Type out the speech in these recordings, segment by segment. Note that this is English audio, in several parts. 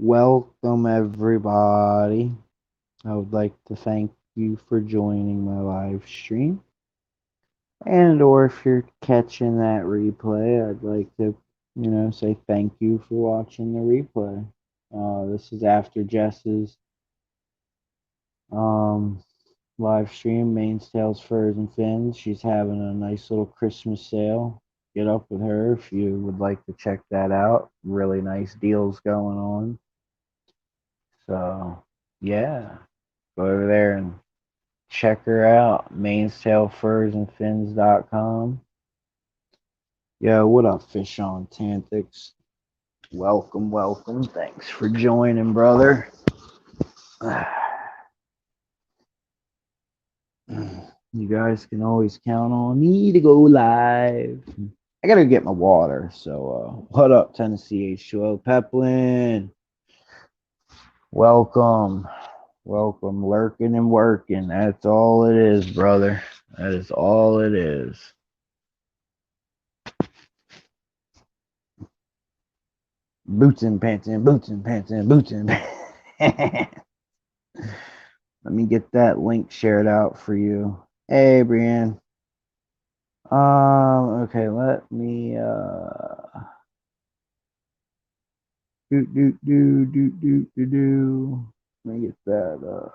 Welcome, everybody. I would like to thank you for joining my live stream. And or if you're catching that replay, I'd like to, say thank you for watching the replay. This is after Jess's um, live stream, Mains, Tails, Furs, and Fins. She's having a nice little Christmas sale. Get up with her if you would like to check that out. Really nice deals going on. So, yeah, go over there and check her out. Mainstailfursandfins.com. Yo, what up, Fish on Tantics? Welcome, welcome. Thanks for joining, brother. You guys can always count on me to go live. I gotta get my water. So, what up, Tennessee H2O Peplin? Welcome, welcome, lurking and working. That's all it is, brother. That is all it is. Boots and pants and boots and pants and boots and pants. Let me get that link shared out for you. Hey, Brienne. Okay, let me do. Let me get that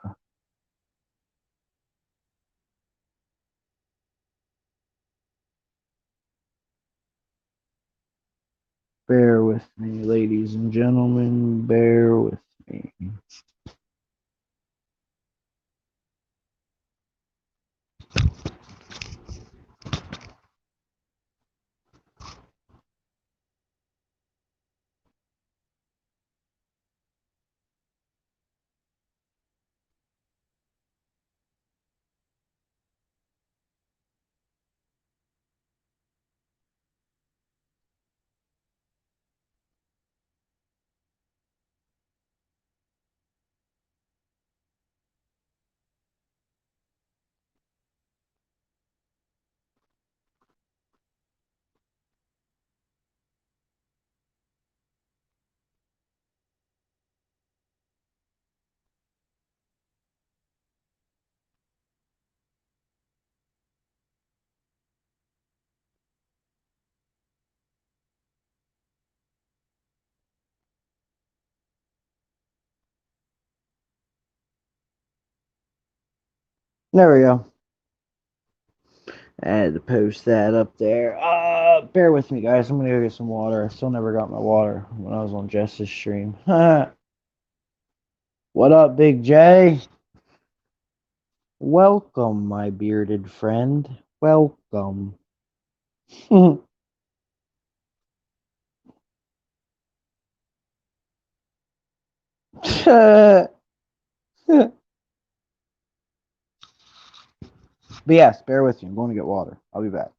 bear with me, ladies and gentlemen, bear with me. There we go. I had to post that up there. Bear with me, guys. I'm gonna go get some water. I still never got my water when I was on Jess's stream. What up, Big J? Welcome, my bearded friend. Welcome. But yes, bear with me. I'm going to get water. I'll be back.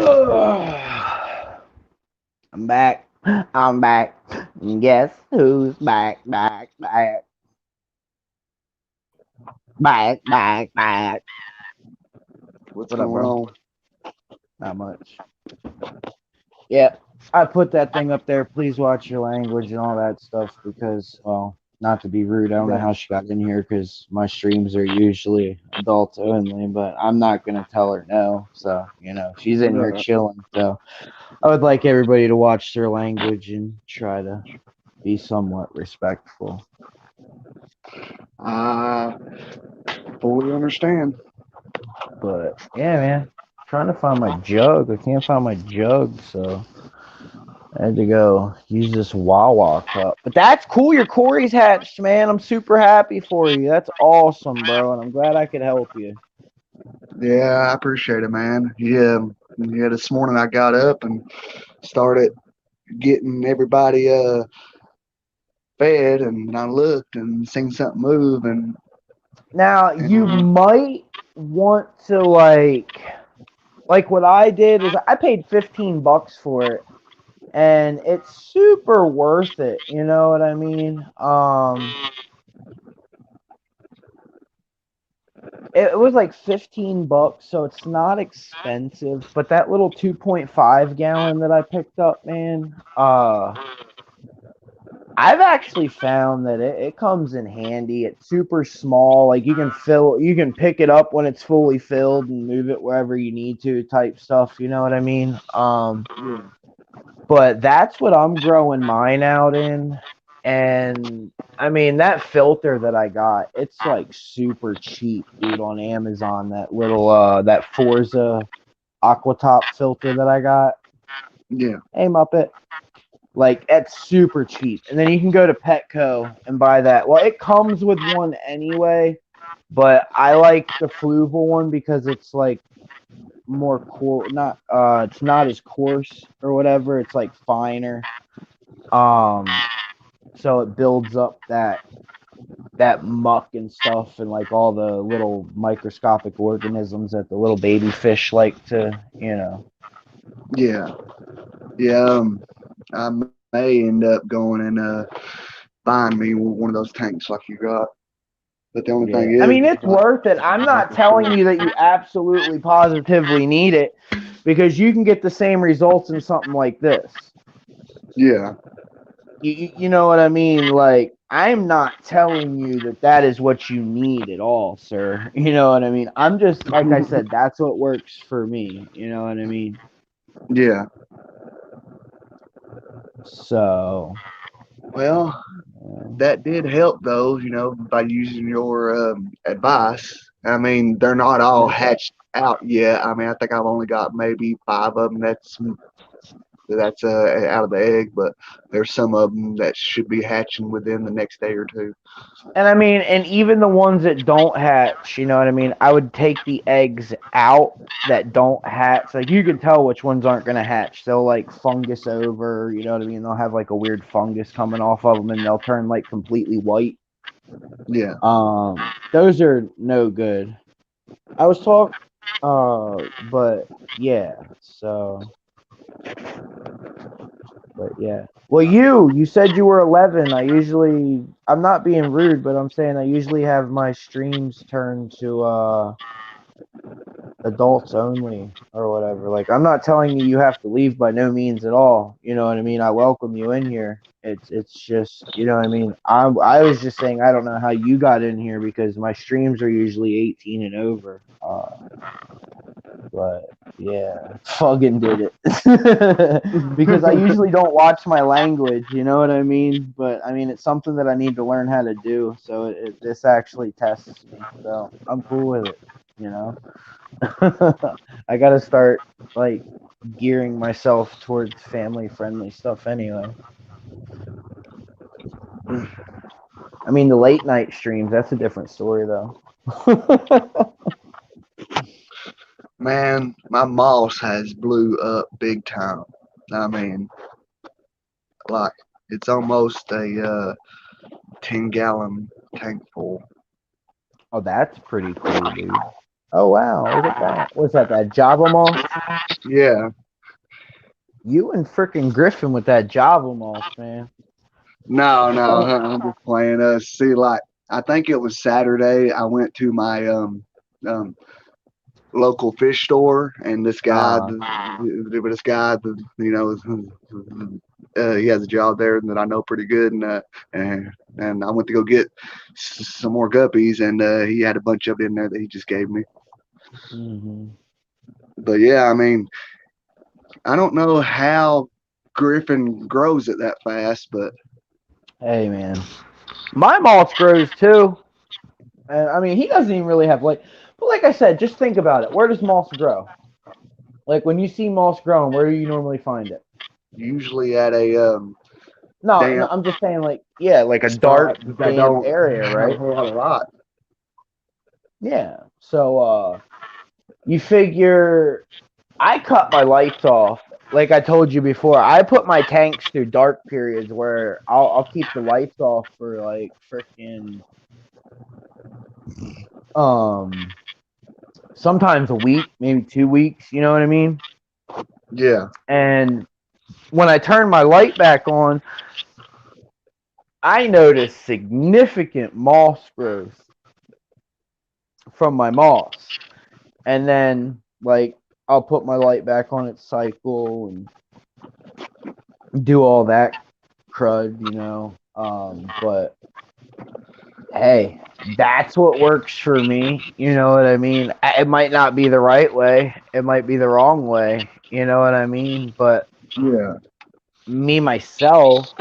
I'm back. I'm back. Guess who's back, back, back, back, back, back. What's What up, going bro? on? Not much. Yeah, I put that thing up there. Please watch your language and all that stuff because, well, not to be rude, I don't know Right. how she got in here because my streams are usually adult only, but I'm not going to tell her no. So, she's in here Right. chilling. So, I would like everybody to watch their language and try to be somewhat respectful. I fully understand. But yeah, man, trying to find my jug. I can't find my jug, so I had to go use this Wawa cup. But that's cool. Your Corey's hatched, man. I'm super happy for you. That's awesome, bro, and I'm glad I could help you. Yeah, I appreciate it, man. Yeah. This morning I got up and started getting everybody fed, and I looked and seen something move, Now you and might want to like what I did is I paid $15 for it, and it's super worth it. You know what I mean? It was like $15, so it's not expensive. But that little 2.5 gallon that I picked up, man, I've actually found that it comes in handy. It's super small. Like you can pick it up when it's fully filled and move it wherever you need to, type stuff. You know what I mean? yeah, But that's what I'm growing mine out in. And I mean, that filter that I got, it's like super cheap, dude, on Amazon. That little, that Forza Aquatop filter that I got. yeah, Hey, Muppet. Like, it's super cheap. And then you can go to Petco and buy that. Well, it comes with one anyway, but I like the Fluval one because it's like more cool. Not, it's not as coarse or whatever. It's like finer. Um, so it builds up that muck and stuff and like all the little microscopic organisms that the little baby fish like to. yeah, yeah. I may end up going and buying me one of those tanks like you got. But the only thing Yeah, I is, mean, it's like, worth it. I'm not making sure. telling you that you absolutely positively need it because you can get the same results in something like this. Yeah, You know what I mean? Like, I'm not telling you that that is what you need at all, sir. You know what I mean? I'm just, like I said, that's what works for me. You know what I mean? yeah. So, Well, that did help though, by using your advice. I mean, they're not all hatched out yet. I mean, I think I've only got maybe five of them that's out of the egg, but there's some of them that should be hatching within the next day or two. and I mean, and even the ones that don't hatch, you know what I mean? I would take the eggs out that don't hatch. Like, you can tell which ones aren't going to hatch. They'll like fungus over, you know what I mean? They'll have like a weird fungus coming off of them and they'll turn like completely white. Yeah, Those are no good. I was talking, but yeah, so, but yeah. Well, you said you were 11. I'm not being rude, but I'm saying I usually have my streams turned to, adults only or whatever. Like, I'm not telling you you have to leave by no means at all. You know what I mean? I welcome you in here. It's just, you know what I mean? I was just saying I don't know how you got in here because my streams are usually 18 and over. But yeah, fucking did it. Because I usually don't watch my language, you know what I mean? But I mean, it's something that I need to learn how to do. So this actually tests me. So I'm cool with it, you know? I got to start like gearing myself towards family friendly stuff anyway. I mean, the late night streams, that's a different story though. man, my moss has blew up big time. I mean, like it's almost a 10-gallon tank full. Oh, that's pretty cool, dude. Oh, wow. Look at that. What's that? That Java moss? Yeah. You and frickin' Griffin with that Java moss, man. No, no, Oh, I'm just playing. See, like I think it was Saturday. I went to my um local fish store, and uh, you know, he has a job there that I know pretty good, and I went to go get some more guppies, and he had a bunch of it in there that he just gave me. hmm But yeah, I mean, I don't know how Griffin grows it that fast, but Hey, man. My moss grows too. And I mean, he doesn't even really have like, but like I said, just think about it. Where does moss grow? Like when you see moss growing, where do you normally find it? usually at a No, no, damp I'm just saying, like, yeah, like a spot dark, that damp don't area, have a right? whole lot of rock. Yeah. So, you figure I cut my lights off. Like I told you before, I put my tanks through dark periods where I'll keep the lights off for like freaking um sometimes a week, maybe 2 weeks. You know what I mean? Yeah, And when I turn my light back on, I notice significant moss growth from my moss. And then like I'll put my light back on its cycle and do all that crud, you know. But hey, that's what works for me. You know what I mean? It might not be the right way. It might be the wrong way. You know what I mean? But yeah, me myself,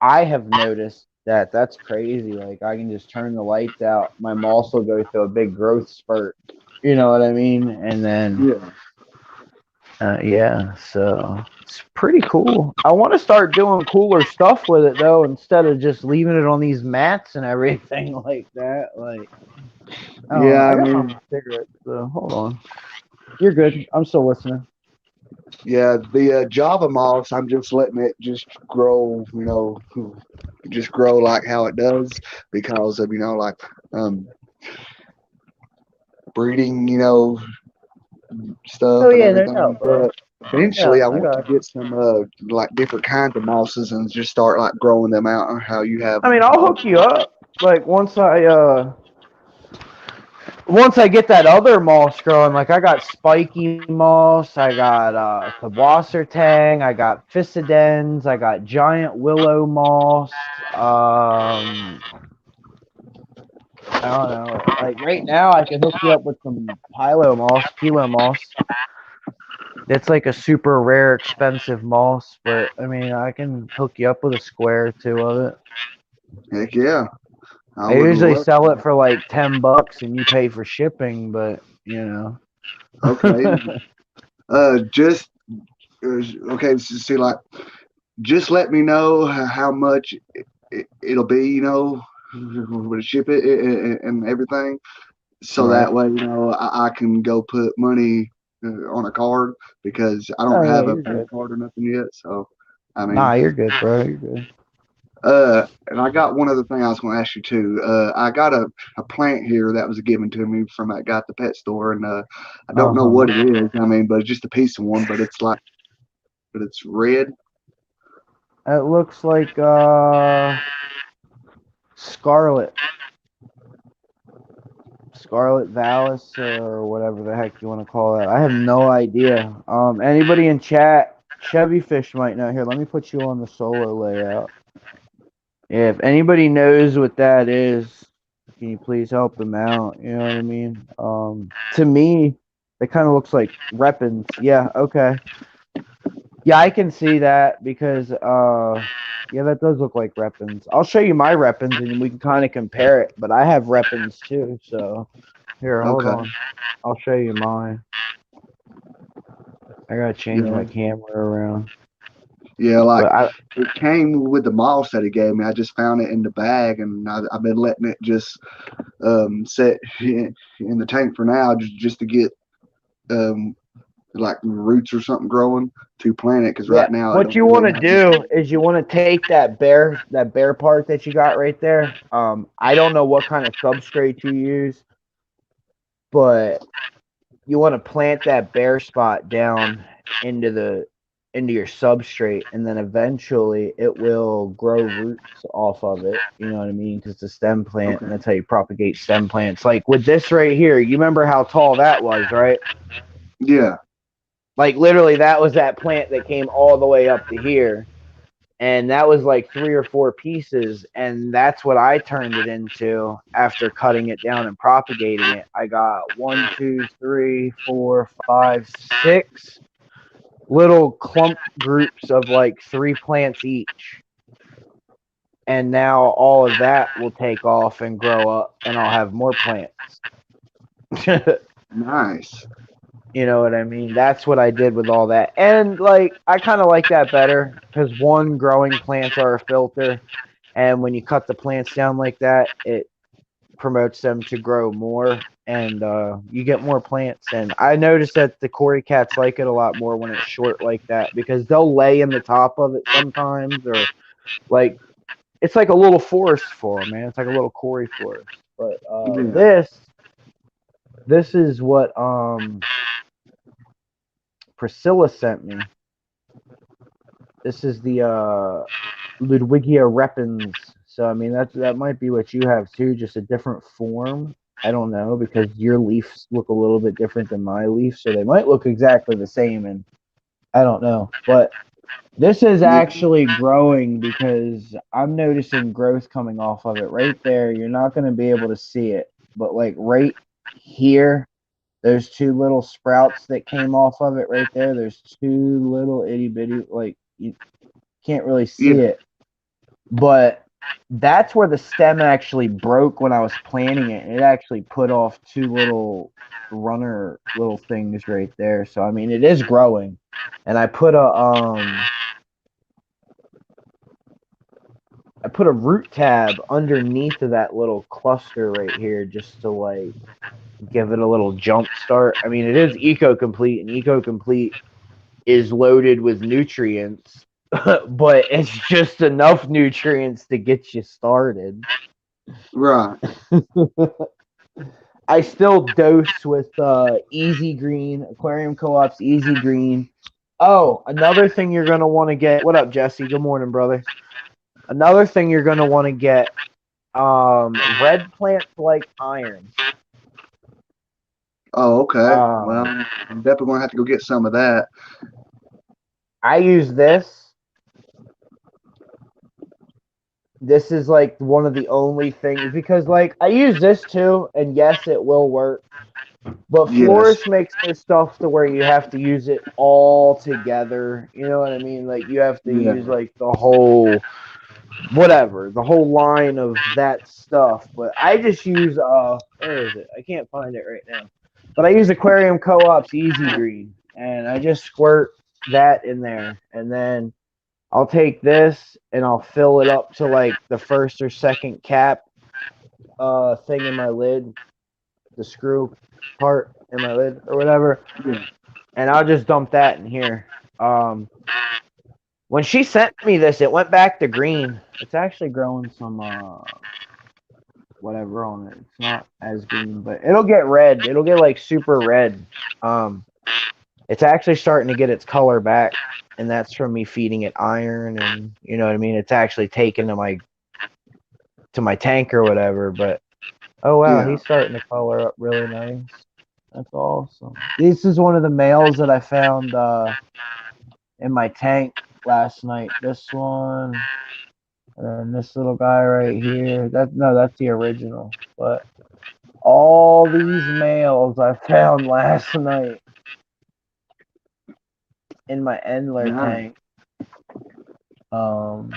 I have noticed that that's crazy. Like I can just turn the lights out. My moss will go through a big growth spurt. You know what I mean? And then yeah. yeah, so it's pretty cool. I want to start doing cooler stuff with it though, instead of just leaving it on these mats and everything like that. Like, I don't Yeah, know. I I got my mean, cigarettes, so hold on. You're good. I'm still listening. yeah, the Java moss, I'm just letting it just grow, just grow like how it does because of, um, breeding, Oh stuff and yeah, no doubt, everything. bro. But Yeah, eventually, I I want to got you. get some, like different kinds of mosses and just start like growing them out and how you have. I mean, I'll hook you up. Like once I get that other moss growing, like I got spiky moss, I got Tang, I got Physidens, I got giant willow moss. I don't know. Like right now, I can hook you up with some Pilo moss. It's like a super rare, expensive moss, but I mean, I can hook you up with a square or two of it. Heck yeah, I I would usually love sell it to. for like $10, and you pay for shipping, but you know. Okay, just okay. So see, like, just let me know how much it'll be, to ship it and everything. So Right. that way, I can go put money on a card because I Oh don't yeah, have a you're bank good. card or nothing yet. So, I mean, Nah, you're good, bro. You're good. and I got one other thing I was going to ask you too. I got a plant here that was given to me from that guy at the pet store, and I Uh don't know huh. what it is. I mean, but it's just a piece of one, but it's red. It looks like scarlet, scarlet Valis or whatever the heck you want to call that. I have no idea. Anybody in chat, Chevy Fish might know. Here, let me put you on the solo layout. Yeah, if anybody knows what that is, can you please help him out? You know what I mean? To me, it kind of looks like Reppins. Yeah, okay. Yeah, I can see that because yeah, that does look like Reppins. I'll show you my Reppins and we can kind of compare it. But I have Reppins too, so here, hold Okay. on. I'll show you mine. I gotta change Yeah. my camera around. Yeah, like But I it came with the moss that he gave me. I just found it in the bag, and I've been letting it just sit in the tank for now, just to get um, like roots or something growing to plant it. Because Yeah, right now it what don't you want really to have. do is you want to take that bare part that you got right there. I don't know what kind of substrate you use, but you want to plant that bare spot down into the into your substrate, and then eventually it will grow roots off of it. You know what I mean? Because it's a stem plant, Okay. and that's how you propagate stem plants. Like with this right here, you remember how tall that was, right? Yeah. Like literally, that was that plant that came all the way up to here, and that was like 3 or 4 pieces, and that's what I turned it into after cutting it down and propagating it. I got 1, 2, 3, 4, 5, 6 little clump groups of like 3 plants each, and now all of that will take off and grow up, and I'll have more plants. Nice. You know what I mean? That's what I did with all that. And like I kind of like that better because one, growing plants are a filter, and when you cut the plants down like that, it promotes them to grow more, and you get more plants. And I noticed that the Cory cats like it a lot more when it's short like that because they'll lay in the top of it sometimes, or like it's like a little forest for them, man. It's like a little Cory forest. But Yeah. this is what Priscilla sent me. This is the Ludwigia repens. So I mean that might be what you have too, just a different form. I don't know because your leaves look a little bit different than my leaf, so they might look exactly the same, and I don't know. But this is Yeah. actually growing because I'm noticing growth coming off of it right there. You're not going to be able to see it, but like right here, there's 2 little sprouts that came off of it right there. There's 2 little itty bitty, like you can't really see Yeah. it, but that's where the stem actually broke when I was planting it. It actually put off 2 little little things right there. So I mean, it is growing, and I put a root tab underneath of that little cluster right here just to like give it a little jump start. I mean, it is eco complete, and eco complete is loaded with nutrients, but it's just enough nutrients to get you started. Right. I still dose with Easy Green, Aquarium Co-op's Easy Green. Oh, another thing you're gonna want to get. What up, Jesse? Good morning, brother. Another thing you're gonna want to get. Red plants like iron. Oh, okay. Well, Um, I'm definitely gonna have to go get some of that. I use this. This is like one of the only things because like I use this too, and yes, it will work. But Yes. Florist makes their stuff to where you have to use it all together. You know what I mean? Like you have to Yeah. use like the whole whatever, the whole line of that stuff. But I just use where is it? I can't find it right now. But I use Aquarium Co-op's Easy Green, and I just squirt that in there, and then I'll take this and I'll fill it up to like the first or second cap thing in my lid, the screw part in my lid or whatever, Yeah. and I'll just dump that in here. Um, when she sent me this, it went back to green. It's actually growing some whatever on it. It's not as green, but it'll get red. It'll get like super red. Um, it's actually starting to get its color back, and that's from me feeding it iron, and you know what I mean. It's actually taken to my tank or whatever. But oh wow, Yeah. he's starting to color up really nice. That's awesome. This is one of the males that I found in my tank last night. This one, and this little guy right here. That's the original. But all these males I found last night in my Endler Nice. tank. Um,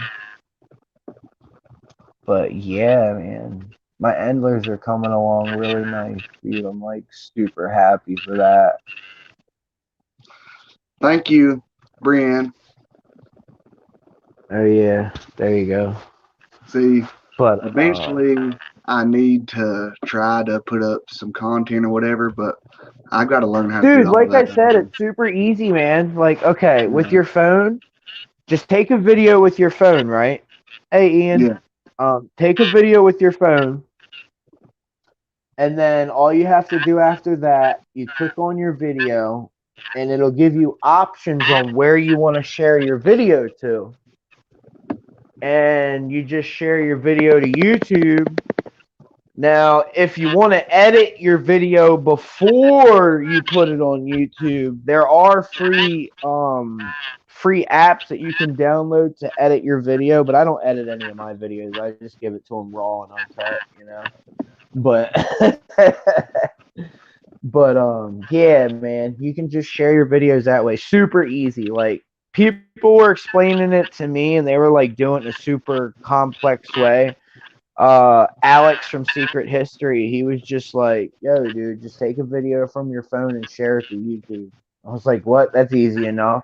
but yeah, man, my Endlers are coming along really nice, dude. I'm like super happy for that. Thank you, Brienne. Oh yeah, there you go. See, But eventually I need to try to put up some content or whatever, but I got to learn how to do dude, all like I that. said, it's super easy, man. Like, okay, with Yeah. your phone, just take a video with your phone, right? Hey, Ian, Yeah. take a video with your phone, And then all you have to do after that, you click on your video, and it'll give you options on where you want to share your video to. And you just share your video to YouTube. Now, if you want to edit your video before you put it on YouTube, there are free apps that you can download to edit your video, but I don't edit any of my videos. I just give it to them raw and uncut, you know. But yeah, man, you can just share your videos that way. Super easy. Like, people were explaining it to me, and they were like doing it in a super complex way. Alex from Secret History, he was just like, yo, dude, just take a video from your phone and share it to YouTube. I was like, what? That's easy enough.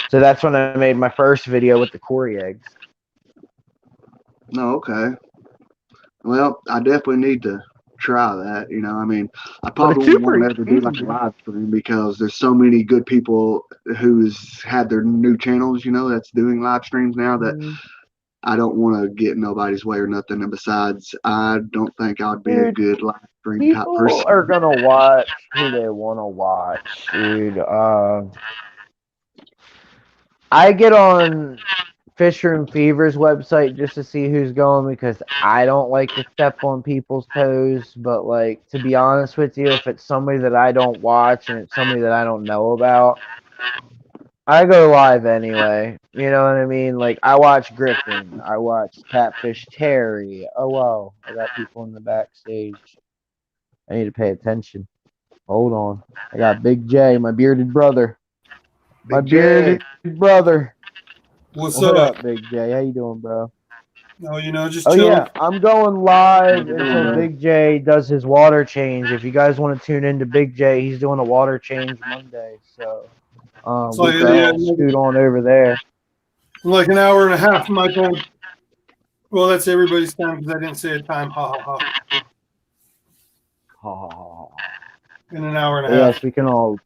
So that's when I made my first video with the Cory eggs. No, okay. Well, I definitely need to try that. You know, I mean, I But it's probably super won't ever do like a easy. live stream because there's so many good people who's had their new channels, you know, that's doing live streams now that I don't want to get in nobody's way or nothing. And besides, I don't think I'd be a Dude, good live stream type people are person. gonna watch who they want to watch, dude. I get on Fisher and Fever's website just to see who's going because I don't like to step on people's toes. But, like, to be honest with you, if it's somebody that I don't watch and it's somebody that I don't know about, I go live anyway. You know what I mean? Like, I watch Griffin, I watch Catfish Terry. Oh wow, I got people in the backstage. I need to pay attention. Hold on, I got Big J, my bearded brother. My Big J. bearded brother. What's What up? up, Big J? How you doing, bro? No, just Oh chilling. yeah, I'm going How live you doing, until man? Big J does his water change. If you guys want to tune into Big J, he's doing a water change Monday. So It's we like, can Okay. yeah, all scoot on over there. like an hour and a half my time. Well, that's everybody's time because I didn't say a time. Ha ha ha. Ha ha ha. In an hour and But a half. yes, we can all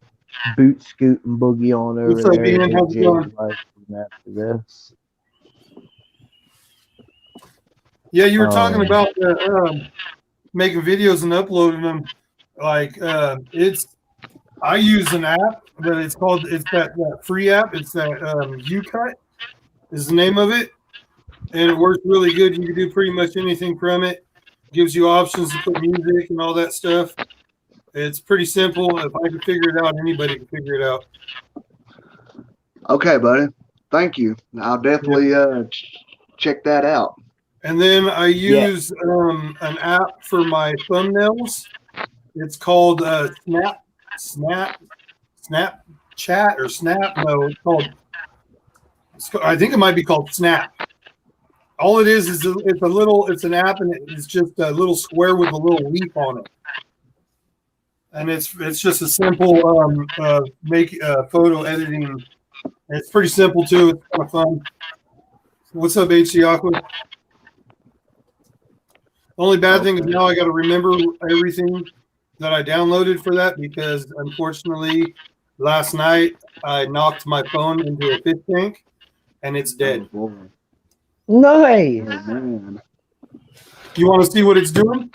boot scoot and boogie on over What's up, there to Ian? Big How's it J's going? live stream after this. Yeah, you were talking about making videos and uploading them. Like, I use an app, but it's that free app. It's that UCut is the name of it, and it works really good. You can do pretty much anything from it. Gives you options to put music and all that stuff. It's pretty simple. If I can figure it out, anybody can figure it out. Okay, buddy. Thank you. I'll definitely check that out. And then I Yeah. use an app for my thumbnails. It's called Snapchat or Snap. No, I think it might be called Snap. All it is it's an app, and it's just a little square with a little leaf on it. And it's just a simple photo editing. It's pretty simple too. It's kind of fun. What's up, HC Aqua? The only bad thing is now I got to remember everything that I downloaded for that because unfortunately last night I knocked my phone into a fish tank and it's dead. Oh, boy. Nice. Oh, man. You want to see what it's doing?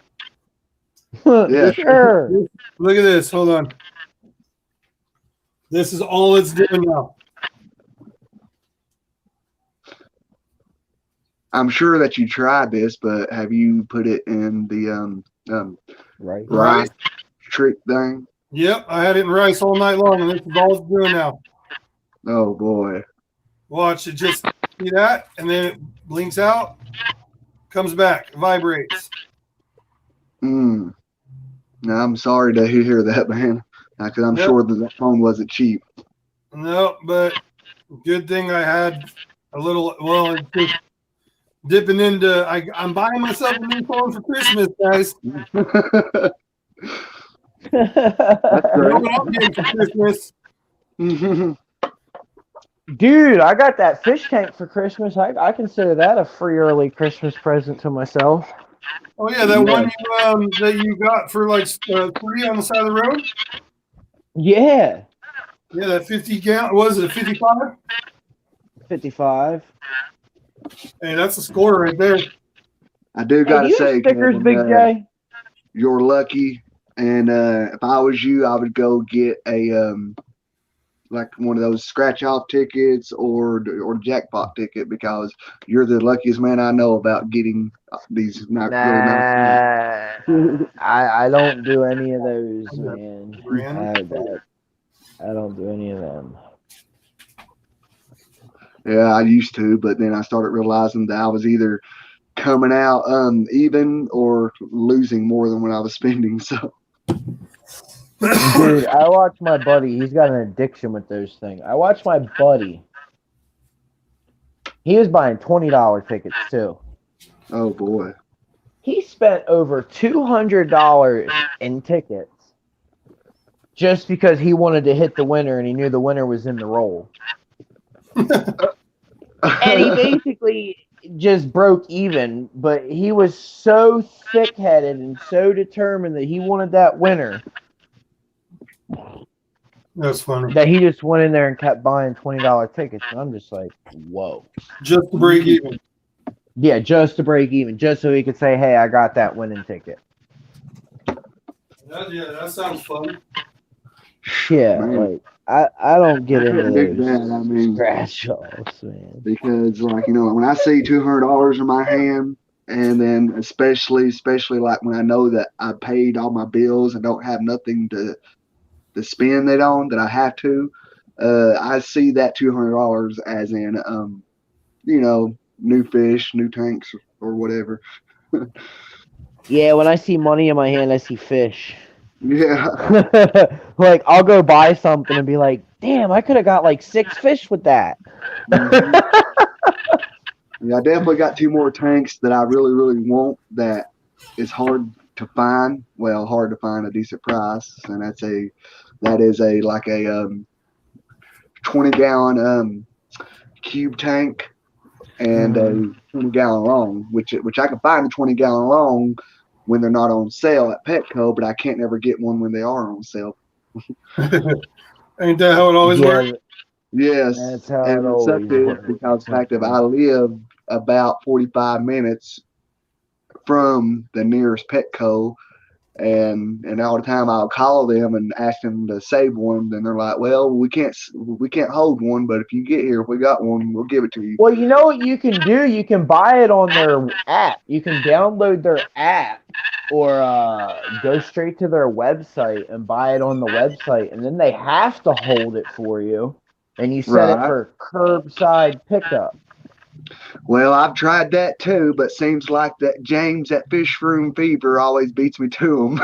Yeah. Sure. Look at this. Hold on. This is all it's doing now. I'm sure that you tried this, but have you put it in the Right. rice trick thing? Yep, I had it in rice all night long, and this is all it's doing now. Oh boy. Watch it, just see that, and then it blinks out, comes back, vibrates. No, I'm sorry to hear that, man. Because I'm sure that phone wasn't cheap. No, but good thing I had a little. Well, it's just dipping into. I'm buying myself a new phone for Christmas, guys. That's You know great. what I'm getting for Christmas? Dude, I got that fish tank for Christmas. I consider that a free early Christmas present to myself. Oh yeah, that one that you got for like free on the side of the road. Yeah. Yeah, that 50 gallon. Was it a 55? 55. Hey, that's a score right there. I do Hey, gotta do you have say, stickers, Kevin, Big J? you're lucky. And if I was you, I would go get a like one of those scratch off tickets or jackpot ticket because you're the luckiest man I know about getting these not really nice things. Nah, I don't do any of those, man. Grand. I don't do any of them. Yeah, I used to, but then I started realizing that I was either coming out even or losing more than what I was spending. So Dude, I watch my buddy. He's got an addiction with those things. I watch my buddy. He was buying $20 tickets too. oh boy. He spent over $200 in tickets just because he wanted to hit the winner and he knew the winner was in the roll. And he basically just broke even, but he was so thick-headed and so determined that he wanted that winner That's funny. that he just went in there and kept buying $20 tickets. And I'm just like, whoa. Just to break even. Yeah, just to break even, just so he could say, hey, I got that winning ticket. That sounds fun. Yeah, Man. like I don't get into dig those that. I mean, scratch offs, man. because like when I see $200 in my hand, and then especially like when I know that I paid all my bills and don't have nothing to spend it on that I have to, I see that $200 as in new fish, new tanks, or whatever. Yeah, when I see money in my hand, I see fish. Yeah. Like I'll go buy something and be like, damn, I could have got like 6 fish with that. Mhm. Yeah, I definitely got 2 more tanks that I really, really want that is hard to find. Well, hard to find a decent price, and that is a like a 20-gallon cube tank and a 20-gallon long, which I can find the 20-gallon long when they're not on sale at Petco, but I can't never get one when they are on sale. Ain't that how it always works? Yes, That's how and it the suck always is works. because the fact that I live about 45 minutes from the nearest Petco, and all the time I'll call them and ask them to save one, then they're like, "Well, we can't hold one, but if you get here, if we got one, we'll give it to you." Well, you know what you can do? You can buy it on their app. You can download their app or go straight to their website and buy it on the website, and then they have to hold it for you, and you set it Right. for curbside pickup. Well, I've tried that too, but seems like that James at Fish Room Fever always beats me to him.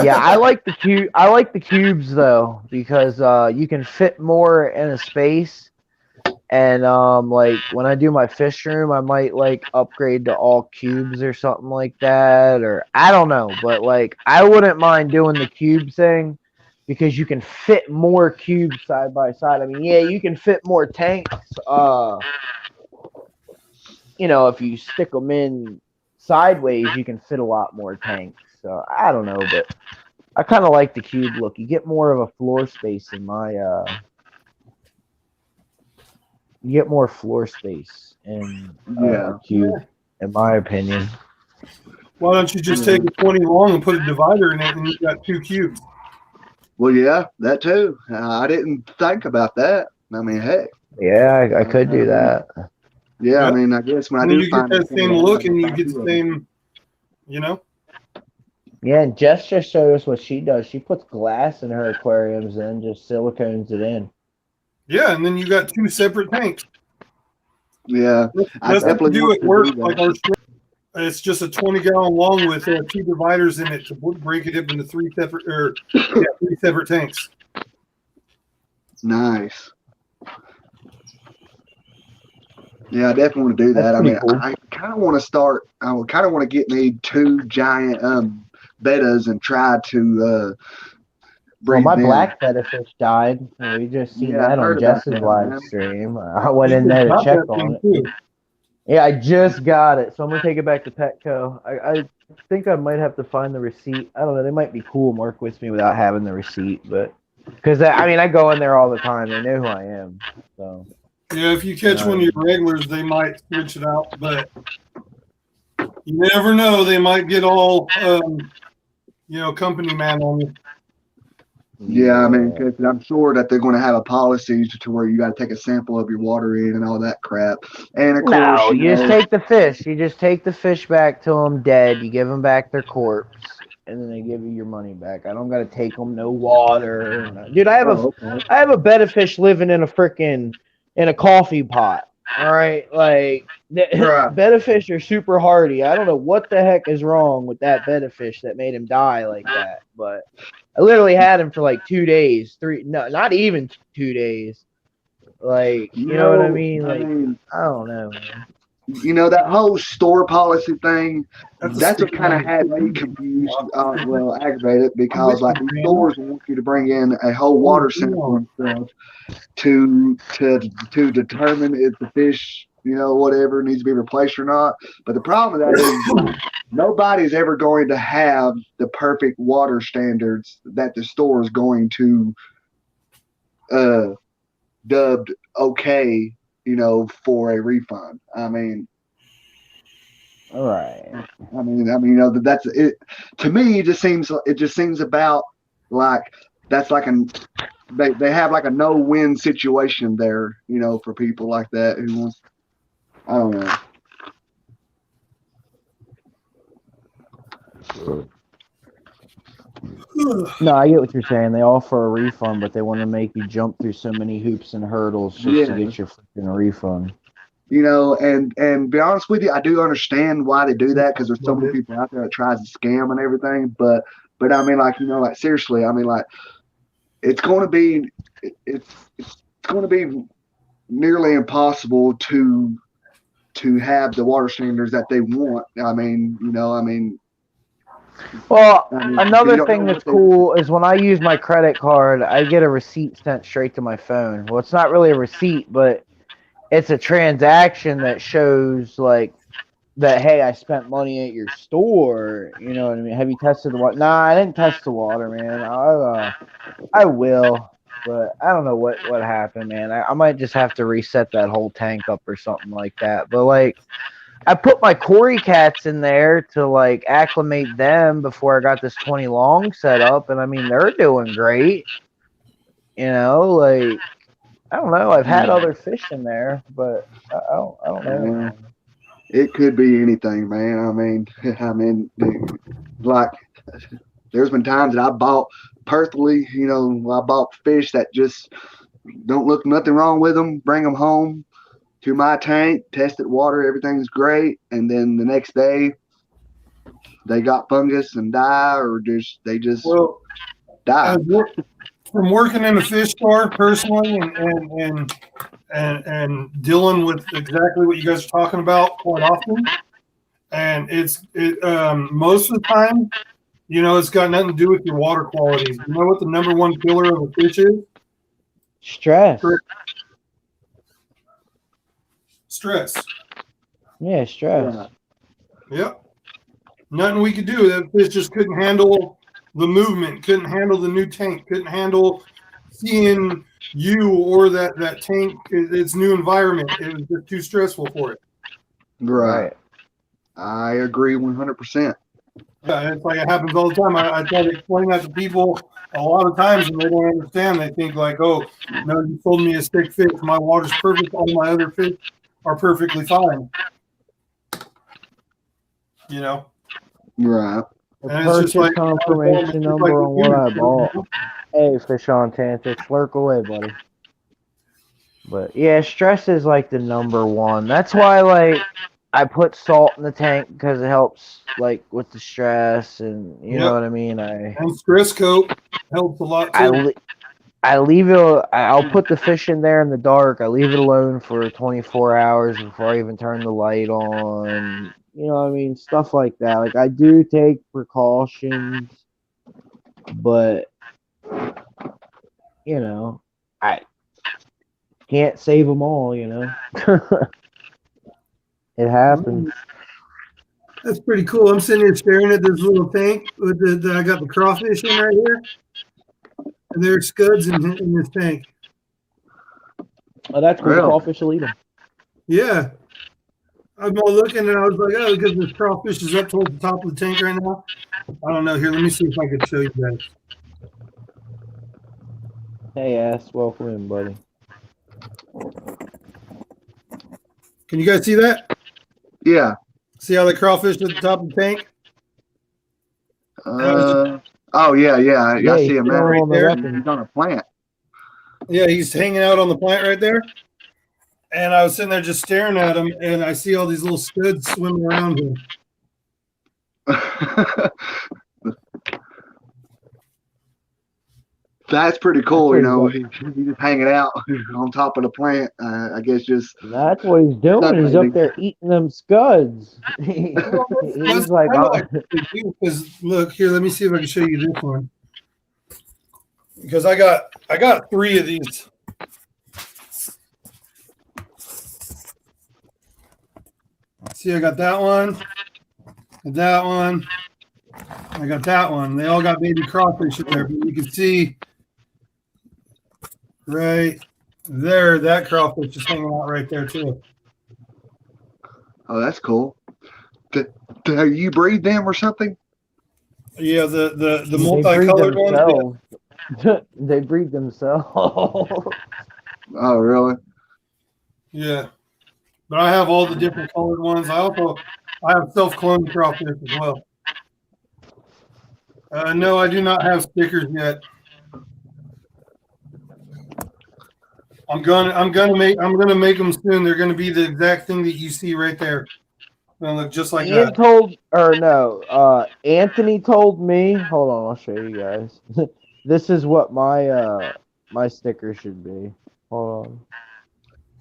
Yeah, I like the cube. I like the cubes though because you can fit more in a space. And like when I do my fish room, I might like upgrade to all cubes or something like that, or I don't know. But like I wouldn't mind doing the cube thing because you can fit more cubes side by side. I mean, yeah, you can fit more tanks. If you stick them in sideways, you can fit a lot more tanks. So I don't know, but I kind of like the cube look. You get more of a floor space in my you get more floor space in Yeah. cube, in my opinion. Why don't you just take a 20 long and put a divider in it and you got 2 cubes? Well, yeah, that too. I didn't think about that. I mean, heck. Yeah, I could do that. Yeah, Yeah. I mean, I guess when I And then do you get find that same look and you get the same, Yeah, and Jess just showed us what she does. She puts glass in her aquariums and just silicones it in. Yeah, and then you got 2 separate tanks. Yeah, I That's what we definitely do want at to work. do that. Like our shrimp, it's just a 20-gallon long with 2 dividers in it to break it up into 3 separate tanks. Nice. Yeah, I definitely want to do that. That's I mean, pretty cool. I kind of want to start. I kind of want to get me 2 giant bettas and try to Well, breed my them. black fish died. We just seen Yeah, I that on heard about Jess's that, live man. stream. I went You in just there to got check that on thing, it. too. Yeah, I just got it, so I'm gonna take it back to Petco. I think I might have to find the receipt. I don't know. They might be cool and work with me without having the receipt, but because I go in there all the time. They know who I am. So Yeah, if you catch one of your regulars, they might switch it out, but You never know; they might get all company man on you. Yeah, I mean, 'cause I'm sure that they're going to have a policy to where you got to take a sample of your water in and all that crap. And of course, No, you just take the fish. You just take the fish back to them dead. You give them back their corpse, and then they give you your money back. I don't got to take them no water. Dude, okay. I have a bed of fish living in a coffee pot. All right, like Right. bed of fish are super hardy. I don't know what the heck is wrong with that bed of fish that made him die like that, but I literally had him for like 2 days, no, not even 2 days. Like, you know what I mean? Like, I don't know, man. That whole store policy thing, That's a that's what sticky kind of one. had me confused, aggravated, I'm with because like you, these man. stores want you to bring in a whole Oh, water sample and stuff to determine if the fish, whatever needs to be replaced or not. But the problem with that is like, nobody's ever going to have the perfect water standards that the store is going to uh dubbed okay, for a refund. All right. That's it. To me, it just seems about like that's like they have like a no-win situation there, for people like that who wants. I don't know. No, I get what you're saying. They offer a refund, but they want to make you jump through so many hoops and hurdles just to Yeah, get your freaking refund. and be honest with you, I do understand why they do that because there's so many people out there that tries to scam and everything. But I mean, like seriously, I mean, like it's going to be it's going to be nearly impossible to have the water standards that they want. Well, You another don't know thing what that's they. cool is when I use my credit card, I get a receipt sent straight to my phone. Well, it's not really a receipt, but it's a transaction that shows like that. Hey, I spent money at your store. You know what I mean? Have you tested the water? Nah, I didn't test the water, man. I will, but I don't know what happened, man. I might just have to reset that whole tank up or something like that. But like, I put my Cory cats in there to like acclimate them before I got this 20 long set up, and I mean they're doing great. Like I don't know. I've had other fish in there, but I don't know, Yeah, man. it could be anything, man. Like there's been times that I bought personally, I bought fish that just don't look nothing wrong with them. Bring them home to my tank, tested water, everything's great, and then the next day they got fungus and die, or they just Well, die. from working in a fish store personally and dealing with exactly what you guys are talking about quite often, and most of the time, it's got nothing to do with your water qualities. You know what the number one killer of a fish is? Stress. Stress. Yeah, stress. Yeah. Yep. Nothing we could do. That fish just couldn't handle the movement, couldn't handle the new tank, couldn't handle seeing you or that tank, its new environment. It was just too stressful for it. Right. I agree 100%. Yeah, it's like it happens all the time. I try to explain that to people a lot of times, and they don't understand. They think like, "Oh, no, you sold me a stick fish. My water's perfect. All my other fish are perfectly fine." Right. The And it's just purchase like confirmation number on what I bought. Hey, fish on tangents, lurk away, buddy. But yeah, stress is like the number one. That's why like I put salt in the tank because it helps like with the stress and you know what I mean. And stress coat helps a lot too. I leave it. I'll put the fish in there in the dark. I leave it alone for 24 hours before I even turn the light on. You know what I mean? Stuff like that. Like I do take precautions, but I can't save them all. It happens. That's pretty cool. I'm sitting here staring at this little tank with I got the crawfish in right here, and there's scuds in this tank. Oh, that's cool. Really? Crawfish will eat them. Yeah, I'm all looking and I was like, oh, because this crawfish is up towards the top of the tank right now. I don't know. Here, let me see if I can show you guys. Hey, Ass, welcome in, buddy. Can you guys see that? Yeah. See how the crawfish at the top of the tank? Oh yeah, yeah. Yeah, I he's see him still now. right on the there. weapon. He's on a plant. Yeah, he's hanging out on the plant right there. And I was sitting there just staring at him, and I see all these little scuds swimming around him. That's pretty cool, That's you what know. He's just hanging out on top of the plant. I guess just That's what he's doing. He's up there eating them scuds. He's That's like, kind of like what they do, because look here, let me see if I can show you this one. Because I got 3 of these. See, I got that one, that one, I got that one. They all got baby crawfish in there, but you can see right there that crawfish is hanging out right there too. oh, that's cool. Do you breed them or something? Yeah, the they breed multicolored ones. themselves. They breed themselves. Oh, really? Yeah, but I have all the different colored ones. I have self-cloned crawfish as well. No, I do not have stickers yet. I'm gonna make them soon. They're gonna be the exact thing that you see right there. They're gonna look just like Ian that. told, or no, Anthony told me. Hold on, I'll show you guys. This is what my my sticker should be. Hold on.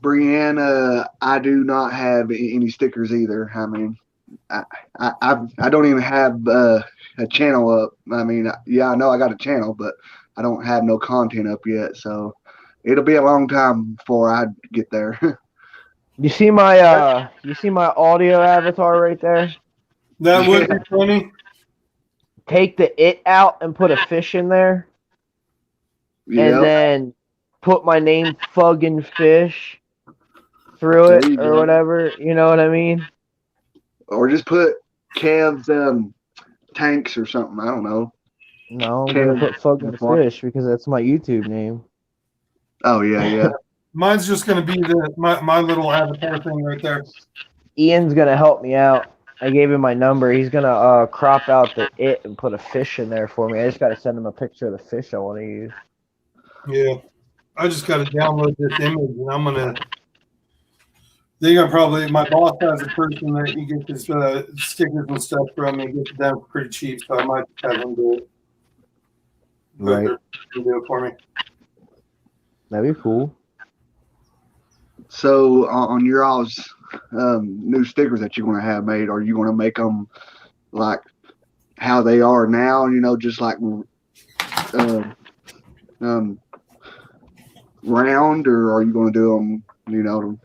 Brianna, I do not have any stickers either. I mean, I don't even have a channel up. I mean, yeah, I know I got a channel, but I don't have no content up yet. So it'll be a long time before I get there. You see my audio avatar right there? That would be funny. Take the it out and put a fish in there, and Yep. then put my name Fuggin' Fish through There it you or go. whatever. You know what I mean? Or just put Kev's tanks or something. I don't know. No, I'm gonna put Fuggin' Fish because that's my YouTube name. Oh yeah, yeah. Mine's just gonna be my little avatar thing right there. Ian's gonna help me out. I gave him my number. He's gonna crop out the it and put a fish in there for me. I just gotta send him a picture of the fish I want to use. Yeah, I just gotta download this image, and I'm gonna. They're gonna probably. My boss has a person that he gets his stickers and stuff from, and gets it done pretty cheap. So I might have him do it. Right. Do it for me. That'd be cool. So on your all's new stickers that you're going to have made, are you going to make them like how they are now? You know, just like round, or are you going to do them? You know,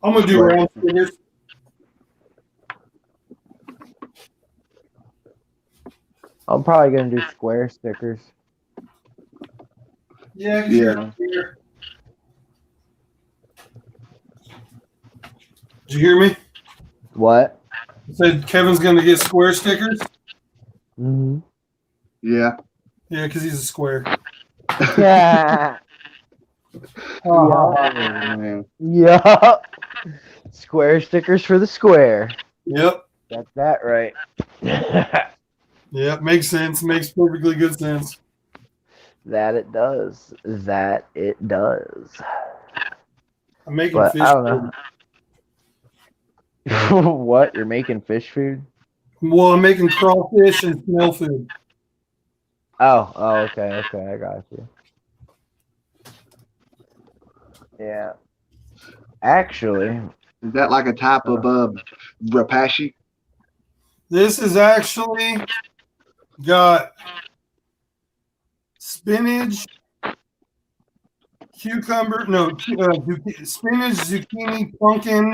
I'm gonna do round stickers. I'm probably gonna do square stickers. Yeah. Yeah. Sure. Did you hear me? What? Said Kevin's gonna get square stickers. Mm-hmm. Yeah. Yeah, because he's a square. Yeah. Man. Yeah. Square stickers for the square. Yep. Got that right. Yep. Makes sense. Makes perfectly good sense. That it does. That it does. I'm making But fish I don't food. know. What? You're making fish food? Well, I'm making crawfish and snail food. Oh, okay, I got you. Yeah. Actually, Is that like a type of rapashi? This is actually got spinach, cucumber, spinach, zucchini, pumpkin,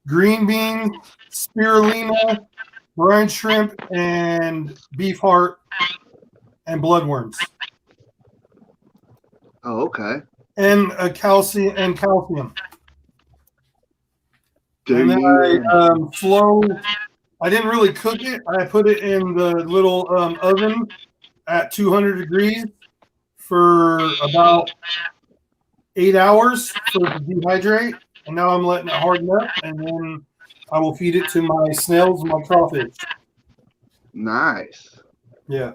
green beans, spirulina, brine shrimp, and beef heart, and bloodworms, Oh, okay. and calcium. And then I didn't really cook it. I put it in the little oven at 200 degrees for about 8 hours for it to dehydrate. And now I'm letting it harden up, and then I will feed it to my snails and my crawfish. Nice. Yeah.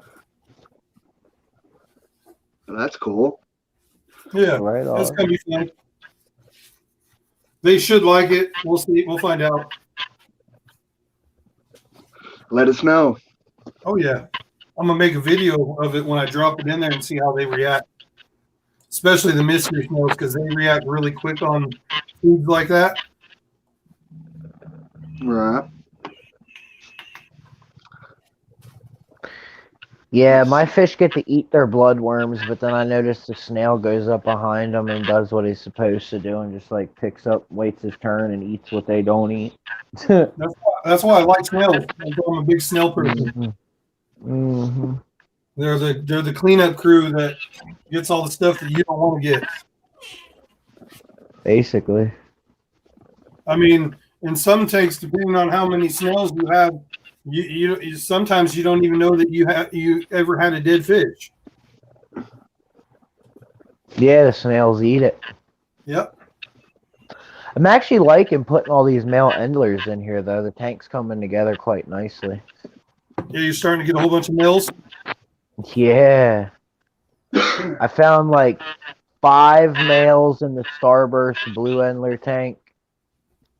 Well, that's cool. Yeah. Right That's on. going to be fun. They should like it. We'll see. We'll find out. Let us know. Oh, yeah. I'm going to make a video of it when I drop it in there and see how they react. Especially the mystery snails, because they react really quick on foods like that. Right. Yeah, my fish get to eat their bloodworms, but then I notice the snail goes up behind them and does what he's supposed to do and just like picks up, waits his turn, and eats what they don't eat. That's why I like snails. I'm a big snail person. Mm-hmm. Mm-hmm. They're the cleanup crew that gets all the stuff that you don't want to get. Basically. I mean, in some tanks, depending on how many snails you have, you sometimes you don't even know that you ever had a dead fish. Yeah, the snails eat it. Yep. I'm actually liking putting all these male endlers in here, though. The tank's coming together quite nicely. Yeah, you're starting to get a whole bunch of males. Yeah. I found like 5 males in the Starburst Blue Endler tank,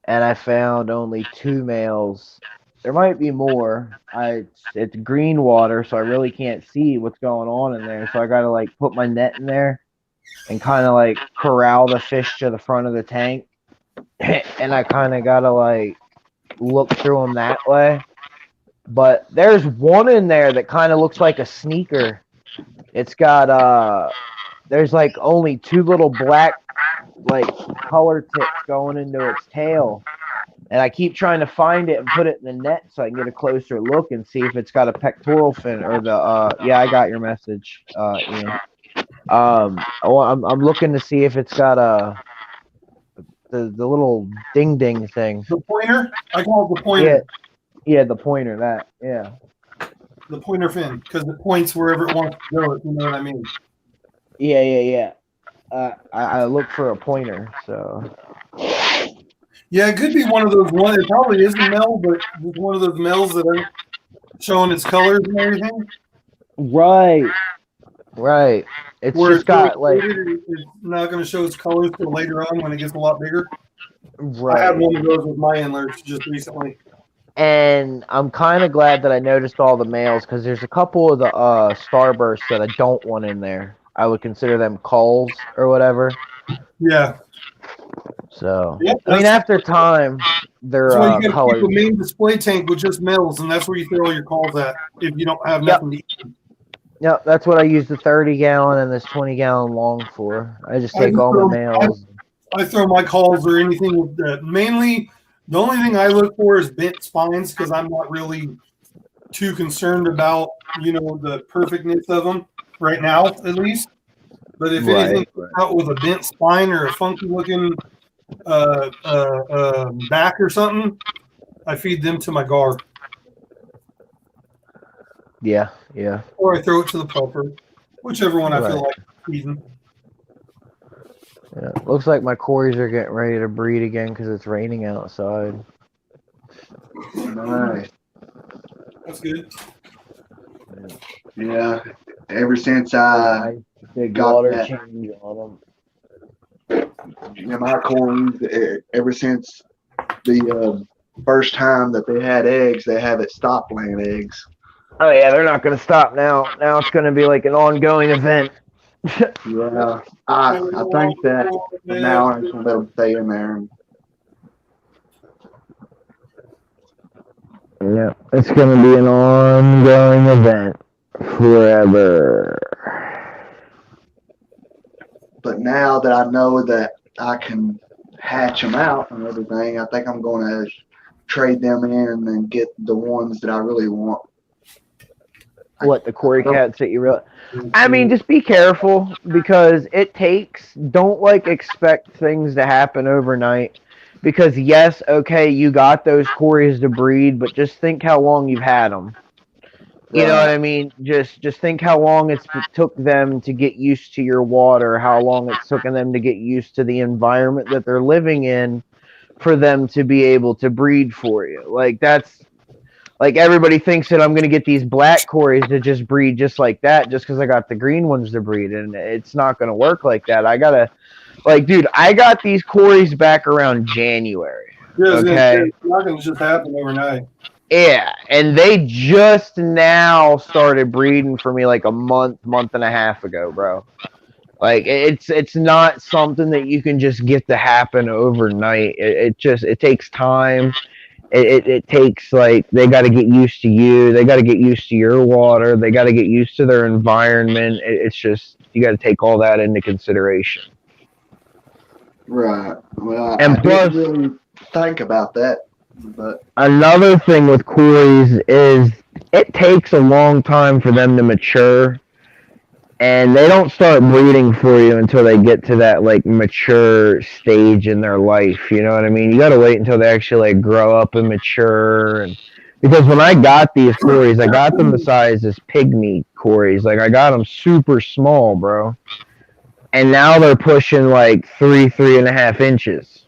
and I found only 2 males. There might be more. It's green water, so I really can't see what's going on in there. So I gotta like put my net in there and kind of like corral the fish to the front of the tank, and I kind of gotta like look through them that way. But there's one in there that kind of looks like a sneaker. It's got there's like only 2 little black like color tips going into its tail. And I keep trying to find it and put it in the net so I can get a closer look and see if it's got a pectoral fin or the yeah, I got your message, Ian. I'm looking to see if it's got the little ding thing. The pointer? I call it the pointer. Yeah, the pointer, that, yeah. The pointer fin, because it points wherever it wants to go, if you know what I mean. Yeah. I look for a pointer, so. Yeah, it could be one of those ones. It probably is a male, but it's one of those males that are showing its colors and everything. Right. It's where just got like. It's not going to show its colors till later on when it gets a lot bigger. Right. I had one of those with my endlers just recently. And I'm kind of glad that I noticed all the males because there's a couple of the Starbursts that I don't want in there. I would consider them culls or whatever. Yeah. So, yep, I mean, after time, they're you colored. Keep a main display tank with just males, and that's where you throw all your culls at if you don't have nothing to eat. Yep, that's what I use the 30-gallon and this 20-gallon long for. I just take all my males. I throw my culls or anything with that. Mainly, the only thing I look for is bent spines because I'm not really too concerned about, the perfectness of them right now, at least. But if anything out with a bent spine or a funky looking back or something, I feed them to my gar. Yeah. Or I throw it to the pulper, whichever one I feel like feeding. Yeah, looks like my cories are getting ready to breed again because it's raining outside. Nice. That's good. Yeah. Ever since I big got water that, change on them. My cories, ever since the first time that they had eggs, they haven't stopped laying eggs. Oh yeah, they're not going to stop now. Now it's going to be like an ongoing event. Yeah, I think that from now on, I'm going to let them stay in there. Yeah, it's going to be an ongoing event forever. But now that I know that I can hatch them out and everything, I think I'm going to trade them in and get the ones that I really want. What, the Cory cats that you really... I mean, just be careful because it takes... Don't, expect things to happen overnight because yes, okay, you got those Corys to breed, but just think how long you've had them. You know what Right. I mean? Just think how long it's took them to get used to your water, how long it's taken them to get used to the environment that they're living in for them to be able to breed for you. Like that's like everybody thinks that I'm gonna get these black Corys to just breed just like that, just because I got the green ones to breed, and it's not gonna work like that. I gotta like, dude, I got these Corys back around January. Yeah, I was gonna say Okay. it's not gonna just happen overnight. Yeah, and they just now started breeding for me like a month and a half ago, bro. Like it's not something that you can just get to happen overnight. It just it takes time. It takes like they got to get used to you. They got to get used to your water. They got to get used to their environment. It's just you got to take all that into consideration. Right. Well, I And didn't plus, really think about that, but another thing with Corys is it takes a long time for them to mature, and they don't start breeding for you until they get to that like mature stage in their life. You know what I mean? You got to wait until they actually like grow up and mature. And because when I got these Corys, I got them the size as pygmy Corys. Like I got them super small, bro. And now they're pushing like 3.5 inches.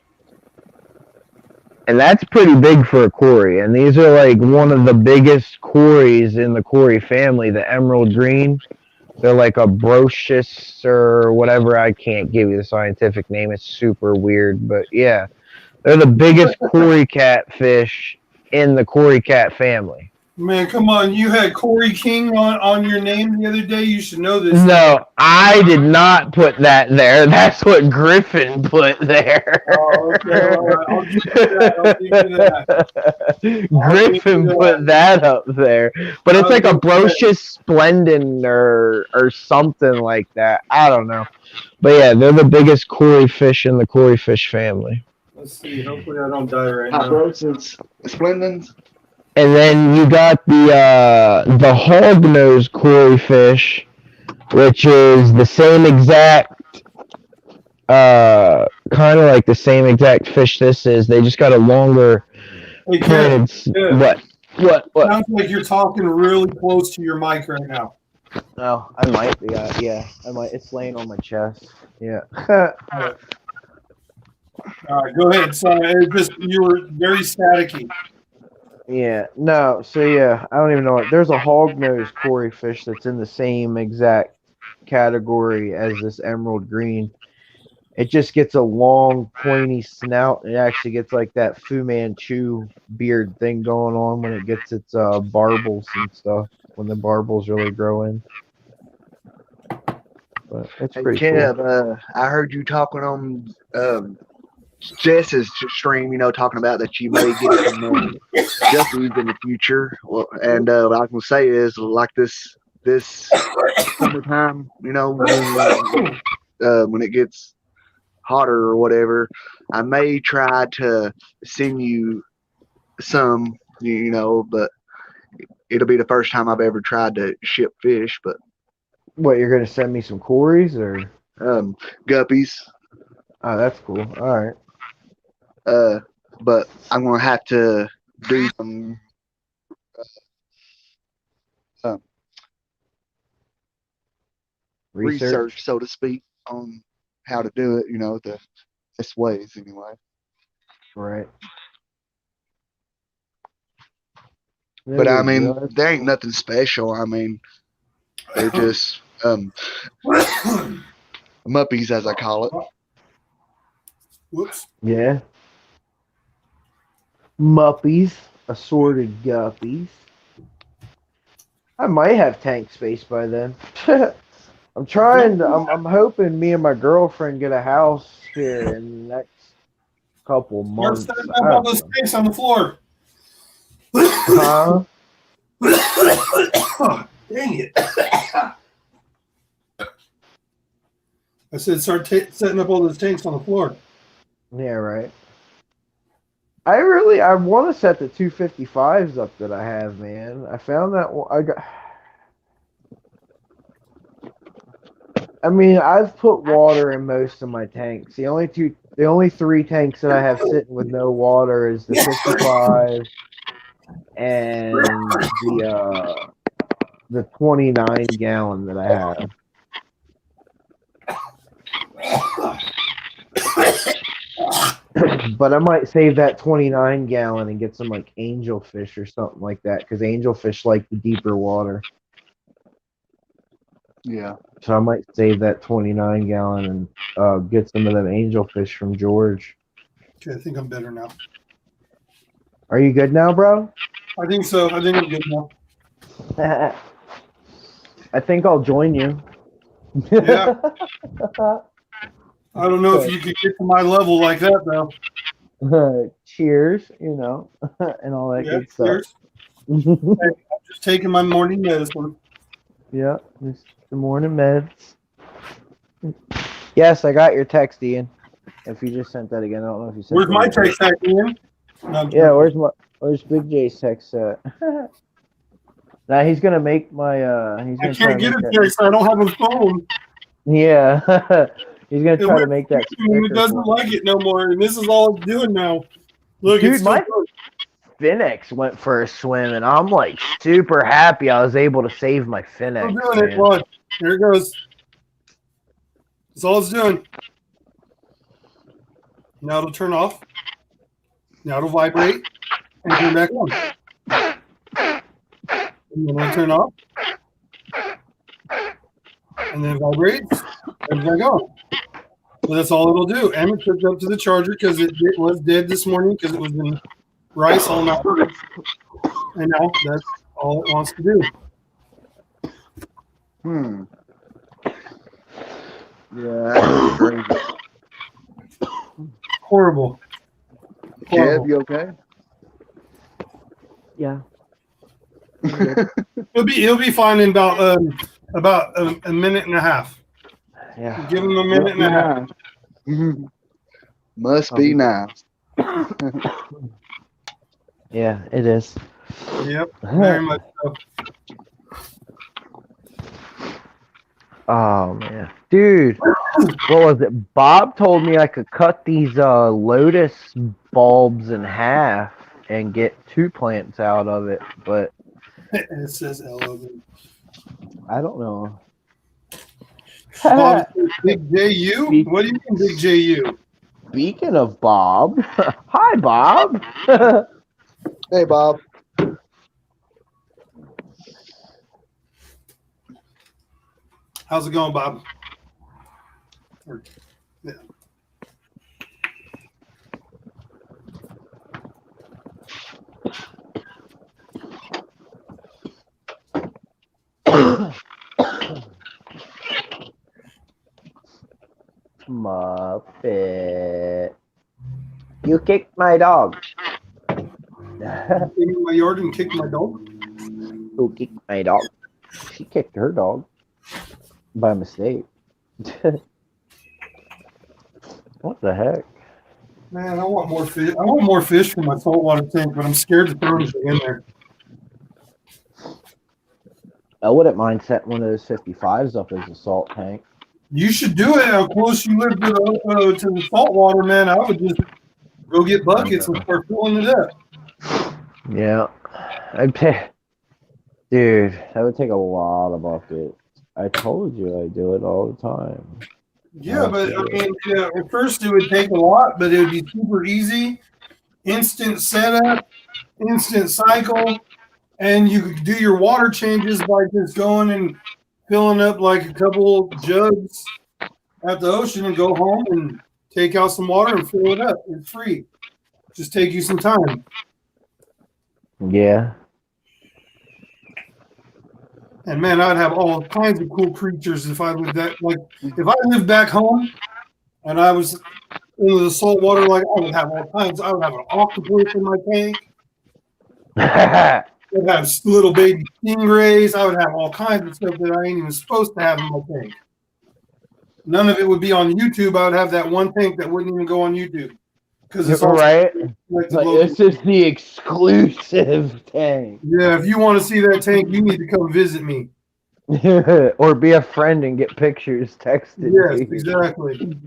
And that's pretty big for a Cory. And these are like one of the biggest Corys in the Cory family, the emerald green. They're like a brocious or whatever. I can't give you the scientific name. It's super weird. But yeah, they're the biggest Cory catfish in the Cory cat family. Man, come on! You had Corey King on your name the other day. You should know this. No, I did not put that there. That's what Griffin put there. Oh, okay. All right. I'll give you that. I'll give you that. Griffin put that up there. But it's like a Brocious Splendid or something like that. I don't know. But yeah, they're the biggest Cory fish in the Cory fish family. Let's see. Hopefully I don't die right hot now. roasts, splendens. And then you got the hognose Cory fish, which is the same exact kind of like the same exact fish this is. They just got a longer Hey, pointed. What? Sounds like you're talking really close to your mic right now. Oh, I might be. Yeah, I might. It's laying on my chest. Yeah. All right, go ahead. Sorry, you were very staticky. Yeah. No. So yeah, I don't even know. What, there's a hognose Cory fish that's in the same exact category as this emerald green. It just gets a long, pointy snout. It actually gets like that Fu Manchu beard thing going on when it gets its barbels and stuff. When the barbels really grow in. But it's Hey, pretty Kev, cool. I heard you talking on Jess's stream, talking about that you may get some guppies in the future. Well, and what I was gonna say is like this summertime, when it gets hotter or whatever, I may try to send you some, but it'll be the first time I've ever tried to ship fish. But What, you're gonna send me some Corys or? Guppies. Oh, that's cool. All right. But I'm gonna have to do some research, so to speak, on how to do it. The best ways, anyway. Right. But I mean, there ain't nothing special. I mean, they're just muppies, as I call it. Whoops. Yeah. Muppies, assorted guppies. I might have tank space by then. I'm trying to, I'm hoping me and my girlfriend get a house here in the next couple months. Start setting up all those tanks on the floor. Huh? Oh, dang it. I said start setting up all those tanks on the floor. Yeah, right. I want to set the 255s up that I have, man. I found that I mean, I've put water in most of my tanks. The only two The only 3 tanks that I have sitting with no water is the 55 and the 29 gallon that I have. But I might save that 29 gallon and get some like angelfish or something like that because angelfish like the deeper water. Yeah. So I might save that 29 gallon and get some of them angelfish from George. Okay, I think I'm better now. Are you good now, bro? I think so. I think I'm good now. I think I'll join you. Yeah. I don't know if you could get to my level like that, though. Cheers, you know, and all that good cheers. stuff. I'm just taking my morning medicine. Yeah, just the morning meds. Yes, I got your text, Ian. If you just sent that again, I don't know if you sent. Where's my text at, Ian? No, yeah, where's Big J's text at? Now he's gonna make my. He's gonna I can't get it there, so I don't have a phone. Yeah, he's gonna try to make that. It doesn't like it no more, and this is all it's doing now. Look, dude, it's my Finnex went for a swim, and I'm like super happy I was able to save my Finnex. I'm doing it. Watch. Here it goes. That's all it's doing. Now it'll turn off. Now it'll vibrate and turn back on. And then it'll turn off. And then it vibrates and back on. So that's all it'll do. And it's hooked up to the charger because it was dead this morning because it was in rice all night. And now that's all it wants to do. Yeah, that's crazy. Horrible. Jeb, you okay? Yeah. He'll be fine in about a minute and a half. Yeah. Give him a minute and a half. Must be nice. Yeah, it is. Yep, very much so. Oh man, dude, what was it? Bob told me I could cut these lotus bulbs in half and get 2 plants out of it, but It says LOB. I don't know. Bob, Big JU? What do you mean, Big JU? Speaking of Bob, hi Bob. Hey, Bob. How's it going, Bob? Yeah. Muppet. You kicked my dog. Came in my yard and kicked my dog. Who kicked my dog? She kicked her dog by mistake. What the heck? Man, I want more fish. I want more fish for my saltwater tank, but I'm scared to throw anything in there. I wouldn't mind setting one of those 55s up as a salt tank. You should do it. How close you live to the saltwater, man. I would just go get buckets and start filling it up. Yeah. I'd pay. Dude, that would take a lot of buckets. I told you I do it all the time. Yeah, but I mean, at first it would take a lot, but it would be super easy, instant setup, instant cycle, and you could do your water changes by just going and filling up like a couple jugs at the ocean and go home and take out some water and fill it up. It's free. Just take you some time. Yeah. And man, I'd have all kinds of cool creatures if I lived that. Like if I lived back home and I was in the salt water, like I would have all kinds. I would have an octopus in my tank. I'd have little baby stingrays. I would have all kinds of stuff that I ain't even supposed to have in my tank. None of it would be on YouTube. I would have that one tank that wouldn't even go on YouTube because it's all right. Like this is the exclusive tank. Yeah, if you want to see that tank, you need to come visit me. Or be a friend and get pictures texted Yes, to exactly.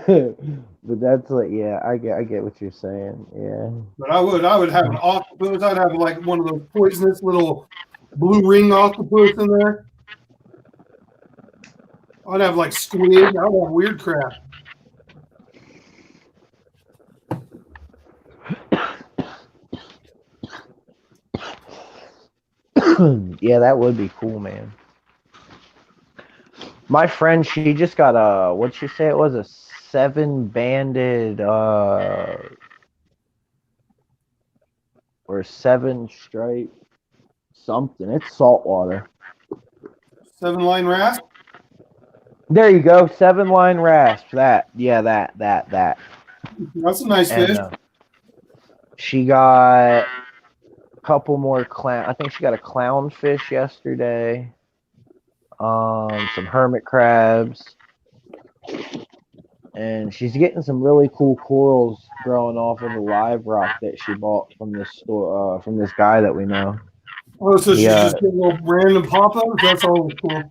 you. But that's like, yeah, I get what you're saying. Yeah. But I would have an octopus. I'd have like one of those poisonous little blue ring octopus in there. I'd have like squid. I'd have weird crap. Yeah, that would be cool, man. My friend, she just got a, what'd she say it was? A seven banded, or seven stripe something. It's saltwater. 7-line rasp. There you go. Seven line rasp. That. Yeah, that. That's a nice And fish. she got a couple more clown. I think she got a clownfish yesterday. Some hermit crabs. And she's getting some really cool corals growing off of a live rock that she bought from this store, from this guy that we know. Oh, so she's Yeah, just getting little random pop-ups? That's always cool.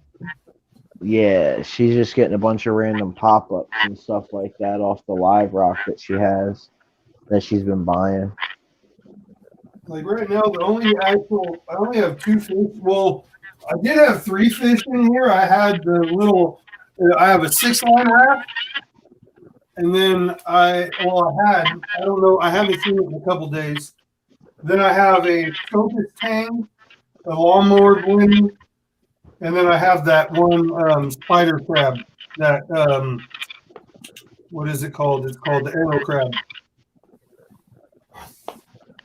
yeah, she's just getting a bunch of random pop-ups and stuff like that off the live rock that she has that she's been buying. Like right now, I only have 2 fish. Well, I did have 3 fish in here. I had I have a 6-line wrap, and then I don't know, I haven't seen it in a couple days. Then I have a focus tang, a lawnmower bloom, and then I have that one spider crab. That what is it called? It's called the arrow crab.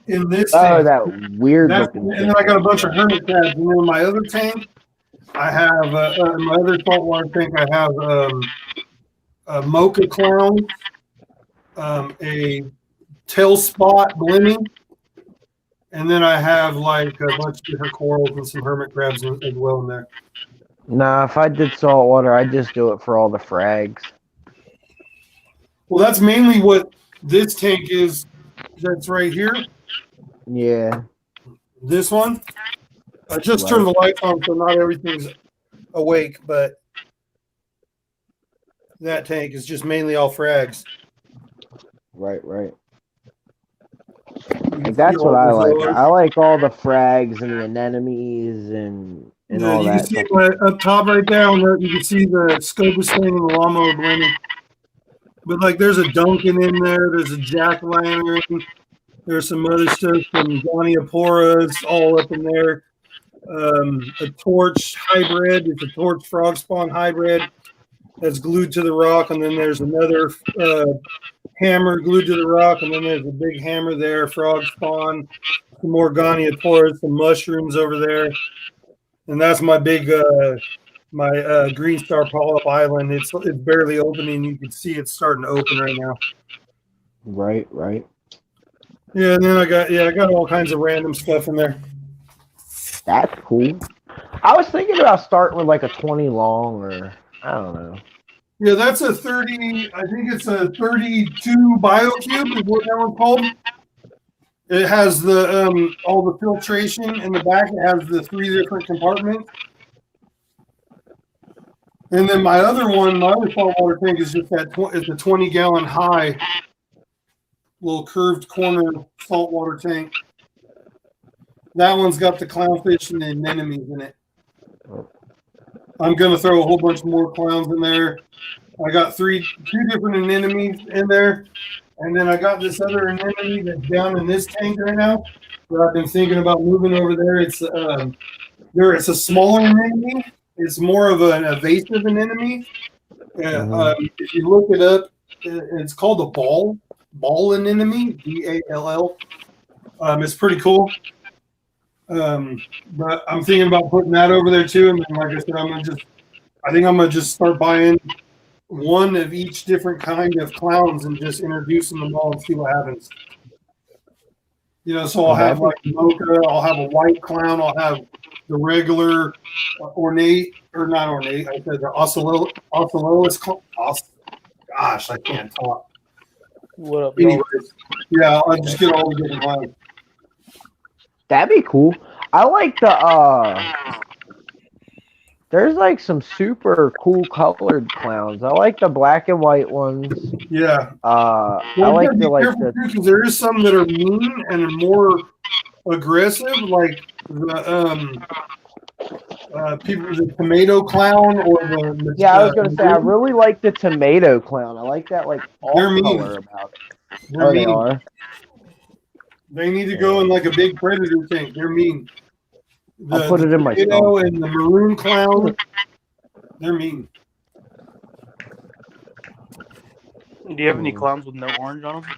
In this Oh, tank. that weird looking And then I got a bunch of hermit crabs. And then in my other tank, I have in my other saltwater tank, I have a mocha clown, a tail spot blimmy, and then I have like a bunch of different corals and some hermit crabs as well in there. Nah, if I did saltwater, I'd just do it for all the frags. Well, that's mainly what this tank is. That's right here. Yeah. This one. I just turned the lights on, so not everything's awake, but that tank is just mainly all frags. Right. Like, that's what I like. I like all the frags and the anemones and all you that. Can see up top right there, you can see the Scopus thing and the lawnmower blending. But like, there's a Duncan in there. There's a jack-o'-lantern. There's some other stuff from Gonioporas all up in there. A torch hybrid. It's a torch frog spawn hybrid that's glued to the rock, and then there's another hammer glued to the rock, and then there's a big hammer there, frog spawn, some more Gonioporas, some mushrooms over there, and that's my big green star polyp island. It's barely opening. You can see it's starting to open right now. Right. Yeah, and then I got all kinds of random stuff in there. That's cool. I was thinking about starting with like a 20 long, or I don't know. Yeah, that's a 30. I think it's a 32 BioCube is what that one's called. It has the all the filtration in the back. It has the 3 different compartments. And then my other saltwater tank is just it's a 20-gallon high, little curved corner saltwater tank. That one's got the clownfish and the anemones in it. I'm gonna throw a whole bunch more clowns in there. I got 2 different anemones in there, and then I got this other anemone that's down in this tank right now. That I've been thinking about moving over there. It's a smaller anemone. It's more of an evasive anemone. If you look it up, it's called a ball anemone, BALL. It's pretty cool. But I'm thinking about putting that over there too. And then, like I said, I think I'm gonna just start buying one of each different kind of clowns and just introducing them all and see what happens. So I'll have like mocha, I'll have a white clown, I'll have the regular ornate, or not ornate, I said the Ocelotus clown. Gosh, I can't talk. What up, anyways, yeah, I'll just get all the different clowns. That'd be cool. I like the There's like some super cool colored clowns. I like the black and white ones. Yeah. I Well, you like gotta the be like careful the too, because there is some that are mean and are more aggressive, like the people, the tomato clown or yeah. I was gonna say I the really like the tomato clown. I like that like they're off mean. color about it. They're Oh, they mean. are. They need to go Yeah. in like a big predator tank. They're mean. I'll put The it in my tomato stomach. and the maroon clown, they're mean. Do you have any clowns with no orange on them?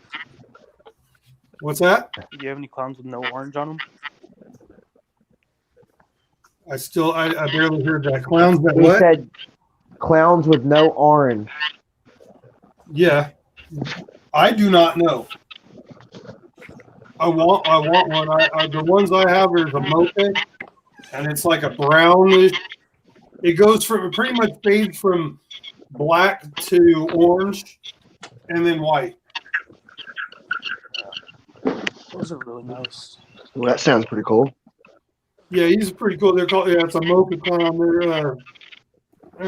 What's that? Do you have any clowns with no orange on them? I barely heard that. Clowns that He what? said clowns with no orange. Yeah. I do not know. I want one. The ones I have is a moped, and it's like a brownish. It goes from it pretty much fades from black to orange, and then white. Those are really nice. Well, that sounds pretty cool. Yeah, he's pretty cool. They're called it's a moped clown. They're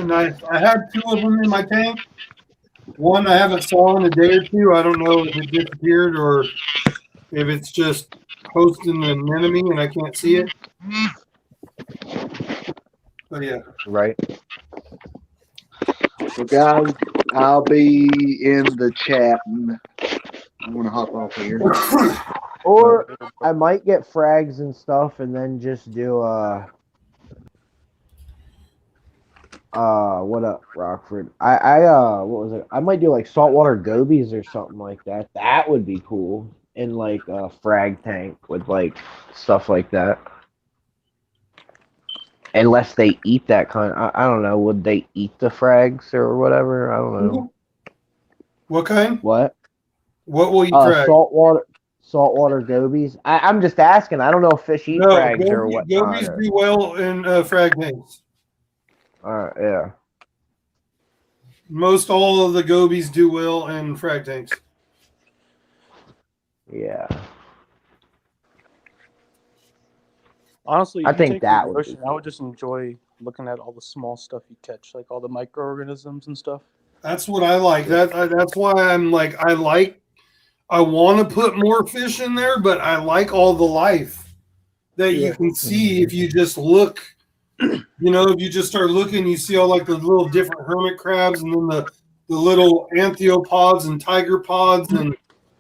nice. I had two of them in my tank. One I haven't saw in a day or two. I don't know if it disappeared or if it's just hosting an enemy and I can't see it. But yeah. Right. So, guys, I'll be in the chat. And I'm going to hop off here. Or I might get frags and stuff, and then just do what up, Rockford? What was it? I might do like saltwater gobies or something like that. That would be cool. In like a frag tank with like stuff like that. Unless they eat that kind. I don't know. Would they eat the frags or whatever? I don't know. What kind? What? What will you frag? Saltwater gobies. I'm just asking. I don't know if fish eat frags or what. Gobies do well in frag tanks. Yeah. Most all of the gobies do well in frag tanks. Yeah. Honestly, I if you think take that the would ocean, be I would just enjoy looking at all the small stuff you catch, like all the microorganisms and stuff. That's what I like. That's why I'm like I want to put more fish in there, but I like all the life that you can see if you just look. You know, if you just start looking, you see all like the little different hermit crabs, and then the little anthiopods and tiger pods and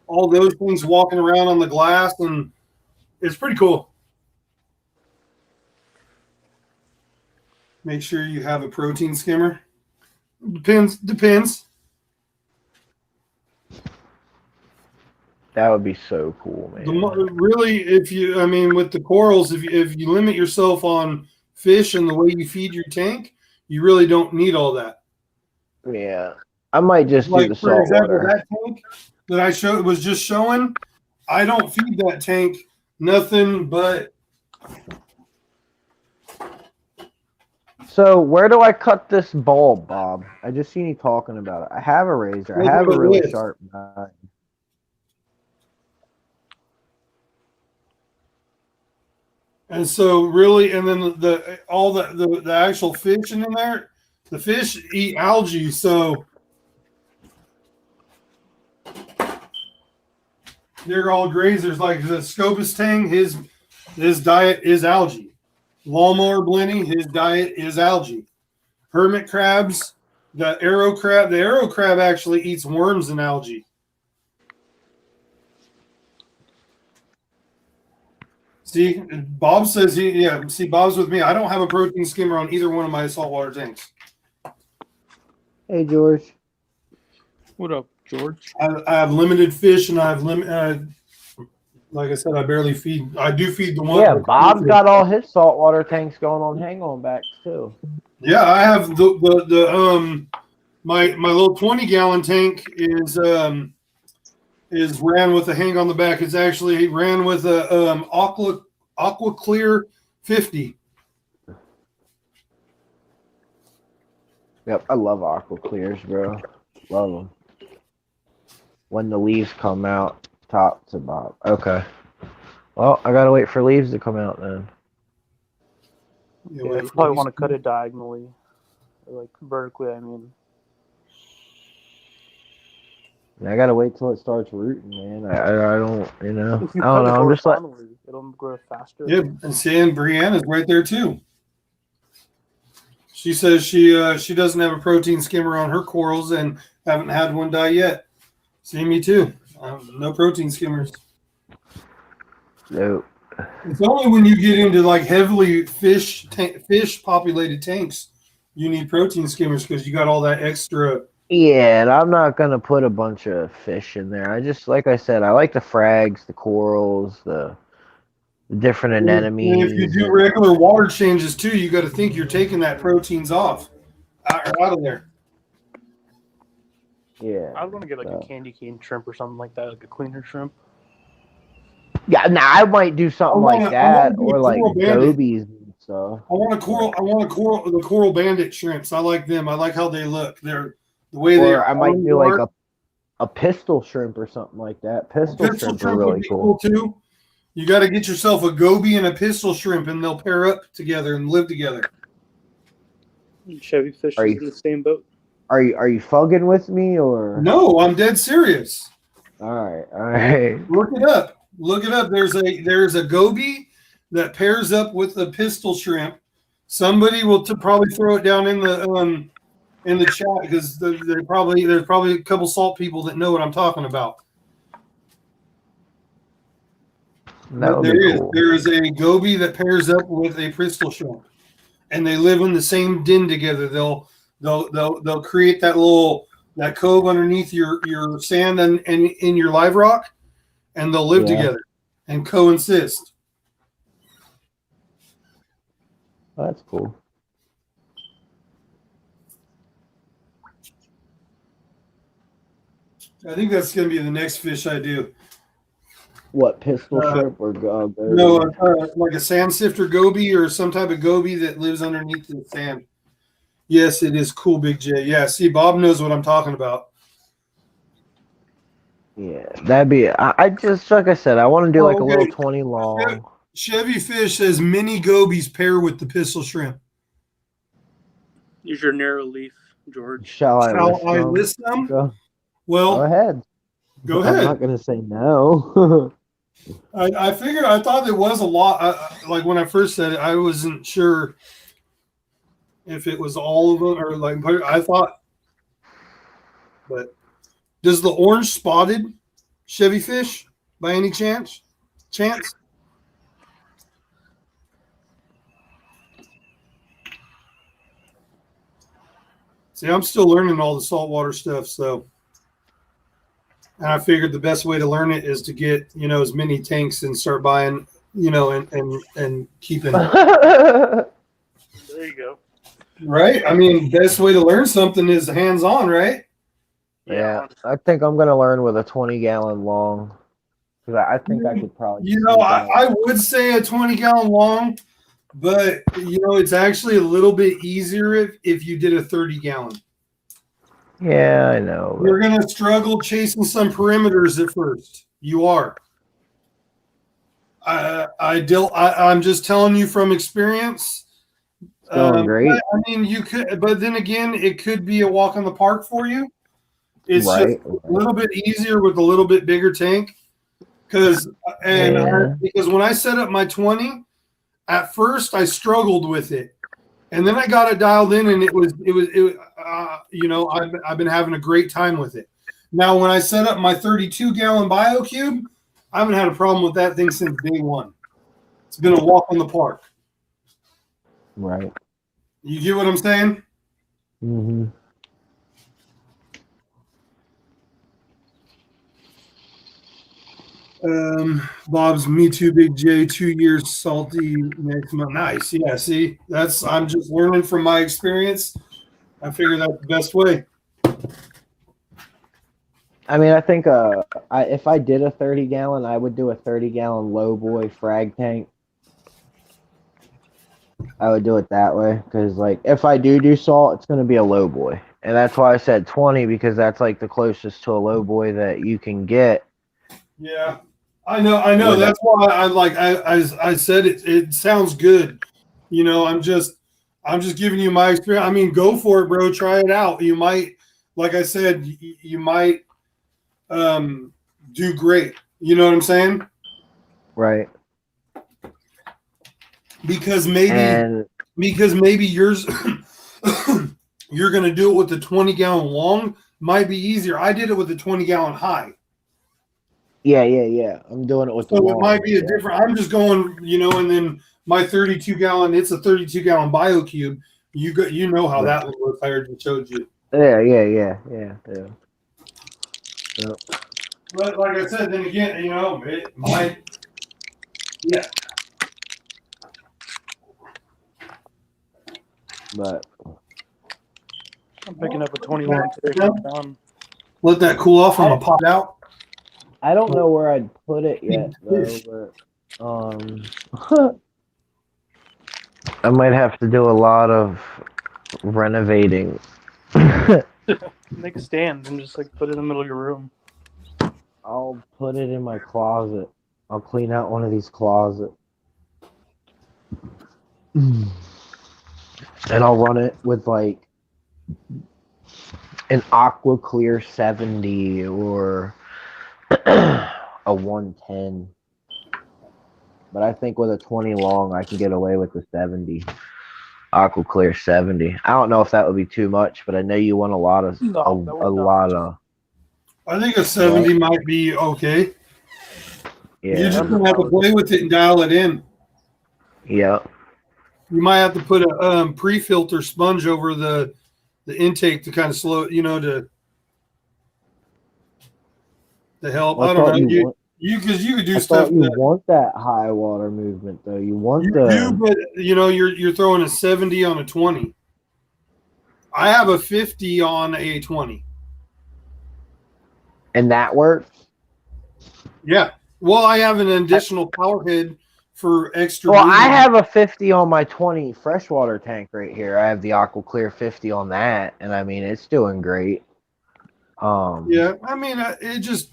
all those things walking around on the glass, and it's pretty cool. Make sure you have a protein skimmer. Depends. That would be so cool, man. Really, with the corals, if you limit yourself on fish and the way you feed your tank, you really don't need all that. Yeah, I might just do the for example, saltwater. that tank that I was just showing, I don't feed that tank nothing but. So where do I cut this bulb, Bob? I just seen you talking about it. I have a razor. I have a really sharp knife. And so really, and then the actual fish in there, the fish eat algae. So they're all grazers. Like the Scopus tang, his diet is algae. Lawnmower Blenny, his diet is algae. Hermit crabs, the arrow crab actually eats worms and algae. See, Bob says see, Bob's with me. I don't have a protein skimmer on either one of my saltwater tanks. Hey, George. What up, George? I have limited fish, and I have like I said, I barely feed. I do feed the one. Yeah, Bob's got all his saltwater tanks going on hang-on backs too. Yeah, I have my little 20-gallon tank is ran with a hang on the back. It's actually ran with a Aqua Clear 50. Yep, I love aqua clears, bro. Love them. When the leaves come out, top to bottom. Okay. Well, I gotta wait for leaves to come out then. You Yeah, went you from probably east want to cut it diagonally, or like vertically. I mean, I gotta wait till it starts rooting, man. I don't, you know, if you I don't cut it know. I'm just like, horizontally, it'll grow faster. Yeah, and seeing Brianna's right there too. She says she doesn't have a protein skimmer on her corals and haven't had one die yet. See, me too. No protein skimmers. no. It's only when you get into like heavily fish populated tanks you need protein skimmers because you got all that extra. Yeah, and I'm not gonna put a bunch of fish in there. I just, like I said, I like the frags, the corals, the different And if you anemones, do and regular water changes too, you got to think you're taking that proteins off out of there. yeah. I was gonna get like a So. candy cane shrimp or something like that, like a cleaner shrimp. Yeah, now I might do something like I want that, to do or a like coral bandit. gobies and stuff. I want a coral. I want a coral. The coral bandit shrimps. I like them. I like how they look. They're the way they Or I might do like are. a pistol shrimp or something like that. A Pistol pistol shrimp are shrimp would really be cool cool. too. You got to get yourself a goby and a pistol shrimp, and they'll pair up together and live together. Chevy fish is in the same boat. Are you fugging with me or? No, I'm dead serious. All right. Look it up. Look it up. There's a goby that pairs up with a pistol shrimp. Somebody will probably throw it down in the chat because there's probably a couple salt people that know what I'm talking about. That would There be is cool. there is a goby that pairs up with a pistol shrimp, and they live in the same den together. They'll create that cove underneath your sand and in your live rock, and they'll live together and coexist. Oh, that's cool. I think that's going to be the next fish I do. What, pistol shrimp or goby? No, like a sand sifter goby or some type of goby that lives underneath the sand. Yes, it is cool, Big J. Yeah, see, Bob knows what I'm talking about. Yeah, that'd be. I just, like I said, I want to do like a little 20 long. Chevy Fish says mini gobies pair with the pistol shrimp. Use your narrow leaf, George. Shall I list them? Go Well, ahead. Go I'm ahead. not gonna say no. I figured. I thought there was a lot. Like when I first said it, I wasn't sure if it was all of them or like. I thought, but does the orange spotted Chevy fish by any chance? See, I'm still learning all the saltwater stuff, so. And I figured the best way to learn it is to get, as many tanks and start buying, and keeping. There you go. Right? I mean, best way to learn something is hands-on, right? Yeah, I think I'm gonna learn with a 20-gallon long. Because I think I could probably. I would say a 20-gallon long, but it's actually a little bit easier if you did a 30-gallon. Yeah, I know. You're gonna struggle chasing some perimeters at first. You are. I'm just telling you from experience. It's going great. I mean, you could, but then again, it could be a walk in the park for you. It's right. just a little bit easier with a little bit bigger tank. Because when I set up my 20, at first I struggled with it, and then I got it dialed in, and I've been having a great time with it. Now, when I set up my 32-gallon BioCube, I haven't had a problem with that thing since day one. It's been a walk in the park. Right. You get what I'm saying? Mm-hmm. Bob's Me Too Big J, 2 years salty next month. Nice. Yeah, see, I'm just learning from my experience. I figure that's the best way. I mean, I think if I did a 30-gallon, I would do a 30-gallon low boy frag tank. I would do it that way because, like, if I do salt, it's going to be a low boy, and that's why I said 20 because that's like the closest to a low boy that you can get. Yeah, I know. That's why I said it. It sounds good. I'm just giving you my experience. I mean, go for it, bro. Try it out. You might, like I said, you might do great. You know what I'm saying? Right. Because maybe yours you're gonna do it with the 20-gallon long. Might be easier. I did it with the 20-gallon high. Yeah. I'm doing it with the So long. it might be a different. I'm just going, and then my 32-gallon. It's a 32-gallon BioCube. You know how that would work. I already showed you. Yeah. But like I said, then again, it might. Yeah. But I'm picking up a 21 today from John. Let that cool off. I'm gonna pop it out. I don't know where I'd put it yet, though. But I might have to do a lot of renovating. Make a stand and just like put it in the middle of your room. I'll put it in my closet. I'll clean out one of these closets. And I'll run it with like an Aqua Clear 70 or a 110. But I think with a 20 long, I can get away with the 70. Aqua Clear 70. I don't know if that would be too much, but I know you want a lot of lot of. I think a 70 might be okay. Yeah. You're just gonna have to play with it and dial it in. Yeah. You might have to put a pre-filter sponge over the intake to kind of slow, to help. Well, I don't know. you could do I stuff. thought you want that high water movement though. You want You do, but you're throwing a 70 on a 20. I have a 50 on a 20. And that works? Yeah. Well, I have an additional power head for extra. Well, I have a 50 on my 20 freshwater tank right here. I have the Aqua Clear 50 on that, and I mean it's doing great. Yeah, I mean it just.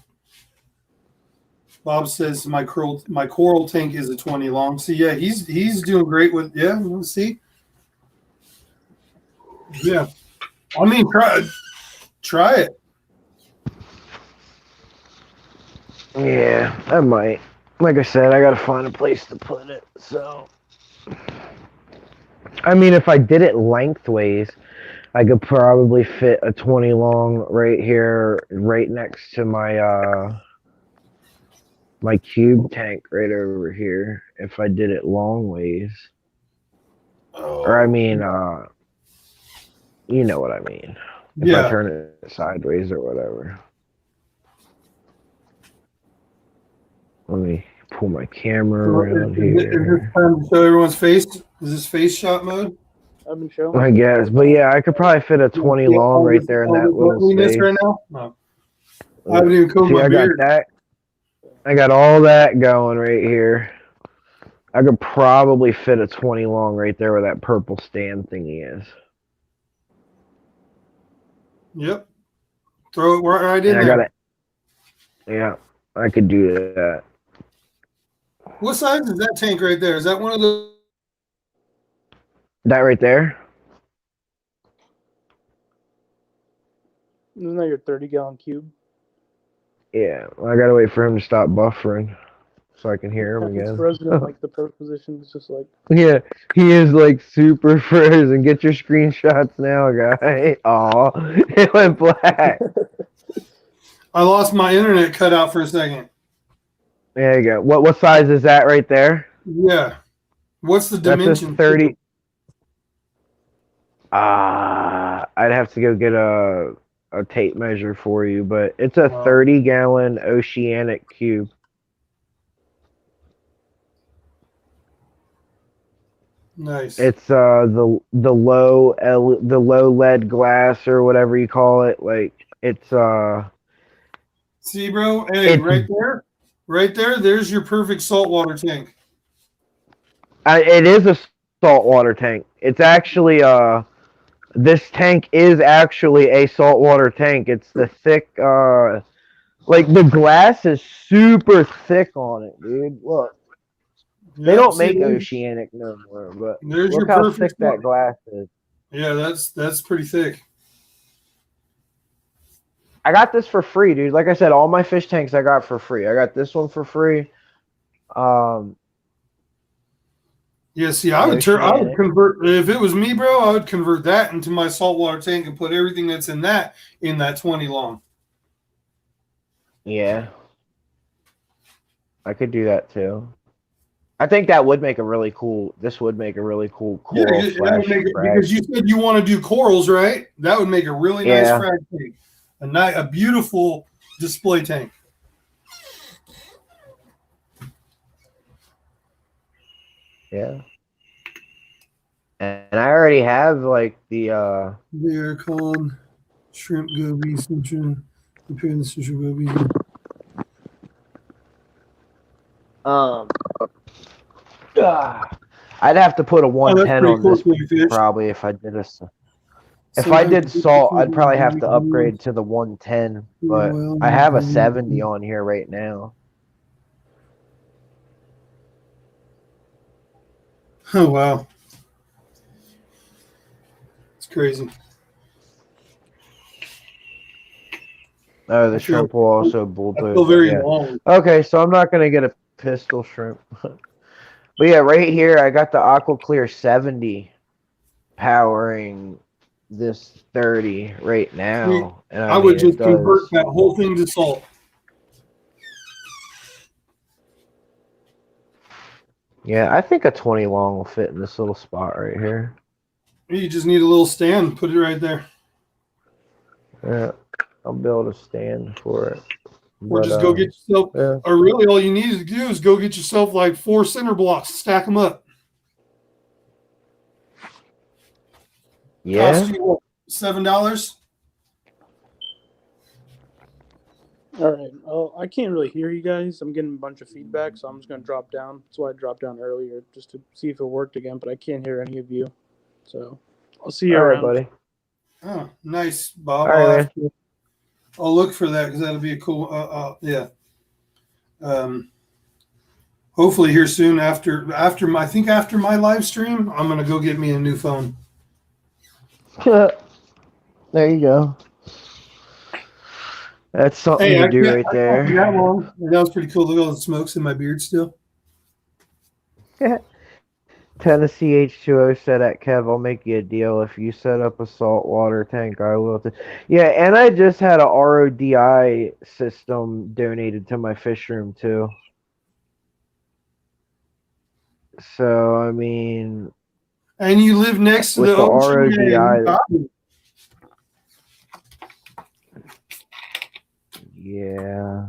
Bob says my coral tank is a 20 long. So yeah, he's doing great with We'll see. Yeah, I mean try it. Yeah, I might. Like I said, I gotta find a place to put it. So, I mean, if I did it lengthways, I could probably fit a 20 long right here, right next to my my cube tank right over here. If I did it long ways, or I mean, you know what I mean. If I turn it sideways or whatever. Let me pull my camera around here. Is this time to show everyone's face? Is this face shot mode? I've been showing. I guess, but yeah, I could probably fit a 20 long right there in that little space. Right now? No. I haven't even combed my beard. I got all that going right here. I could probably fit a 20 long right there where that purple stand thingy is. Yep. Throw it right in there. Yeah, I could do that. What size is that tank right there? Is that one of the... That right there? Isn't that your 30-gallon cube? Yeah, well, I gotta wait for him to stop buffering so I can hear him again. It's frozen, like the pro position is just like... Yeah, he is like super frozen. Get your screenshots now, guy. Aw, it went black. I lost my internet cut out for a second. There you go. What size is that right there? Yeah. What's the dimension? That's a 30. I'd have to go get a tape measure for you, but it's a 30-gallon oceanic cube. Nice. It's the low lead glass or whatever you call it. Like it's See, bro. Hey, right there. There's your perfect saltwater tank. It is a saltwater tank. It's actually this tank is actually a saltwater tank. It's the thick like the glass is super thick on it, dude. Look. They Yep, don't see, make Oceanic no more, but there's look your how perfect thick that one. glass is. Yeah, that's pretty thick. I got this for free, dude. Like I said, all my fish tanks I got for free. I got this one for free. Yeah, see, The I would Oceanic. convert if it was me, bro. I would convert that into my saltwater tank and put everything that's in that 20 long. Yeah. I could do that too. I think that would make a really cool. This would make a really cool Yeah, coral that would slash make it frag. because you said you want to do corals, right? That would make a really nice Yeah. frag tank, a beautiful display tank. Yeah. And I already have like the They're called shrimp goby central. Compare the central goby. I'd have to put a Oh, that's 110 pretty on cool this for you fish. probably if I did a. If I Sometimes did salt, I'd probably have to upgrade to the 110, but I have a 70 on here right now. Oh wow, it's crazy. Oh, the shrimp will also I bulldoze. feel very Yeah. long. Okay, so I'm not gonna get a pistol shrimp. But yeah, right here I got the Aqua Clear 70 powering this 30 right now, and I I would mean it just convert does. that whole thing to salt. Yeah, I think a 20 long will fit in this little spot right here. You just need a little stand. Put it right there. Yeah, I'll build a stand for it. Or just go get yourself, yeah. or really all you need to do is go get yourself like 4 center blocks, stack them up. Yeah. Cost you what, $7? All right. Oh, I can't really hear you guys. I'm getting a bunch of feedback, so I'm just gonna drop down. That's why I dropped down earlier, just to see if it worked again. But I can't hear any of you, so I'll see you All right, around. buddy. Oh, nice, Bob. All right, man. I'll look for that because that'll be a cool. Yeah. Hopefully here soon after my after my live stream, I'm gonna go get me a new phone. There you go. That's something to do right there. That long. That was pretty cool. Look at all the smokes in my beard still. Tennessee H2O said at Kev, I'll make you a deal. If you set up a saltwater tank, I will. Yeah, and I just had a RODI system donated to my fish room too. So I mean, and you live next to with the ocean. RODI. Yeah.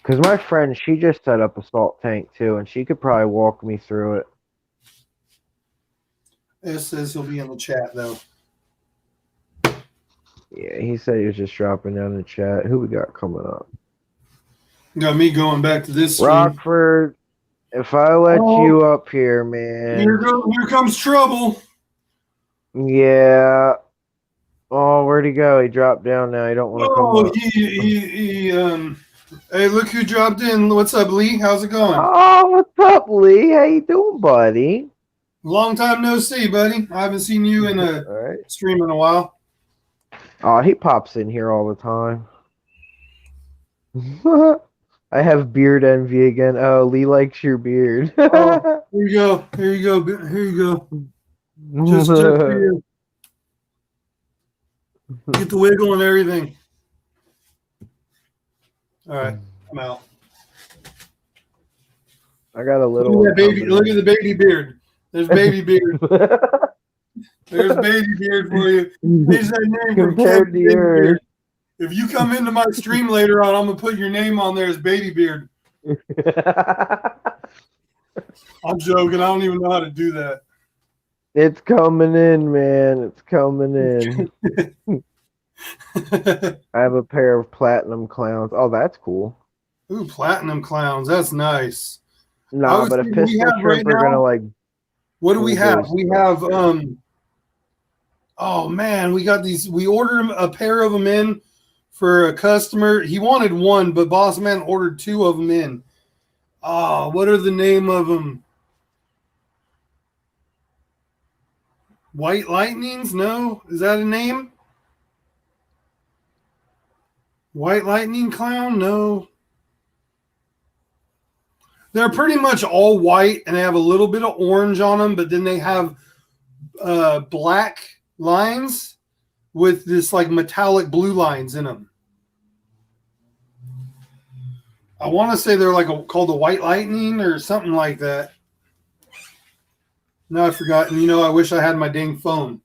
Because my friend, she just set up a salt tank too, and she could probably walk me through it. It says he'll be in the chat though. Yeah, he said he was just dropping down in the chat. Who we got coming up? Got me going back to this stream. Rockford, if I let you up here, man. Here comes trouble. Yeah. Oh, where'd he go? He dropped down now. He don't want to come up. Hey, look who dropped in. What's up, Lee? How's it going? Oh, what's up, Lee? How you doing, buddy? Long time no see, buddy. I haven't seen you in a stream in a while. Oh, he pops in here all the time. I have beard envy again. Oh, Lee likes your beard. Oh, here you go. Here you go. Here you go. Just for you. Get the wiggle and everything. All right, I'm out. I got a little. Look at the baby beard. There's baby beard. There's baby beard for you. There's that name compared to yours. If you come into my stream later on, I'm gonna put your name on there as baby beard. I'm joking. I don't even know how to do that. It's coming in, man. It's coming in. I have a pair of platinum clowns. Oh, that's cool. Ooh, platinum clowns. That's nice. Nah, but a pistol shrimp are gonna like. What do we have? We have oh man, we got these. We ordered a pair of them in for a customer. He wanted one, but Boss Man ordered 2 of them in. Oh, what are the name of them? White Lightnings? No, is that a name? White Lightning Clown? No. They're pretty much all white and they have a little bit of orange on them, but then they have black lines with this like metallic blue lines in them. I want to say they're like called the White Lightning or something like that. No, I forgot. And I wish I had my dang phone.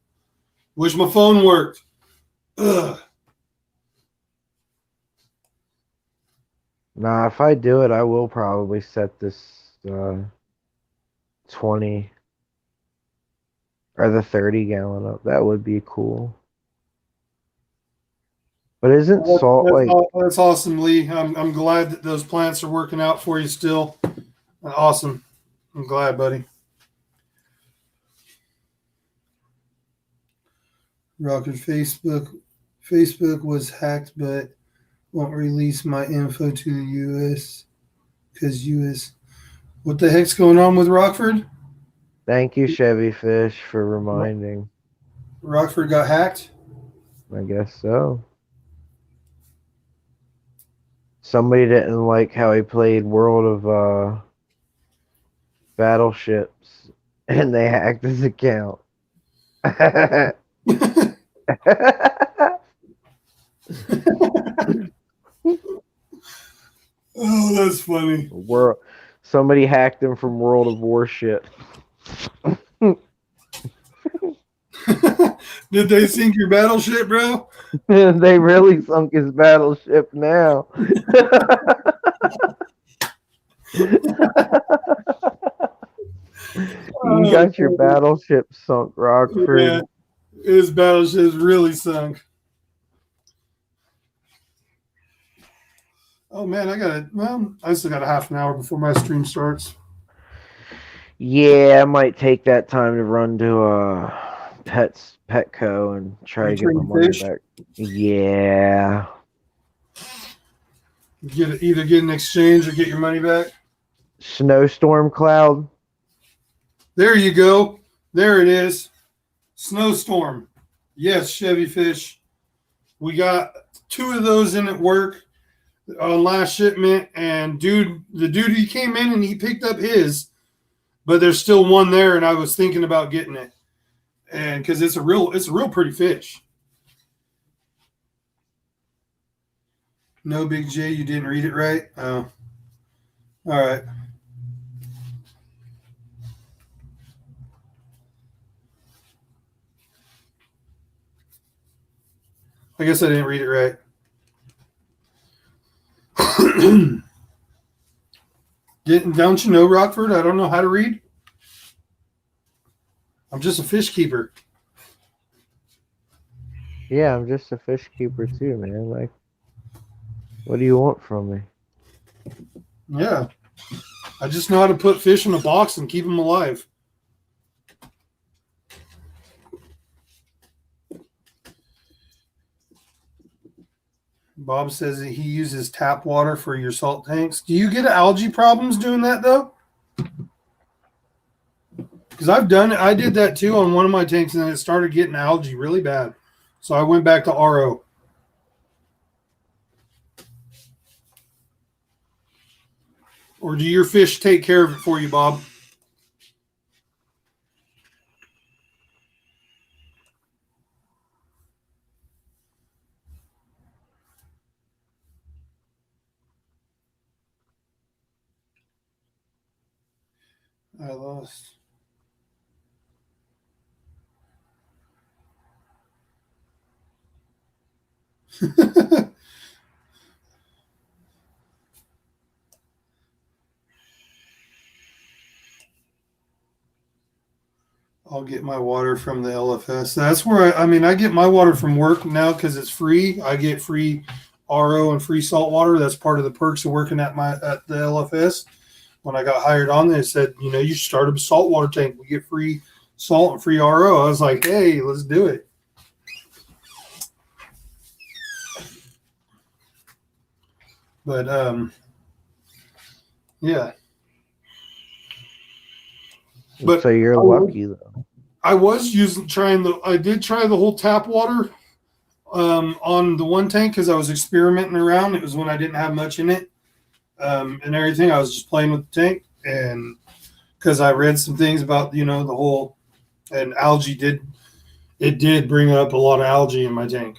Wish my phone worked. Ugh. Nah, if I do it, I will probably set this 20 or the 30 gallon up. That would be cool. But isn't salt like That's awesome, Lee. I'm glad that those plants are working out for you still. Awesome. I'm glad, buddy. Rocker Facebook was hacked, but won't release my info to the U.S. because U.S. What the heck's going on with Rockford? Thank you, Chevy Fish, for reminding. Rockford got hacked? I guess so. Somebody didn't like how he played World of Battleships, and they hacked his account. Oh, that's funny. Somebody hacked him from World of Warship. Did they sink your battleship, bro? They really sunk his battleship now. You got your battleship sunk, Rockford. Yeah, his battleship's really sunk. Oh man, I still got a half an hour before my stream starts. Yeah, I might take that time to run to Petco and try to get my money back. Yeah. Either get an exchange or get your money back. Snowstorm cloud. There you go. There it is. Snowstorm. Yes, Chevy Fish. We got 2 of those in at work on last shipment, and the dude he came in and he picked up his, but there's still one there, and I was thinking about getting it, and because it's a real pretty fish. No, Big J, you didn't read it right. Oh, all right. I guess I didn't read it right. Don't you know, Rockford? I don't know how to read. I'm just a fish keeper. Yeah, I'm just a fish keeper too, man. Like, what do you want from me? Yeah. I just know how to put fish in a box and keep them alive. Bob says that he uses tap water for your salt tanks. Do you get algae problems doing that, though? Because I've done it. I did that, too, on one of my tanks, and then it started getting algae really bad. So I went back to RO. Or do your fish take care of it for you, Bob? I lost. I'll get my water from the LFS. That's where I get my water from work now because it's free. I get free RO and free salt water. That's part of the perks of working at the LFS. When I got hired on, they said, you should start a saltwater tank. We get free salt and free RO. I was like, hey, let's do it. But yeah. But So you're lucky though. I did try the whole tap water on the one tank because I was experimenting around. It was when I didn't have much in it and everything. I was just playing with the tank, and because I read some things about the whole, and algae did bring up a lot of algae in my tank.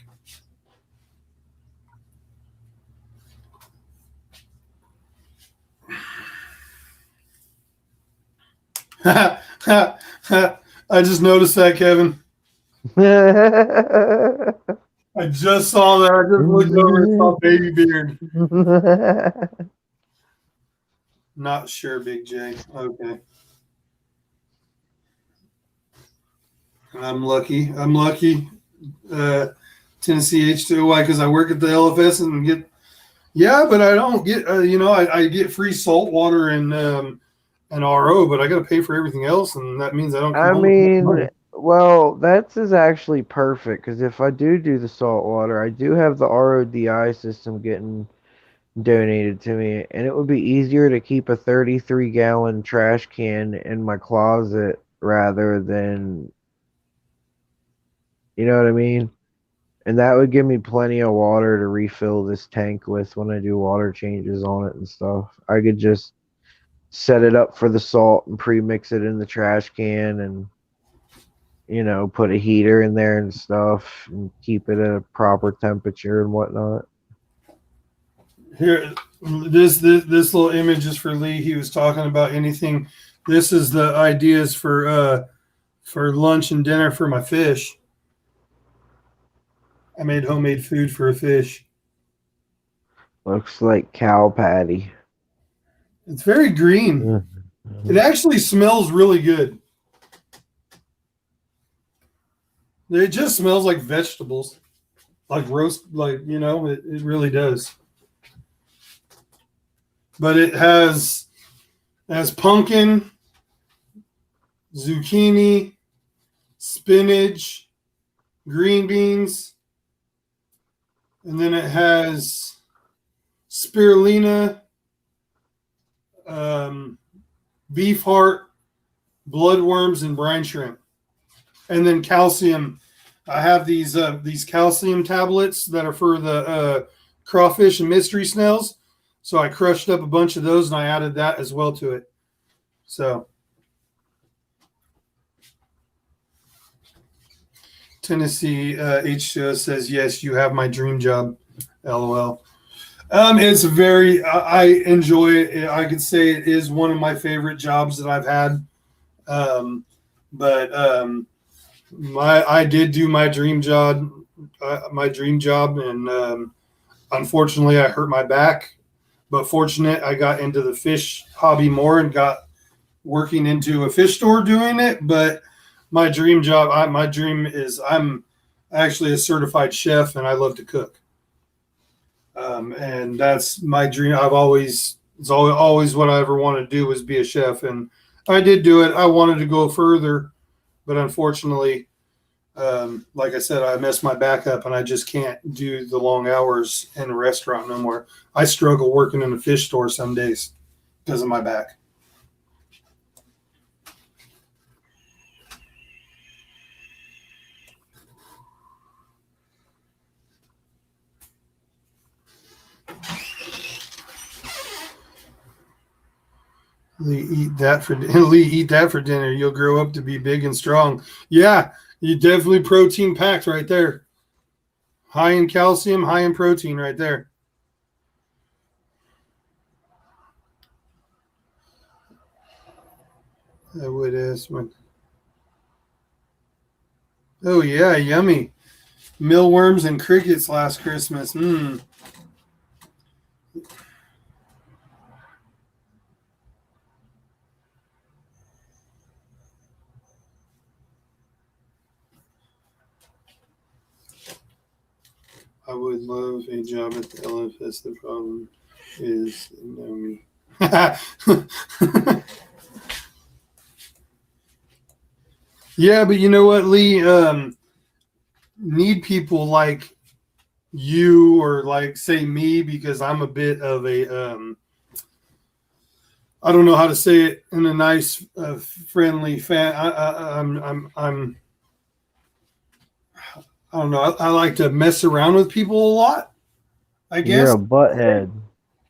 I just noticed that, Kevin. I just saw that. I just looked over and saw baby beard. Not sure, Big J. Okay. I'm lucky. Tennessee H2O because I work at the LFS and get. Yeah, but I don't get. I get free salt water and RO, but I got to pay for everything else, and that means I don't. I mean, well, that's is actually perfect because if I do the salt water, I do have the RODI system getting donated to me, and it would be easier to keep a 33-gallon trash can in my closet rather than, you know what I mean? And that would give me plenty of water to refill this tank with when I do water changes on it and stuff. I could just set it up for the salt and pre-mix it in the trash can and put a heater in there and stuff and keep it at a proper temperature and whatnot. Here, this little image is for Lee. He was talking about anything. This is the ideas for lunch and dinner for my fish. I made homemade food for a fish. Looks like cow patty. It's very green. Mm-hmm. It actually smells really good. It just smells like vegetables, like roast, it really does. But it has pumpkin, zucchini, spinach, green beans, and then it has spirulina, beef heart, bloodworms, and brine shrimp. And then calcium. I have these calcium tablets that are for the crawfish and mystery snails. So I crushed up a bunch of those and I added that as well to it. So Tennessee H2O says, yes, you have my dream job. LOL. It's very, I enjoy it. I could say it is one of my favorite jobs that I've had. I did do my dream job, and unfortunately I hurt my back. But fortunate, I got into the fish hobby more and got working into a fish store doing it. But my dream job, my dream is I'm actually a certified chef, and I love to cook. And that's my dream. It's always what I ever wanted to do was be a chef, and I did do it. I wanted to go further, but unfortunately, like I said, I messed my back up, and I just can't do the long hours in a restaurant no more. I struggle working in a fish store some days because of my back. Lee, eat that for dinner. You'll grow up to be big and strong. Yeah, you definitely protein packed right there. High in calcium, high in protein right there. I would ask one. Oh yeah, yummy. Mealworms and crickets last Christmas. I would love a job at the LFS. The problem is they know me. Yeah, but you know what, Lee? Need people like you or like say me because I'm a bit of a I don't know how to say it in a nice, friendly I don't know. I like to mess around with people a lot, I You're guess. a butthead.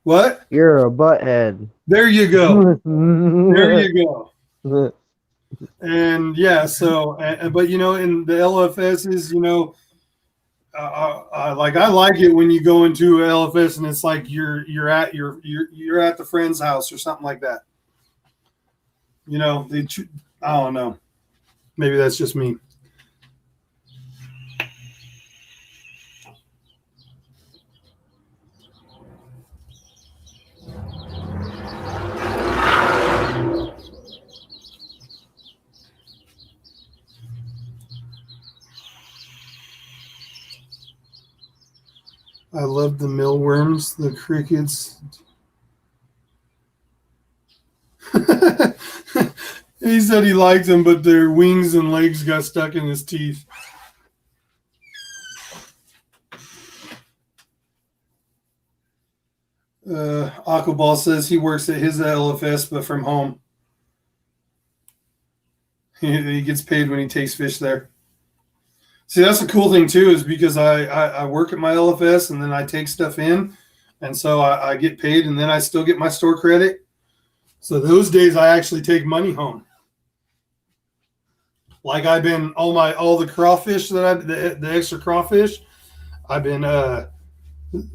What? You're a butthead. There you go. There you go. And yeah, so, but in the LFSs, like I like it when you go into a LFS and it's like you're at the friend's house or something like that. I don't know. Maybe that's just me. I love the mealworms, the crickets. He said he liked them, but their wings and legs got stuck in his teeth. Aquaball says he works at his LFS, but from home. He gets paid when he takes fish there. See, that's the cool thing too, is because I work at my LFS and then I take stuff in, and so I get paid, and then I still get my store credit. So those days I actually take money home. Like I've been all the crawfish that the extra crawfish, I've been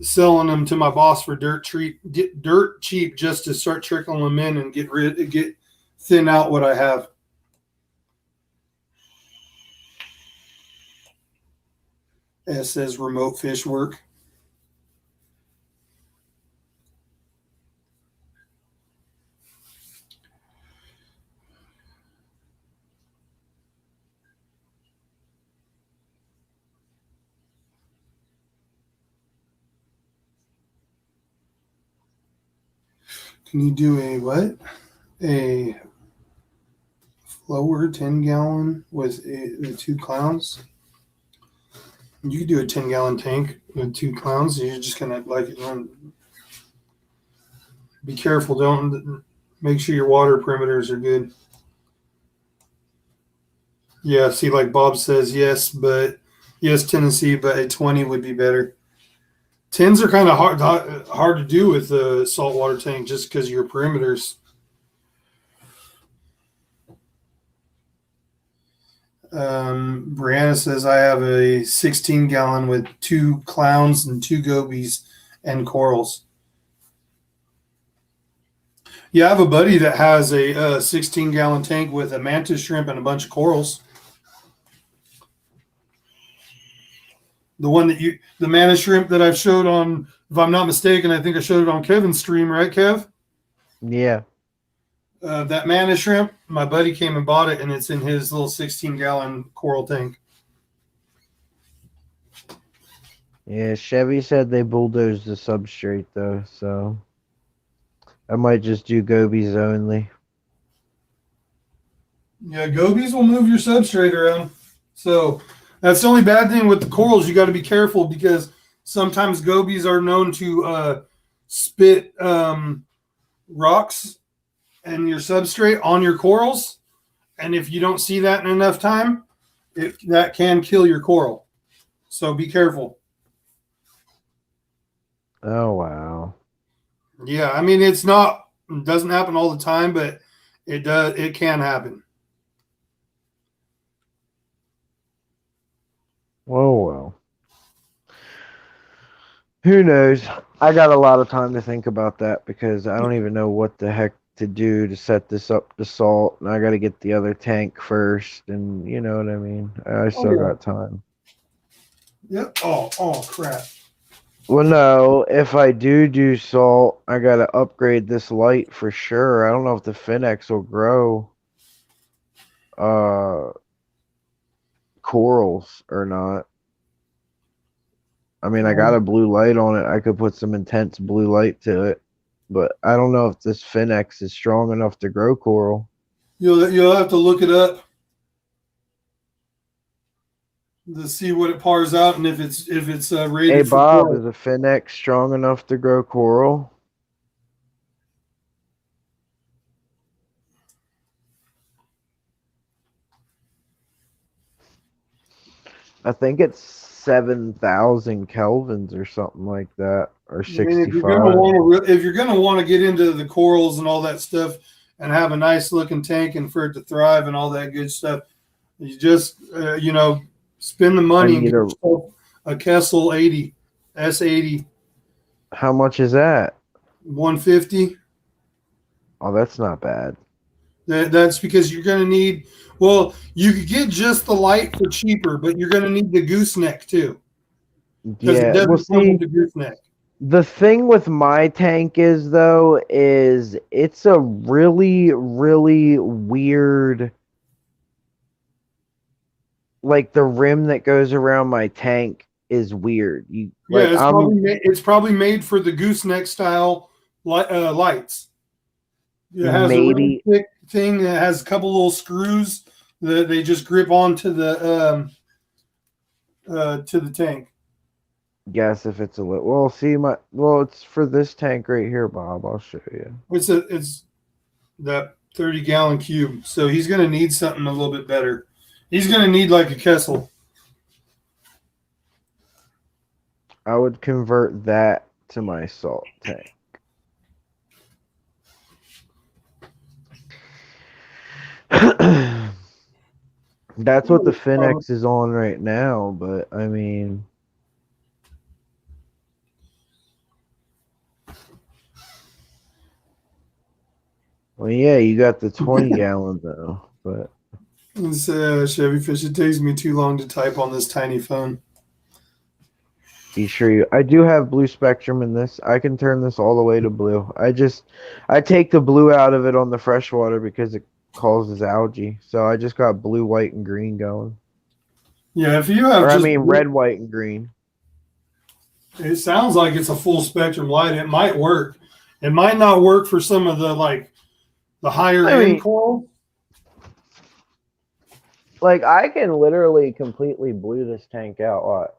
selling them to my boss for dirt cheap just to start trickling them in and get thin out what I have. It says remote fish work. Can you do a what? A flower 10-gallon with the 2 clowns? You could do a 10-gallon tank with 2 clowns. You're just gonna be careful. Don't make sure your water perimeters are good. Yeah, see, like Bob says, yes, Tennessee, but a 20 would be better. 10s are kind of hard to do with the saltwater tank just because of your perimeters. Brianna says I have a 16-gallon with 2 clowns and 2 gobies and corals. Yeah, I have a buddy that has a 16-gallon tank with a mantis shrimp and a bunch of corals. The mantis shrimp that I've showed on, if I'm not mistaken, I think I showed it on Kevin's stream, right, Kev? Yeah. That mantis shrimp, my buddy came and bought it, and it's in his little 16-gallon coral tank. Yeah, Chevy said they bulldozed the substrate, though, so I might just do gobies only. Yeah, gobies will move your substrate around. So that's the only bad thing with the corals. You got to be careful because sometimes gobies are known to spit rocks and your substrate on your corals. And if you don't see that in enough time, that can kill your coral. So be careful. Oh, wow. Yeah, I mean, it doesn't happen all the time, but it can happen. Oh, well. Who knows? I got a lot of time to think about that because I don't even know what the heck to do to set this up to salt. And I got to get the other tank first. And you know what I mean? I still got time. Yep. Oh, crap. Well, no, if I do salt, I got to upgrade this light for sure. I don't know if the Finex will grow corals or not. I mean, I got a blue light on it. I could put some intense blue light to it, but I don't know if this Finex is strong enough to grow coral. You'll have to look it up to see what it pars out and if it's rated. Hey, for Bob, coral. is a Finex strong enough to grow coral? I think it's 7,000 kelvins or something like that, or I mean, 65. if you're gonna want to get into the corals and all that stuff, and have a nice looking tank and for it to thrive and all that good stuff, you just spend the I money and need get a. yourself a Kessel 80 S80 How much is that? 150. Oh, that's not bad. That's because you're gonna need. Well, you could get just the light for cheaper, but you're gonna need the gooseneck too because it Yeah, well, doesn't come with see, the gooseneck. the thing with my tank is though, is it's a really, really weird, like the rim that goes around my tank is weird. You Yeah, like I'm it's probably made for the gooseneck style lights. It has a really maybe thick thing that has a couple little screws that they just grip onto the tank. guess if it's a little. Well, see my well, it's for this tank right here, Bob. I'll show you. It's that 30-gallon cube, so he's gonna need something a little bit better. He's gonna need like a Kessel. I would convert that to my salt tank. That's what the Finex is on right now, but I mean, well, yeah, you got the 20 gallon though, but This Chevy Fish. It takes me too long to type on this tiny phone. be sure you. I do have blue spectrum in this. I can turn this all the way to blue. I take the blue out of it on the freshwater because it causes algae. So I just got blue, white, and green going. Yeah, if you have Or I just mean, red, white, and green. it sounds like it's a full spectrum light. It might work. It might not work for some of the higher I end mean, coral. like I can literally completely blue this tank out. What?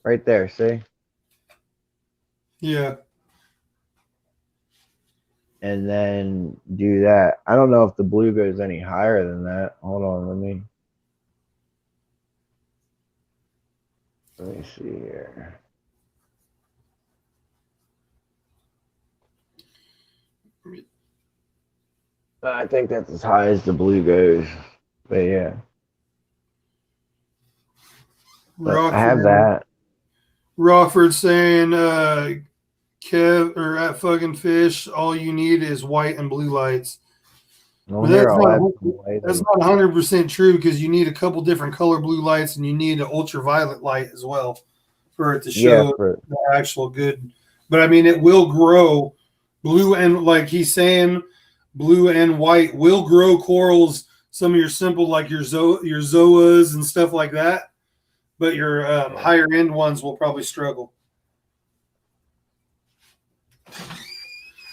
Right there, see? Yeah. And then do that. I don't know if the blue goes any higher than that. Hold on, let me see here. I think that's as high as the blue goes. But yeah. But I have that. Rockford saying, Kev or at fucking fish, all you need is white and blue lights. Well, But here I'll add some white. that's not 100% true because you need a couple different color blue lights and you need an ultraviolet light as well for it to Yeah, show for the actual good. But I mean, it will grow blue and like he's saying, blue and white will grow corals. Some of your simple like your zoas and stuff like that, but your higher end ones will probably struggle.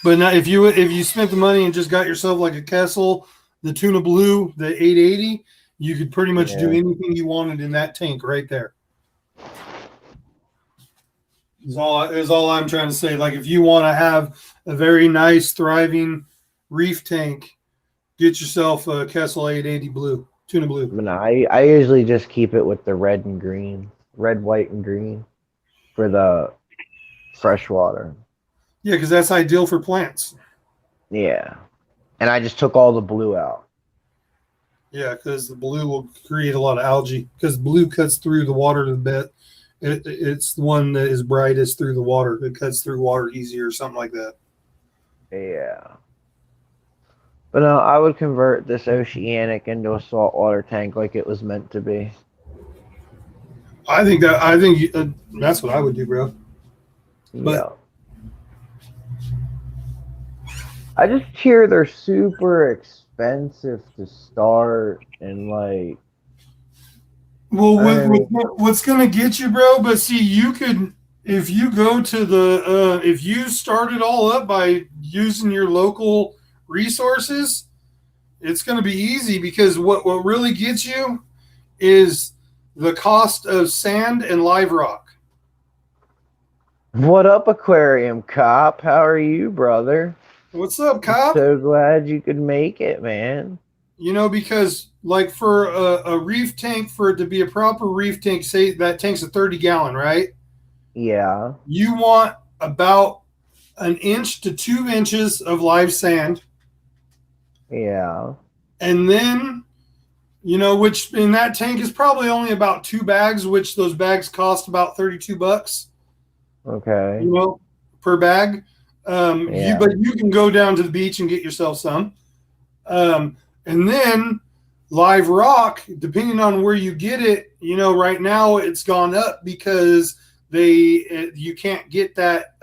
But now, if you spent the money and just got yourself like a Kessel, the tuna blue, the 880, you could pretty much do anything you wanted in that tank right there. Is all I'm trying to say. Like if you want to have a very nice, thriving reef tank, get yourself a Kessel 880 blue, tuna blue. I mean, I usually just keep it with the red and green, red, white, and green for the freshwater. Yeah, because that's ideal for plants. Yeah. And I just took all the blue out. Yeah, because the blue will create a lot of algae. Because blue cuts through the water a bit. It's the one that is brightest through the water. It cuts through water easier, or something like that. Yeah. But no, I would convert this oceanic into a saltwater tank like it was meant to be. I think that's what I would do, bro. But Yeah. I just hear they're super expensive to start and like. well, what's gonna get you, bro? But see, you could if you go to if you start it all up by using your local resources, it's gonna be easy because what really gets you is the cost of sand and live rock. What up, aquarium cop? How are you, brother? What's up, cop? So glad you could make it, man. Because like for a reef tank, for it to be a proper reef tank, say that tank's a 30-gallon, right? Yeah. You want about an inch to 2 inches of live sand. Yeah. And then, which in that tank is probably only about 2 bags, which those bags cost about $32, Okay. per bag. Yeah. But you can go down to the beach and get yourself some. And then live rock, depending on where you get it, right now it's gone up because you can't get that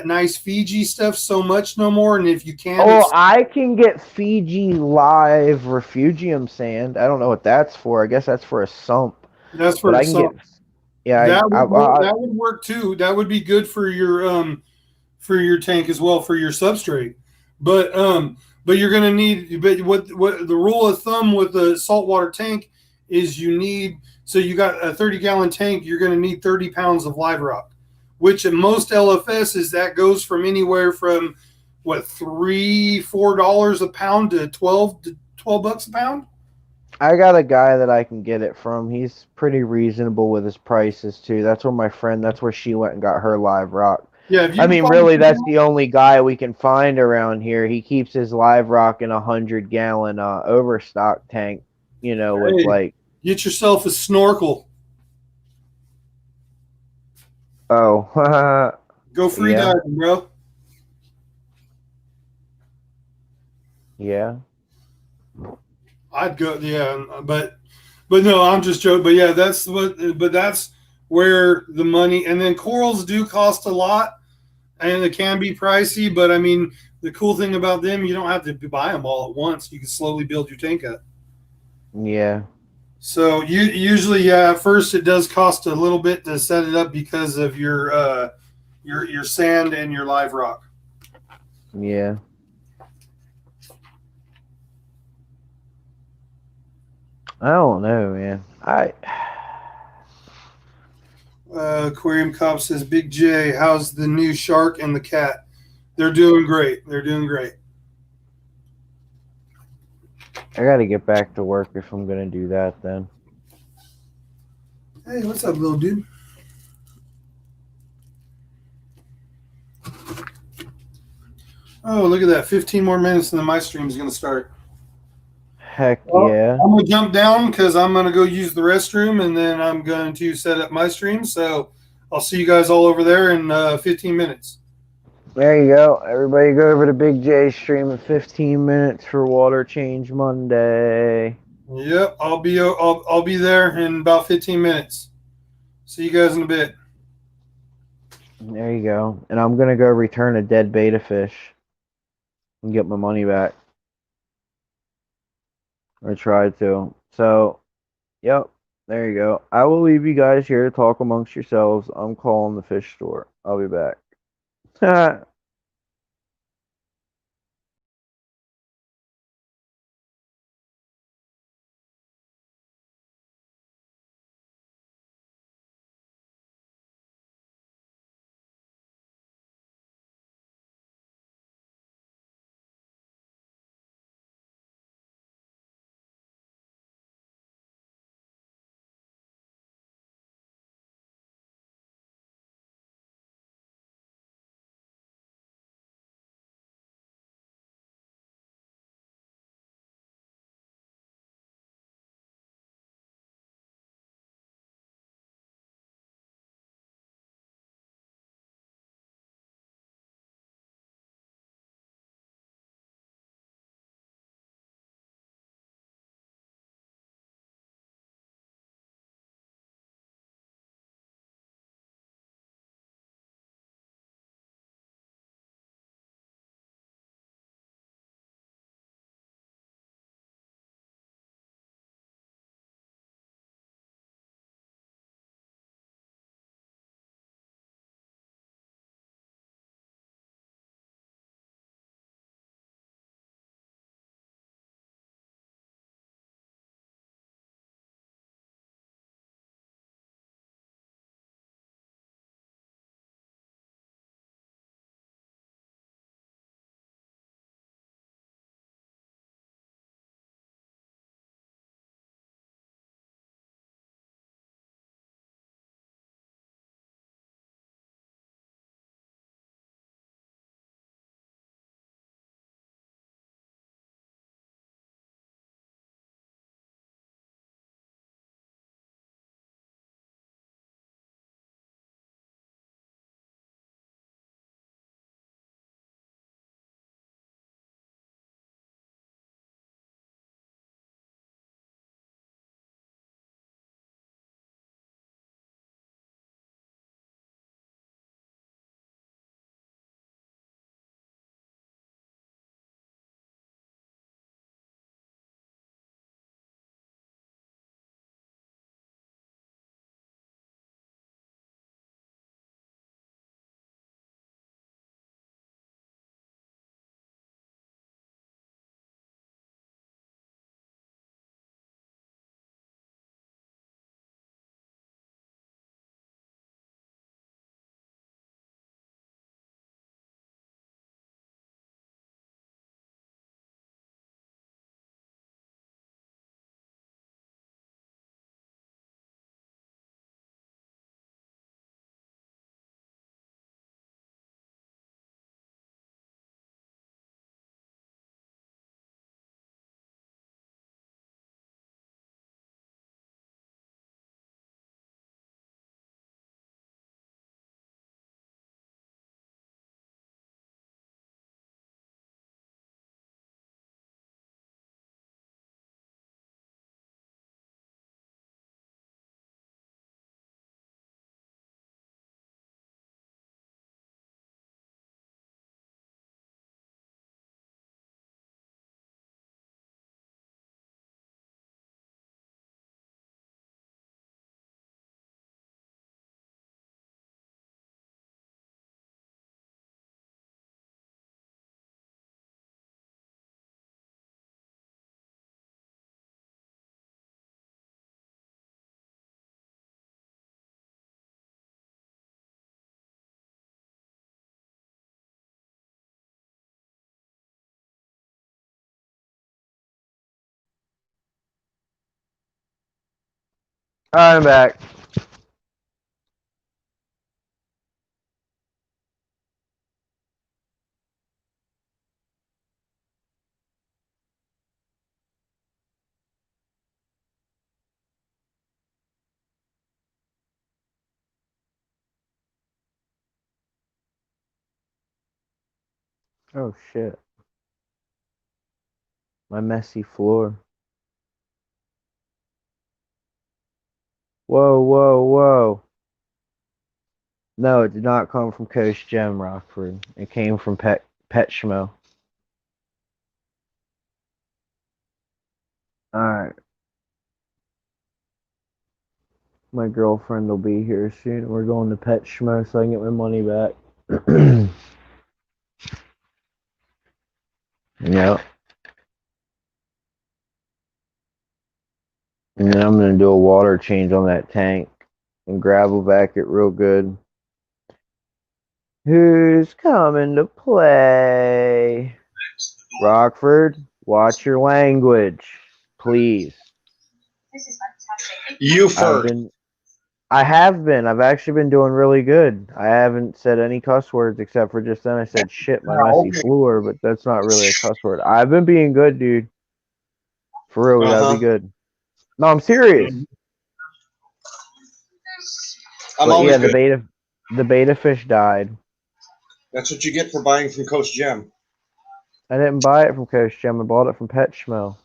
nice Fiji stuff so much no more. And if you can, Oh, I can get Fiji live refugium sand. I don't know what that's for. I guess that's for a sump. that's But for I can get, some. yeah, That would work too. That would be good for your tank as well, for your substrate. But you're going to need. But what the rule of thumb with the saltwater tank is, so you got a 30-gallon tank. You're going to need 30 pounds of live rock, which at most LFSs that goes from anywhere from what, $3-4 a pound to $12 a pound. I got a guy that I can get it from. He's pretty reasonable with his prices too. That's where she went and got her live rock. Yeah, if you I can mean, find really, that's people, the only guy we can find around here. He keeps his live rock in 100-gallon overstock tank, with hey, like, get yourself a snorkel. oh, Go free yeah, diving, bro. yeah, I'd go, yeah, but no, I'm just joking. But yeah, that's where the money. And then corals do cost a lot, and it can be pricey. But I mean, the cool thing about them, you don't have to buy them all at once. You can slowly build your tank up. yeah, So usually, yeah, at first it does cost a little bit to set it up because of your sand and your live rock. yeah. I don't know, man. Aquarium Cop says, Big J, how's the new shark and the cat? They're doing great. They're doing great. I got to get back to work if I'm gonna do that then. Hey, what's up, little dude? Oh, look at that. 15 more minutes and then my stream is going to start. Heck Well, yeah. I'm going to jump down because I'm going to go use the restroom and then I'm going to set up my stream. So I'll see you guys all over there in 15 minutes. There you go. Everybody go over to Big J's stream in 15 minutes for Water Change Monday. Yep, I'll be there in about 15 minutes. See you guys in a bit. There you go. And I'm gonna go return a dead beta fish and get my money back. Or try to. So, yep. There you go. I will leave you guys here to talk amongst yourselves. I'm calling the fish store. I'll be back. I'm back. Oh shit. My messy floor. Whoa, whoa, whoa. No, it did not come from Coach Gem Rockford. It came from Pet Schmo. Alright. My girlfriend will be here soon. We're going to Pet Schmo so I can get my money back. Yep. And then I'm gonna do a water change on that tank and gravel back it real good. Who's coming to play? Rockford, watch your language, please. You first. I have been. I've actually been doing really good. I haven't said any cuss words except for just then I said shit my messy floor, but that's not really a cuss word. I've been being good, dude. For real, we gotta be good. No, I'm serious. But yeah, the beta fish died. That's what you get for buying from Coach Gem. I didn't buy it from Coach Gem. I bought it from Pet Schmo.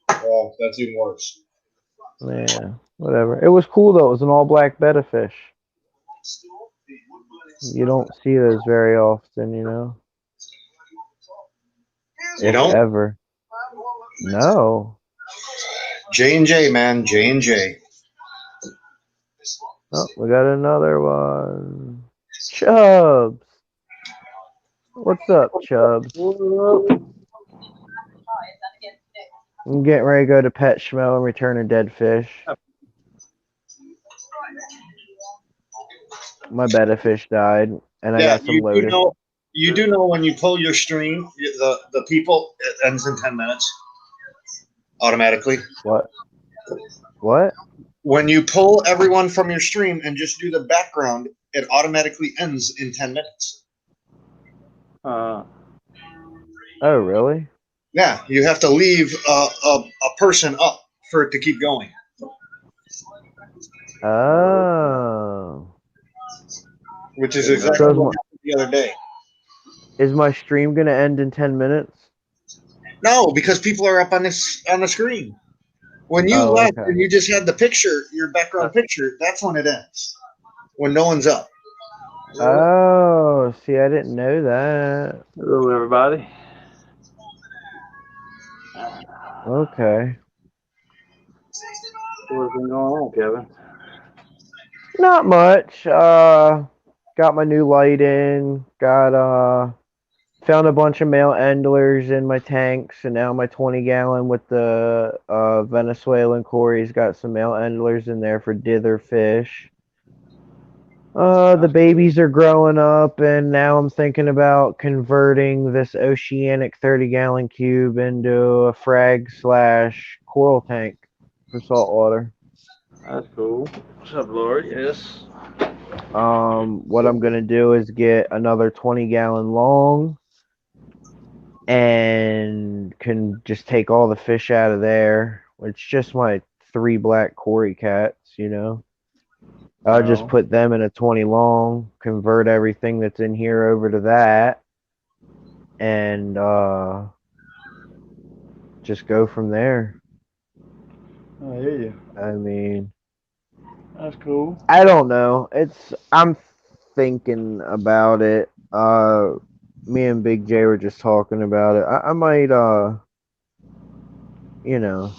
Well, that's even worse. Yeah, whatever. It was cool though. It was an all black betta fish. You don't see those very often, you know. You don't? Ever. No. J&J, man. J&J. Oh, we got another one. Chubbs. What's up, Chubbs? I'm getting ready to go to Pet Schmo and return a dead fish. My betta fish died, and I got some lotus. You do know when you pull your stream, the people, it ends in 10 minutes. Automatically. What? What? When you pull everyone from your stream and just do the background, it automatically ends in 10 minutes. Oh, really? Yeah, you have to leave a person up for it to keep going. Oh. Which is exactly what happened the other day. Is my stream going to end in 10 minutes? No, because people are up on the screen. When you left and you just had the picture, your background picture, that's when it ends. When no one's up. Oh, see, I didn't know that. Hello, everybody. Okay. What's been going on, Kevin? Not much. Got my new light in. Found a bunch of male endlers in my tanks, and now my 20-gallon with the Venezuelan Corey's got some male endlers in there for dither fish. The babies are growing up, and now I'm thinking about converting this oceanic 30-gallon cube into a frag/coral tank for saltwater. That's cool. What's up, Lord? Yes. What I'm gonna do is get another 20-gallon long, and can just take all the fish out of there. It's just my 3 black Cory cats, you know. I'll just put them in a 20 long, convert everything that's in here over to that, and just go from there. I hear you. I mean, that's cool. I don't know. I'm thinking about it. Me and Big J were just talking about it. I might you know,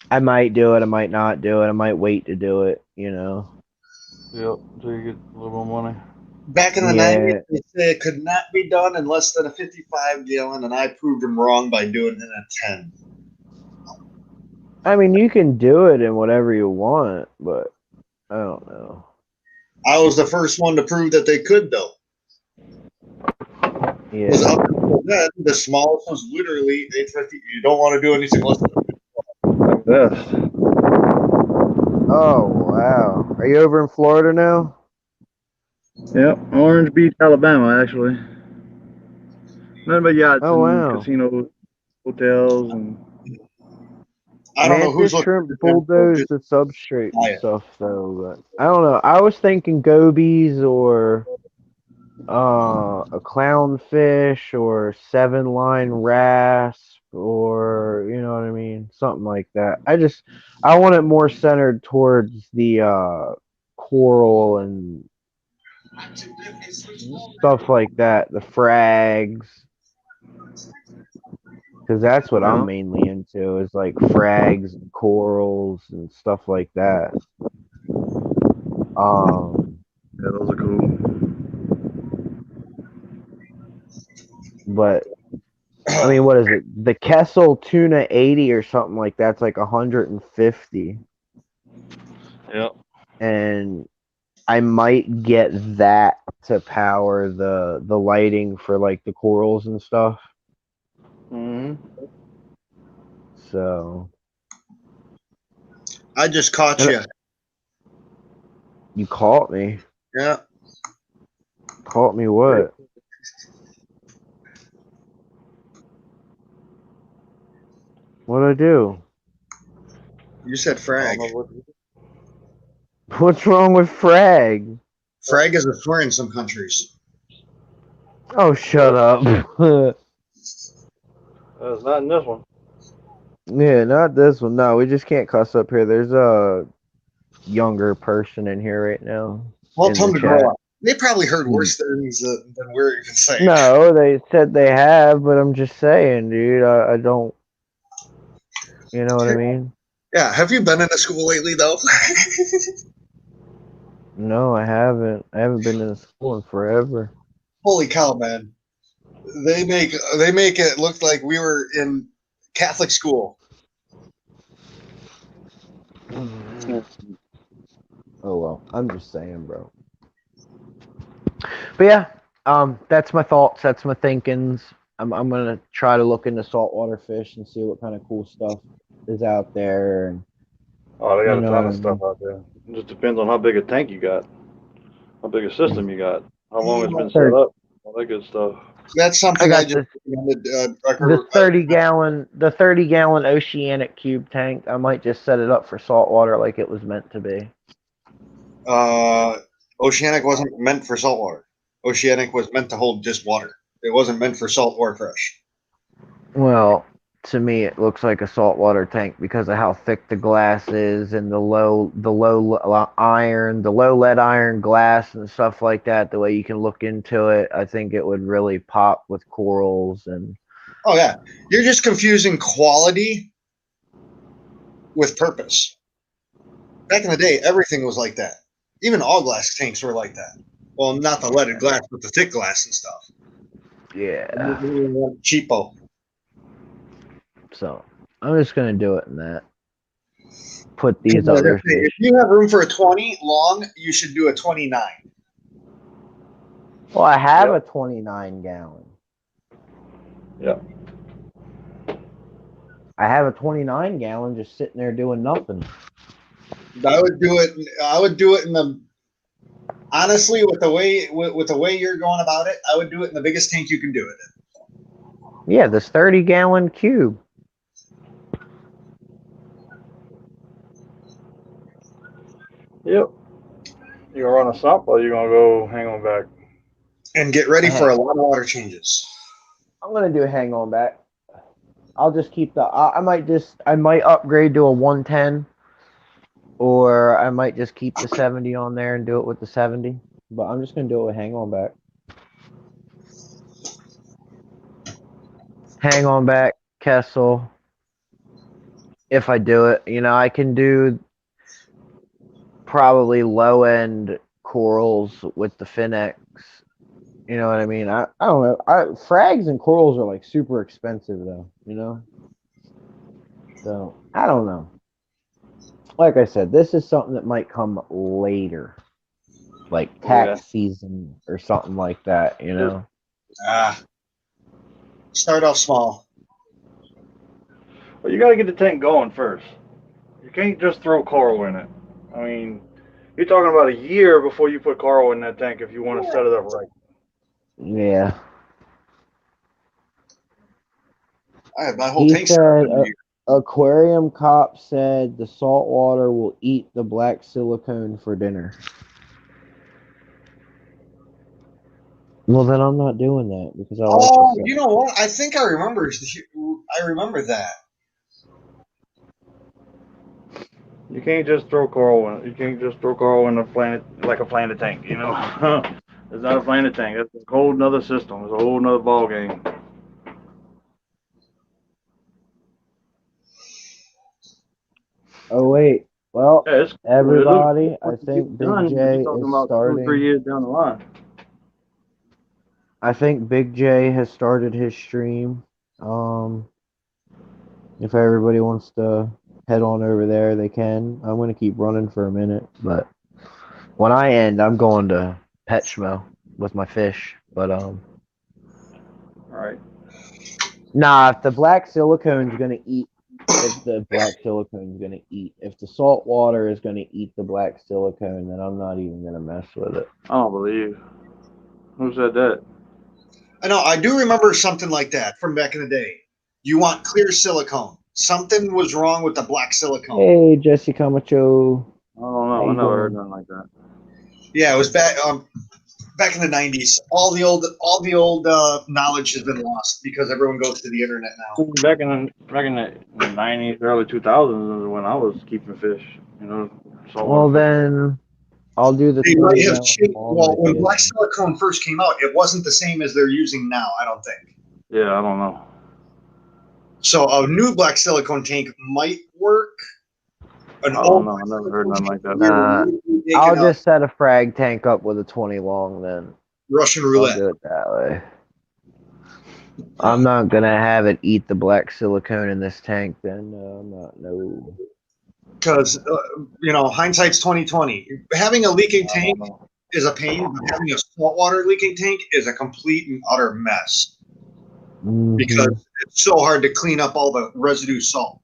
I might do it, I might not do it, I might wait to do it, you know. Yep, so you get a little more money. Back in the 90s, they say it could not be done in less than a 55-gallon, and I proved them wrong by doing it in a 10. I mean, you can do it in whatever you want, but I don't know. I was the first one to prove that they could, though. Yeah. Because up until then, the smallest was literally 850. You don't want to do anything less than like this. Oh wow. Are you over in Florida now? Yep, Orange Beach, Alabama, actually. Nothing but yachts Oh and wow. casinos, hotels, and I don't know who's Mantis looking at shrimp this info. bulldoze Just the substrate and buy it. stuff though, but I don't know. I was thinking gobies or a clownfish or 7 line rasp or you know what I mean, something like that. I want it more centered towards the coral and stuff like that, the frags, because that's what I'm yeah, mainly into is like frags and corals and stuff like that. Um, yeah, those are cool. but I mean, what is it? The Kessel tuna 80 or something like that's like 150, Yep. and I might get that to power the lighting for like the corals and stuff. Mhm. So I just caught and you. you caught me. Yeah. Caught me what? What'd I do? You said I don't frag. know what. What's wrong with frag? Frag is a slur in some countries. Oh, shut up. It's not in this one. Yeah, not this one. No, we just can't cuss up here. There's a younger person in here right now Well, in tell the them to grow chat. up. They probably heard Mm. worse things than we're even saying. No, they said they have, but I'm just saying, dude. I don't. You know what I mean? Yeah. Have you been in a school lately, though? No, I haven't. I haven't been in school in forever. Holy cow, man! They make it look like we were in Catholic school. Oh well, I'm just saying, bro. But yeah, that's my thoughts. That's my thinkings. I'm gonna try to look into saltwater fish and see what kind of cool stuff is out there, and Oh, they you got a know ton what I of stuff mean. out there. It just depends on how big a tank you got, how big a system you got, how long it's been set Third, up, all that good stuff. That's I something I got just this recommended. this 30 gallon oceanic cube tank. I might just set it up for saltwater like it was meant to be. Oceanic wasn't meant for saltwater. Oceanic was meant to hold just water. It wasn't meant for salt or fresh. Well, to me, it looks like a saltwater tank because of how thick the glass is and the low lead iron glass and stuff like that. The way you can look into it, I think it would really pop with corals and. Oh yeah, you're just confusing quality with purpose. Back in the day, everything was like that. Even all glass tanks were like that. Well, not the leaded glass, but the thick glass and stuff. Yeah. Cheapo. So I'm just gonna do it in that. Put these other If fish. you have room for a 20 long, you should do a 29. Well, I have Yep. a 29 gallon. Yep. I have a 29 gallon just sitting there doing nothing. I would do it. I would do it in the honestly with the way you're going about it. I would do it in the biggest tank you can do it in. Yeah, this 30 gallon cube. Yep. You gonna run a sump or you gonna go hang on back? And get ready for a lot of water changes. I'm gonna do a hang on back. I'll just keep the. I might upgrade to a 110, or I might just keep the 70 on there and do it with the 70. But I'm just gonna do it with hang on back. Hang on back, Kessel. If I do it, I can do probably low end corals with the Finex. You know what I mean? I don't know. Frags and corals are like super expensive though. So I don't know. Like I said, this is something that might come later, like Yeah. tax season or something like that. Start off small. Well, you gotta get the tank going first. You can't just throw coral in it. I mean, you're talking about a year before you put Carl in that tank if you want to set it up right. Yeah. I had my whole He tank set up said in a year. aquarium cop said the salt water will eat the black silicone for dinner. Well, then I'm not doing that because I like the Oh, salt. you know what? I think I remember. I remember that. You can't just throw Carl in. You can't just throw Carl in a planet like a planet tank. You know, it's not a planet tank. It's a whole nother system. It's a whole nother ball game. Oh wait, well, Yeah, it's cool. It looks good everybody, when I it gets think Big done, but you're J talking is about 2 or 3 starting. years down the line. I think Big J has started his stream. If everybody wants to head on over there, they can. I'm gonna keep running for a minute, but when I end, I'm going to Petschmo with my fish. But All right. nah, if the black silicone's gonna eat, if the salt water is gonna eat the black silicone, then I'm not even gonna mess with it. I don't believe. Who said that? I know. I do remember something like that from back in the day. You want clear silicone. Something was wrong with the black silicone. Hey, Jesse Camacho, I don't how know. I you never heard doing? nothing like that. Yeah, it was back in the '90s. All the old knowledge has been lost because everyone goes to the internet now. Back in the '90s, early 2000s is when I was keeping fish. You know, saltwater Well, fish. then I'll do the They might 20 have gallon changed. long Well, with when you. black silicone first came out, it wasn't the same as they're using now. I don't think. Yeah, I don't know. So a new black silicone tank might work. An I don't old know. I black never heard silicone nothing tank like that. you're Nah, literally I'll making a just set a frag tank up with a 20 long then. Russian I'll roulette. do it that way. I'm not gonna have it eat the black silicone in this tank then. No, I'm not. No. Because hindsight's 2020. Having a leaking I don't tank know. is a pain, but having a saltwater leaking tank is a complete and utter mess because Hmm. it's so hard to clean up all the residue salt.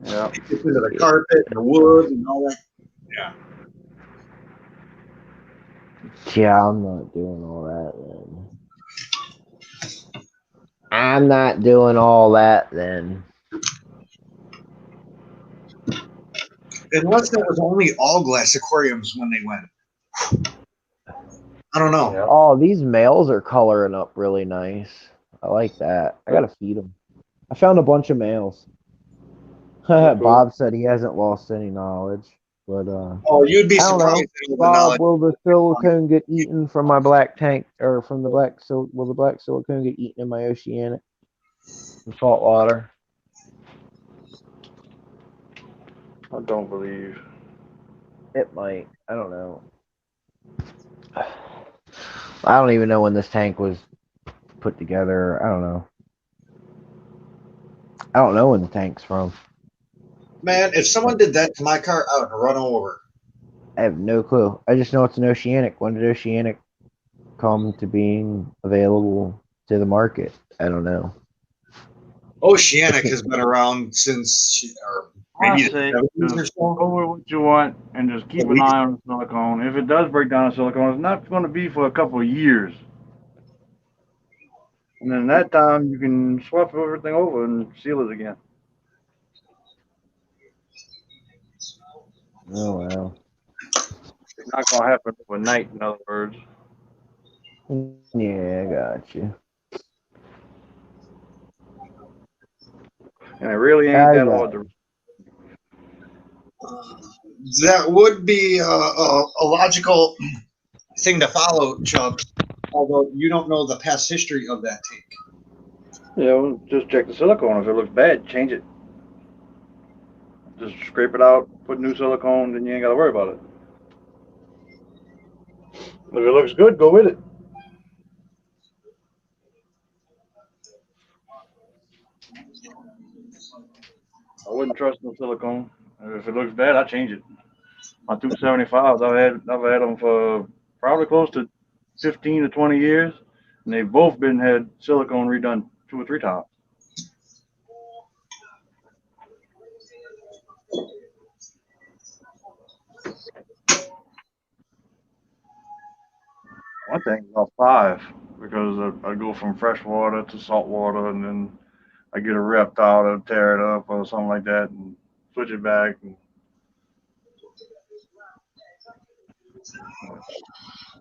Yeah. It gets into the carpet and the wood and all that. Yeah. Yeah, I'm not doing all that then. I'm not doing all that then. Unless there was only all glass aquariums when they went. I don't know. Yeah. Oh, these males are coloring up really nice. I like that. I gotta feed them. I found a bunch of males. That's cool. Bob said he hasn't lost any knowledge, but Oh, you'd be I don't know. surprised at all the Bob, knowledge. will the silicone get eaten from my black tank, or from the will the black silicone get eaten in my oceanic from salt water? I don't believe. It might. I don't know. I don't even know when this tank was put together. I don't know. I don't know when the tank's from. Man, if someone did that to my car, I would run over. I have no clue. I just know it's an oceanic. When did oceanic come to being available to the market? I don't know. Oceanic has been around since, or I maybe the say 70s or just go so. with what you want and just keep At an least. eye on the silicone. If it does break down the silicone, it's not going to be for a couple of years. And then that time you can swap everything over and seal it again. Oh well. It's not going to happen overnight, in other words. Yeah, I got you. And it really ain't I that got hard to. That would be a logical thing to follow, Chubbs, although you don't know the past history of that tank. Just check the silicone. If it looks bad, change it. Just scrape it out, put new silicone, then you ain't got to worry about it. If it looks good, go with it. I wouldn't trust no silicone. If it looks bad, I change it. My 275s, I've had them for probably close to 15 to 20 years, and they've both been had silicone redone 2 or 3 times. I think about 5 because I go from fresh water to salt water, and then I get a reptile to tear it up or something like that, and switch it back. And,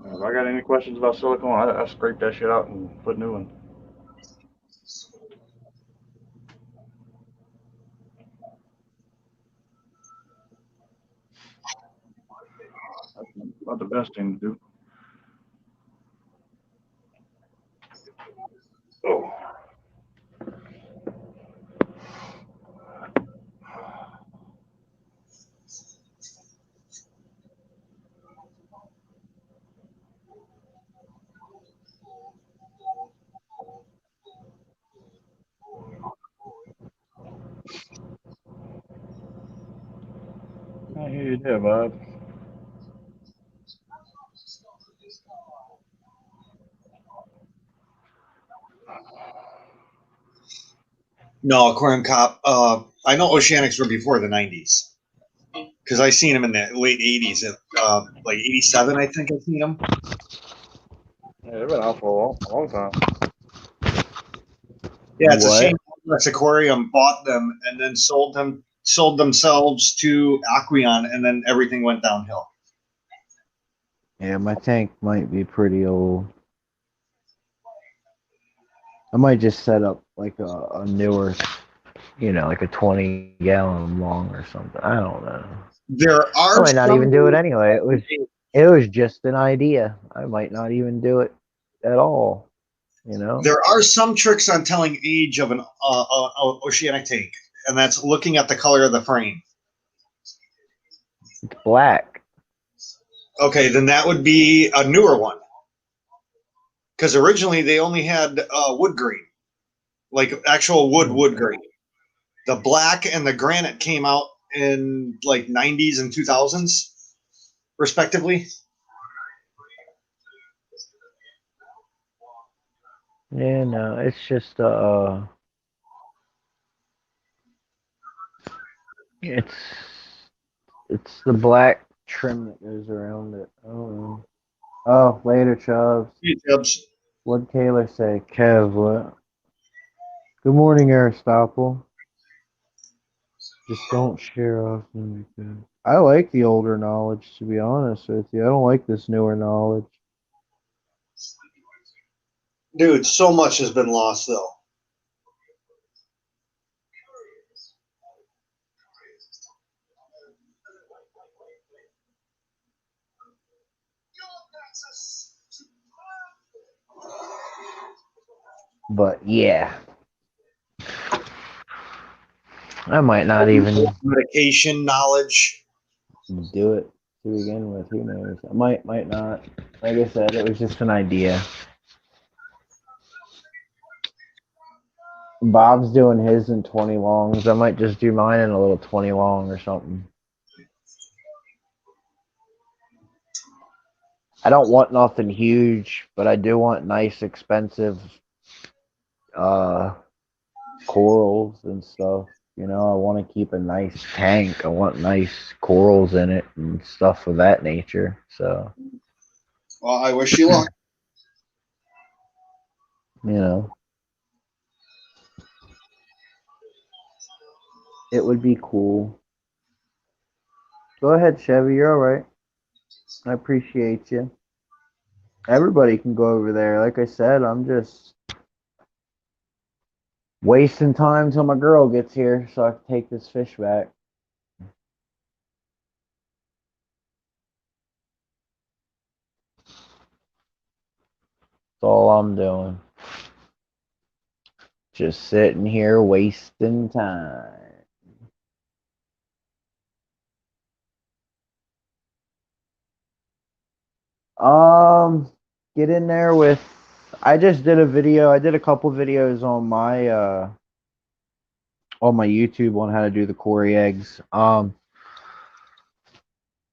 if I got any questions about silicone, I scrape that shit out and put new in. That's not the best thing to do. Oh. I hear you there, bud. No, Aquarium Cop. I know Oceanics were before the '90s because I seen them in the late '80s. At like '87, I think I seen them. Yeah, they've been out for a long time. Yeah, it's a What? shame Complex Aquarium bought them and then sold themselves to Aquion, and then everything went downhill. Yeah, my tank might be pretty old. I might just set up like a newer, like a 20-gallon long or something. I don't know. There I are might not some even do it anyway. It was just an idea. I might not even do it at all. there are some tricks on telling age of an oceanic tank, and that's looking at the color of the frame. It's black. Okay, then that would be a newer one because originally they only had wood green, like actual wood green. The black and the granite came out in like '90s and 2000s, respectively. Yeah, no, it's just it's it's the black trim that goes around it. I don't know. Oh, later, Chubbs. Jobs. What'd Taylor say? Kev, what? Good morning, Aristotle. Just don't share often because I like the older knowledge, to be honest with you. I don't like this newer knowledge. Dude, so much has been lost though. But yeah, I might not even Medication knowledge. do it to begin with. Who knows? I might not. Like I said, it was just an idea. Bob's doing his in 20 longs. I might just do mine in a little 20 long or something. I don't want nothing huge, but I do want nice, expensive uh corals and stuff. I want to keep a nice tank. I want nice corals in it and stuff of that nature. So, Well, I wish you luck. you know, it would be cool. Go ahead, Chevy. You're all right. I appreciate you. Everybody can go over there. Like I said, I'm just wasting time till my girl gets here so I can take this fish back. That's all I'm doing. Just sitting here wasting time. Get in there with. I just did a video. I did a couple videos on my YouTube on how to do the Cory eggs.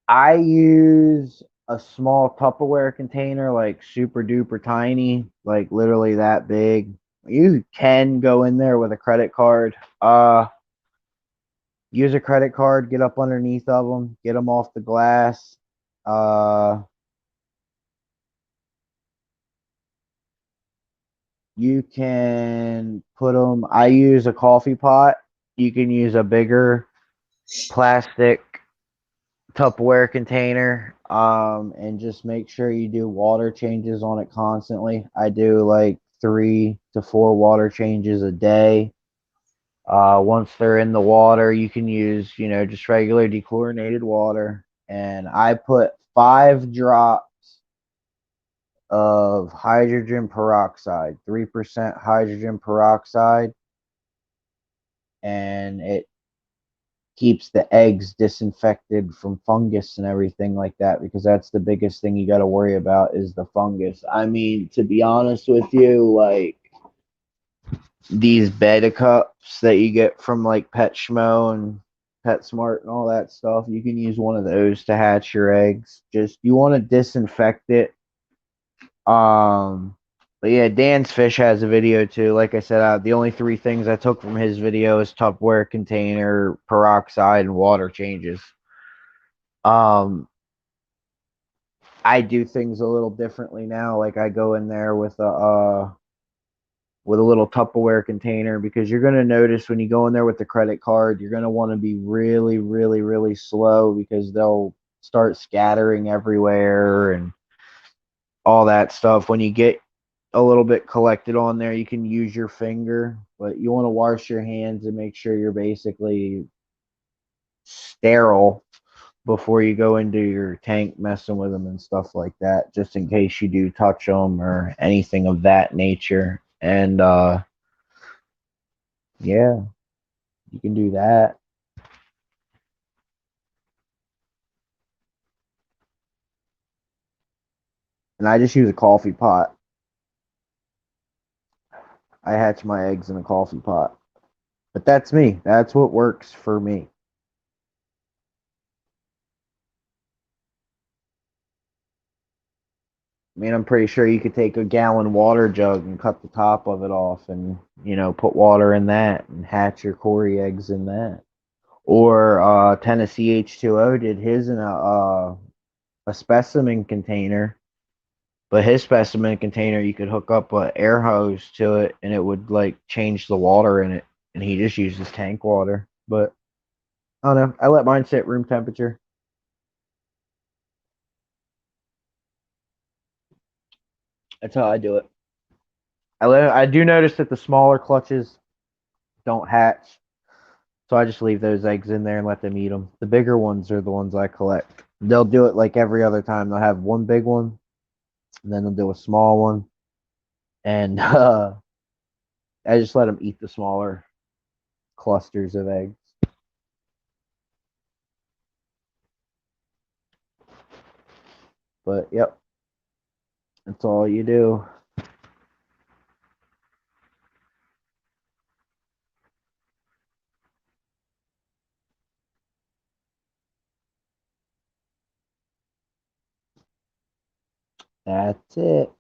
I use a small Tupperware container, like super duper tiny, like literally that big. You can go in there with a credit card. Use a credit card, get up underneath of them, get them off the glass. Uh, You can put them. I use a coffee pot. You can use a bigger plastic Tupperware container, and just make sure you do water changes on it constantly. I do like 3 to 4 water changes a day. Once they're in the water, you can use, just regular dechlorinated water. And I put 5 drops of hydrogen peroxide, 3% hydrogen peroxide, and it keeps the eggs disinfected from fungus and everything like that, because that's the biggest thing you got to worry about is the fungus. I mean, to be honest with you, like these betta cups that you get from like PetSmart and PetSmart and all that stuff, you can use one of those to hatch your eggs. Just you want to disinfect it. But yeah, Dan's Fish has a video too. Like I said, the only 3 things I took from his video is Tupperware container, peroxide, and water changes. Um, I do things a little differently now. Like I go in there with a little Tupperware container, because you're gonna notice when you go in there with the credit card, you're gonna want to be really, really, really slow, because they'll start scattering everywhere and all that stuff. When you get a little bit collected on there, you can use your finger, but you want to wash your hands and make sure you're basically sterile before you go into your tank messing with them and stuff like that, just in case you do touch them or anything of that nature. And yeah, you can do that. And I just use a coffee pot. I hatch my eggs in a coffee pot. But that's me. That's what works for me. I mean, I'm pretty sure you could take a gallon water jug and cut the top of it off and, put water in that and hatch your Cory eggs in that. Or Tennessee H2O did his in a specimen container. But his specimen container, you could hook up an air hose to it and it would like change the water in it. And he just uses tank water. But I don't know. I let mine sit room temperature. That's how I do it. I do notice that the smaller clutches don't hatch, so I just leave those eggs in there and let them eat them. The bigger ones are the ones I collect. They'll do it like every other time. They'll have one big one, and then they'll do a small one, and I just let them eat the smaller clusters of eggs. But yep, that's all you do. That's it.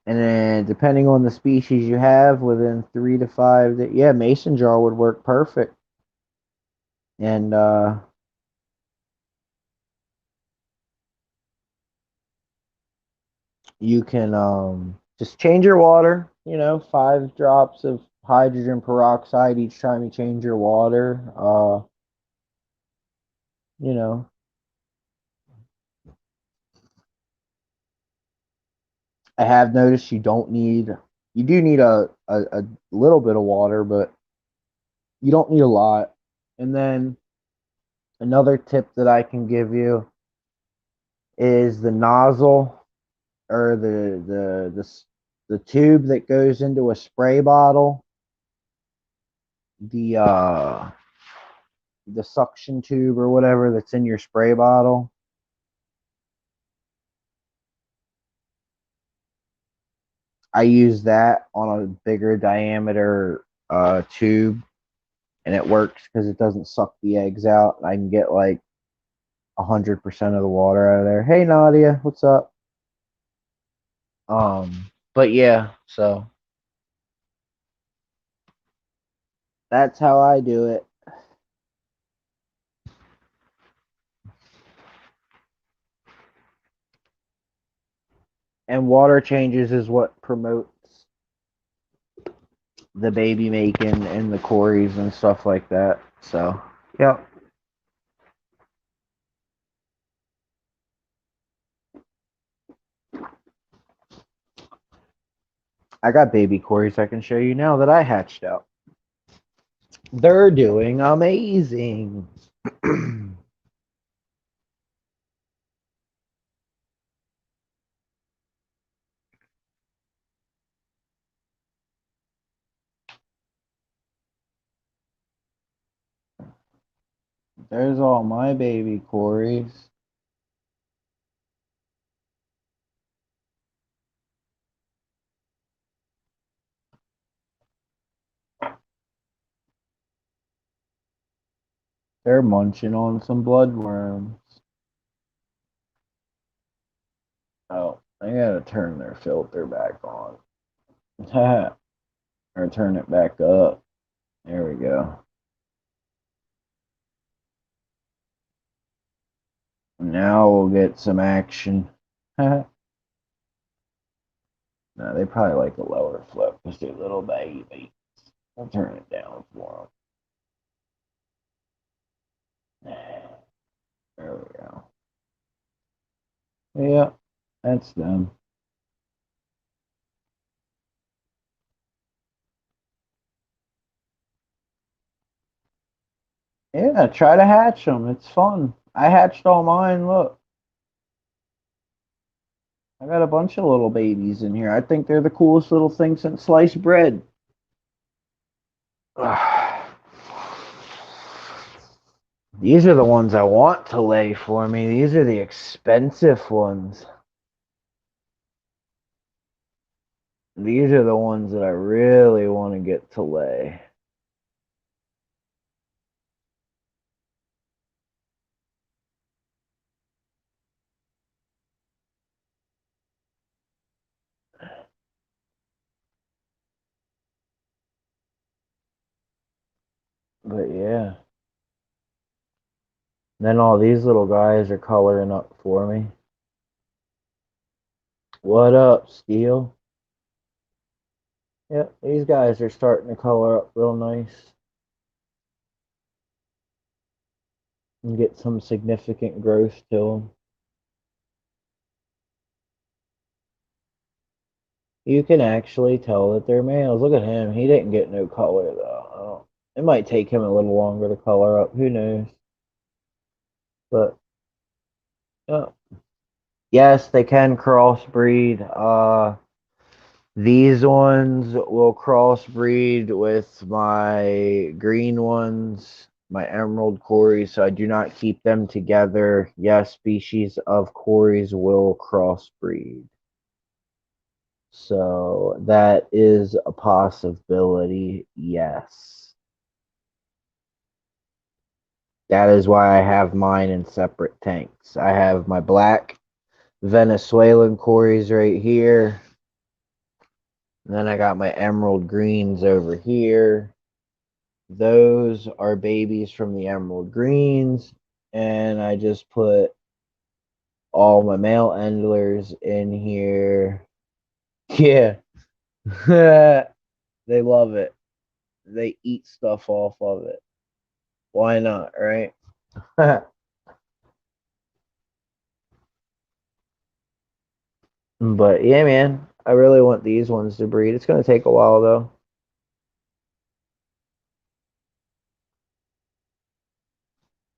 And then depending on the species you have, within 3 to 5, yeah, mason jar would work perfect. And you can just change your water. 5 drops of hydrogen peroxide each time you change your water. You know, I have noticed you do need a little bit of water, but you don't need a lot. And then another tip that I can give you is the nozzle, or the tube that goes into a spray bottle. The suction tube or whatever that's in your spray bottle. I use that on a bigger diameter tube, and it works because it doesn't suck the eggs out. I can get like 100% of the water out of there. Hey Nadia, what's up? But yeah, so that's how I do it. And water changes is what promotes the baby making and the cories and stuff like that. So, yep. I got baby cories I can show you now that I hatched out. They're doing amazing. There's all my baby cories. They're munching on some bloodworms. Oh, I gotta turn their filter back on. Or turn it back up. There we go. Now we'll get some action. No, they probably like a lower flip because they're little babies. I'll turn it down for them. There we go. Yeah, that's them. Yeah, try to hatch them. It's fun. I hatched all mine. Look, I got a bunch of little babies in here. I think they're the coolest little thing since sliced bread. These are the ones I want to lay for me. These are the expensive ones. These are the ones that I really want to get to lay. But yeah. Then all these little guys are coloring up for me. What up, Steel? Yep, these guys are starting to color up real nice. And get some significant growth to them. You can actually tell that they're males. Look at him. He didn't get no color, though. Oh, it might take him a little longer to color up. Who knows? But, oh. Yes, they can crossbreed. These ones will crossbreed with my green ones, my emerald cories, so I do not keep them together. Yes, species of cories will crossbreed. So that is a possibility, yes. That is why I have mine in separate tanks. I have my black Venezuelan cories right here. And then I got my emerald greens over here. Those are babies from the emerald greens. And I just put all my male endlers in here. Yeah. They love it. They eat stuff off of it. Why not, right? But yeah, man, I really want these ones to breed. It's going to take a while, though.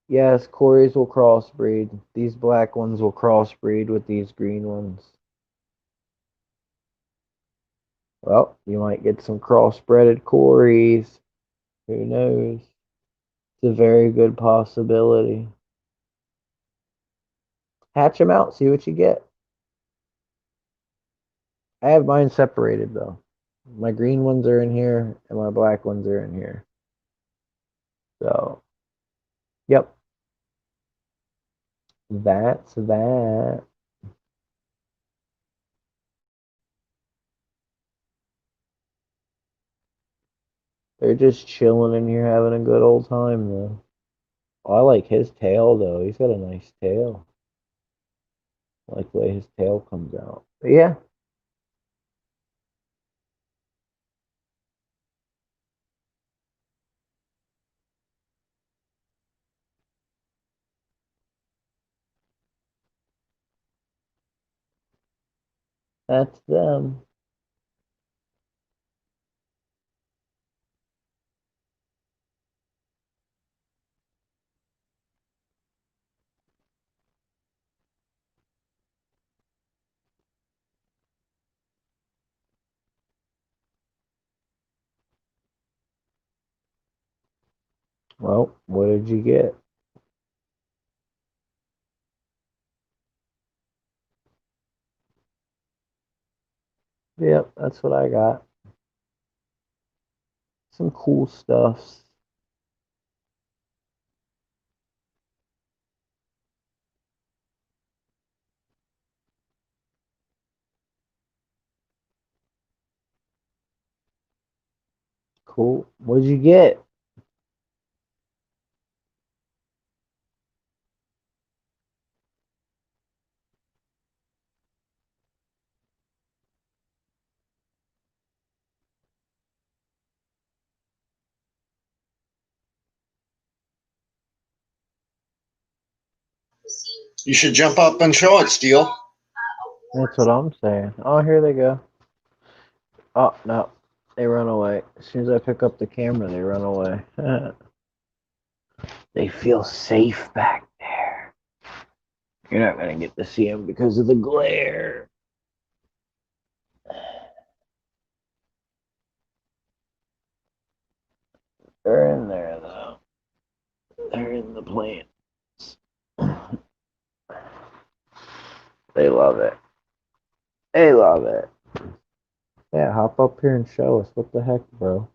Yes, Corys will crossbreed. These black ones will crossbreed with these green ones. Well, you might get some crossbreeded Corys. Who knows? It's a very good possibility. Hatch them out, see what you get. I have mine separated, though. My green ones are in here, and my black ones are in here. So, yep. That's that. They're just chilling in here having a good old time, though. Oh, I like his tail, though. He's got a nice tail. I like the way his tail comes out. But yeah. That's them. Well, what did you get? Yep, that's what I got. Some cool stuff. Cool. What did you get? You should jump up and show it, Steel. That's what I'm saying. Oh, here they go. Oh, no. They run away. As soon as I pick up the camera, they run away. They feel safe back there. You're not going to get to see them because of the glare. They're in there, though. They're in the plants. They love it. They love it. Yeah, hop up here and show us. What the heck, bro?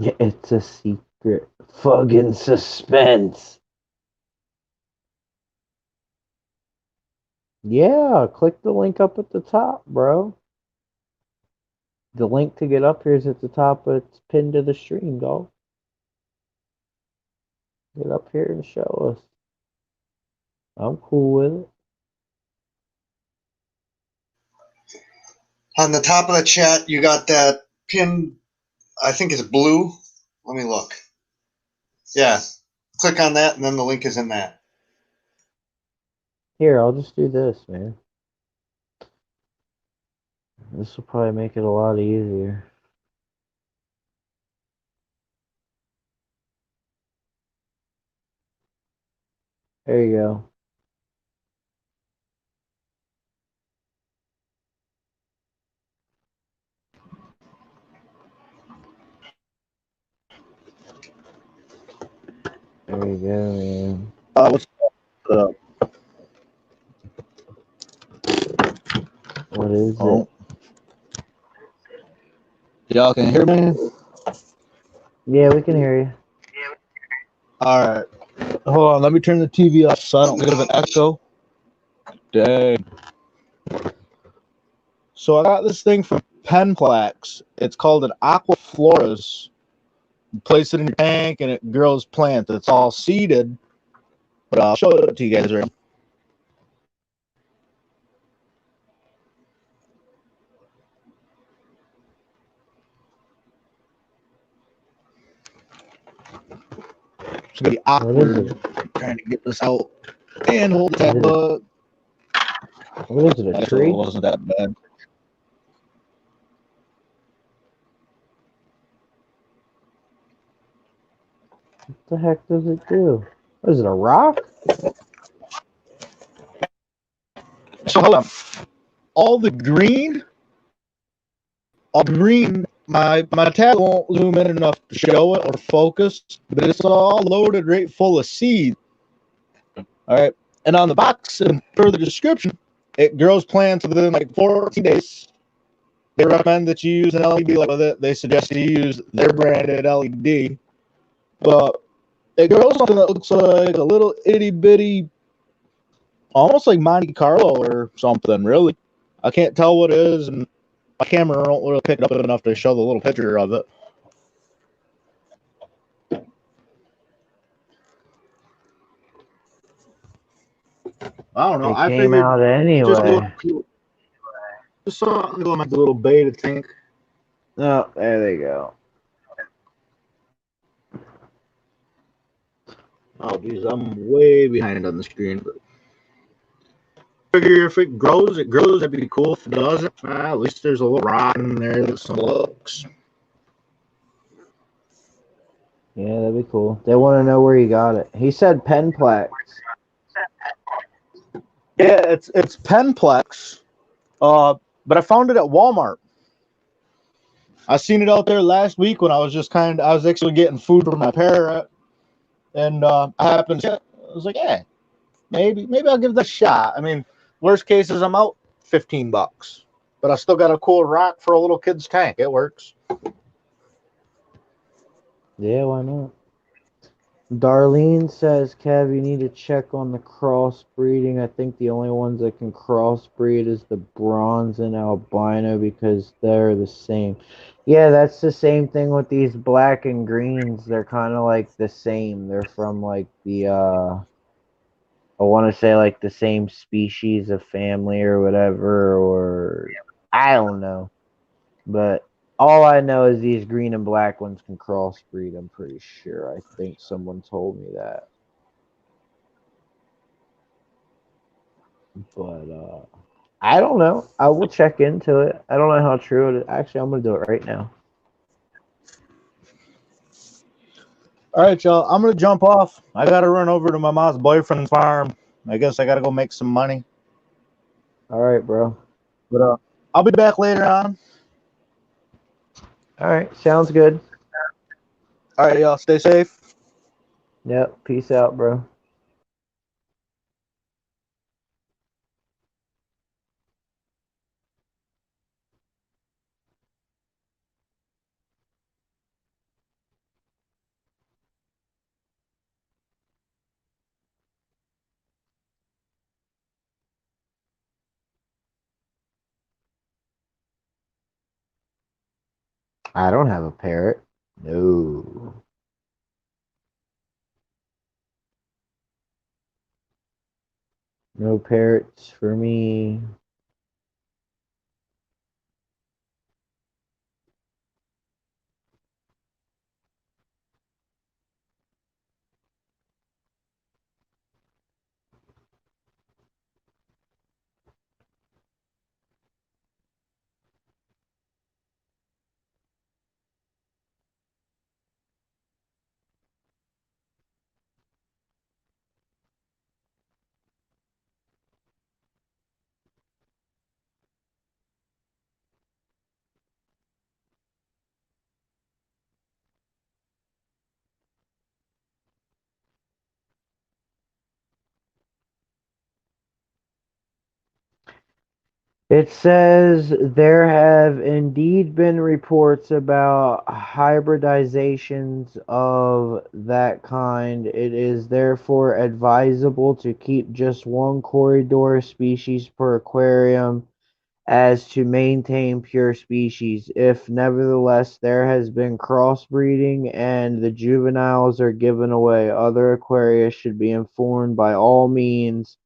Yeah, it's a secret. Fucking suspense. Yeah, click the link up at the top, bro. The link to get up here is at the top, but it's pinned to the stream, dog. Get up here and show us. I'm cool with it. On the top of the chat, you got that pin. I think it's blue. Let me look. Yeah. Click on that, and then the link is in that. Here, I'll just do this, man. This will probably make it a lot easier. There you go. There you go, man. What's up? What is it? Y'all can hear me? Yeah, we can hear you. All right. Hold on. Let me turn the TV off so I don't get an echo. Dang. So I got this thing from Penplex. It's called an Aquafloras. You place it in your tank and it grows plants. It's all seeded, but I'll show it to you guys right now. It's gonna be awkward trying to get this out and hold that bug. What is it, a tree? It wasn't that bad. What the heck does it do? What is it, a rock? So hold on. All green, my tab won't zoom in enough to show it or focus, but it's all loaded right full of seed. All right. And on the box and further description, it grows plants within like 14 days. they recommend that you use an LED light with it. They suggest you use their branded LED, but it grows something that looks like a little itty bitty, almost like Monte Carlo or something. Really, I can't tell what it is, and my camera won't really pick it up enough to show the little picture of it. I don't know. It I came figured out just a little, anyway. just something to go in my little beta tank. Oh, there they go. Oh, geez, I'm way behind on the screen. But figure if it grows, it grows. That'd be cool. If it doesn't, at least there's a little rock in there that some looks. Yeah, that'd be cool. They want to know where you got it. He said Penplex. Yeah, it's Penplex. But I found it at Walmart. I seen it out there last week when I was just I was actually getting food for my parrot, and I happened to, I was like, hey, maybe I'll give that a shot. I mean, worst case is I'm out $15, but I still got a cool rock for a little kid's tank. It works. Yeah, why not? Darlene says, Kev, you need to check on the crossbreeding. I think the only ones that can crossbreed is the bronze and albino because they're the same. Yeah, that's the same thing with these black and greens. They're kind of like the same. They're from like I want to say like the same species of family or whatever, or I don't know. But all I know is these green and black ones can crossbreed. I'm pretty sure. I think someone told me that. But I don't know. I will check into it. I don't know how true it is. Actually, I'm gonna do it right now. All right, y'all. I'm gonna jump off. I gotta run over to my mom's boyfriend's farm. I guess I gotta go make some money. All right, bro. But I'll be back later on. All right, sounds good. All right, y'all. Stay safe. Yep. Peace out, bro. I don't have a parrot. No. No parrots for me. It says there have indeed been reports about hybridizations of that kind. It is therefore advisable to keep just one corridor species per aquarium as to maintain pure species. If nevertheless there has been crossbreeding and the juveniles are given away, other aquariums should be informed by all means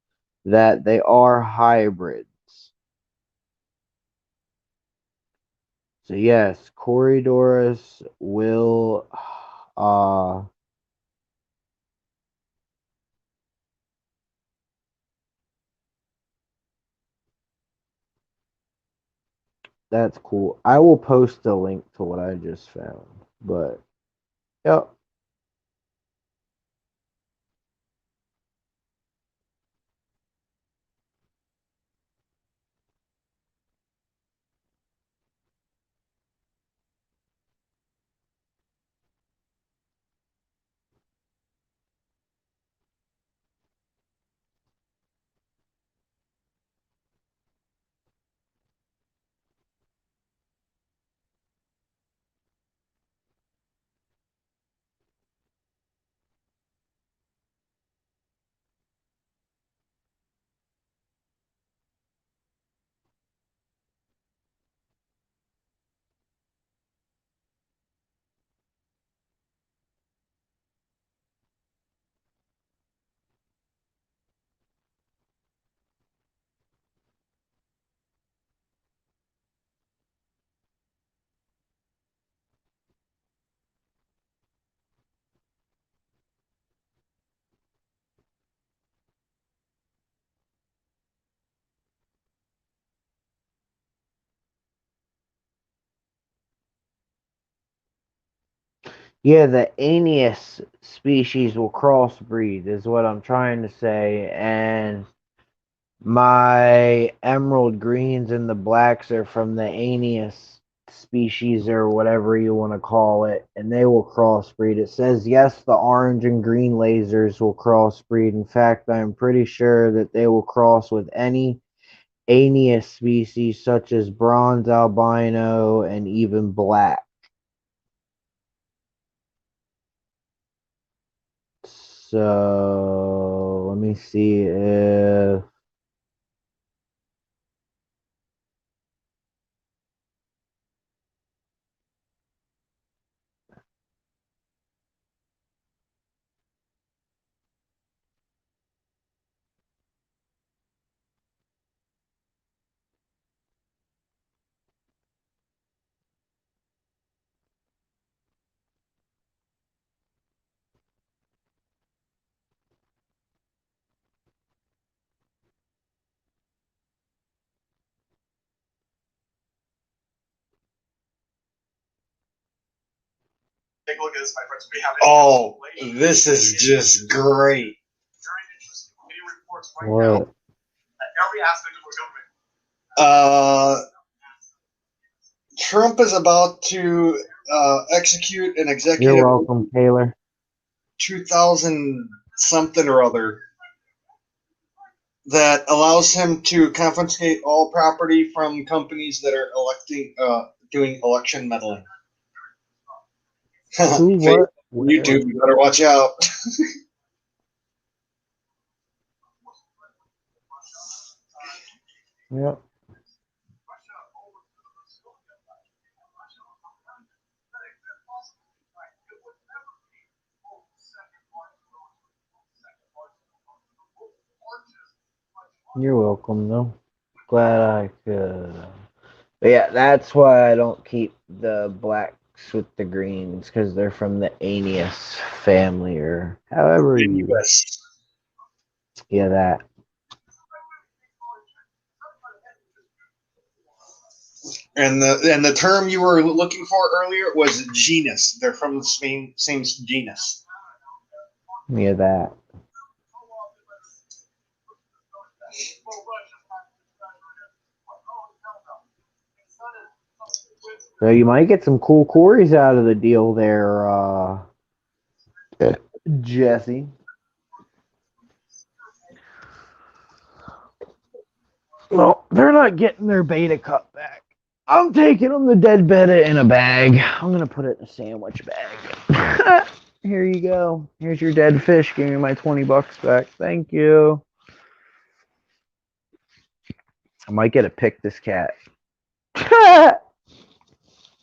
that they are hybrids. So yes, Corridorus will uh that's cool. I will post a link to what I just found. But yep. Yeah, the Aeneas species will crossbreed, is what I'm trying to say. And my emerald greens and the blacks are from the Aeneas species or whatever you want to call it, and they will crossbreed. It says, yes, the orange and green lasers will crossbreed. In fact, I'm pretty sure that they will cross with any Aeneas species, such as bronze albino and even black. So let me see if Take a look at this, my friends. We have oh, this is just great. what? Trump is about to execute an You're executive welcome, Taylor. 2000 something or other that allows him to confiscate all property from companies that are doing election meddling. Who? What? Where? YouTube, you better watch out. Yep. You're welcome, though. Glad I could. But yeah, that's why I don't keep the blacks with the greens, because they're from the Aeneas family, or however you. Yes. Yeah, that. And the term you were looking for earlier was genus. They're from the same genus. Yeah, that. So you might get some cool quarries out of the deal there, Jesse. Well, they're not getting their beta cut back. I'm taking them the dead beta in a bag. I'm gonna put it in a sandwich bag. Here you go. Here's your dead fish. Give me my $20 back. Thank you. I might get to pick this cat.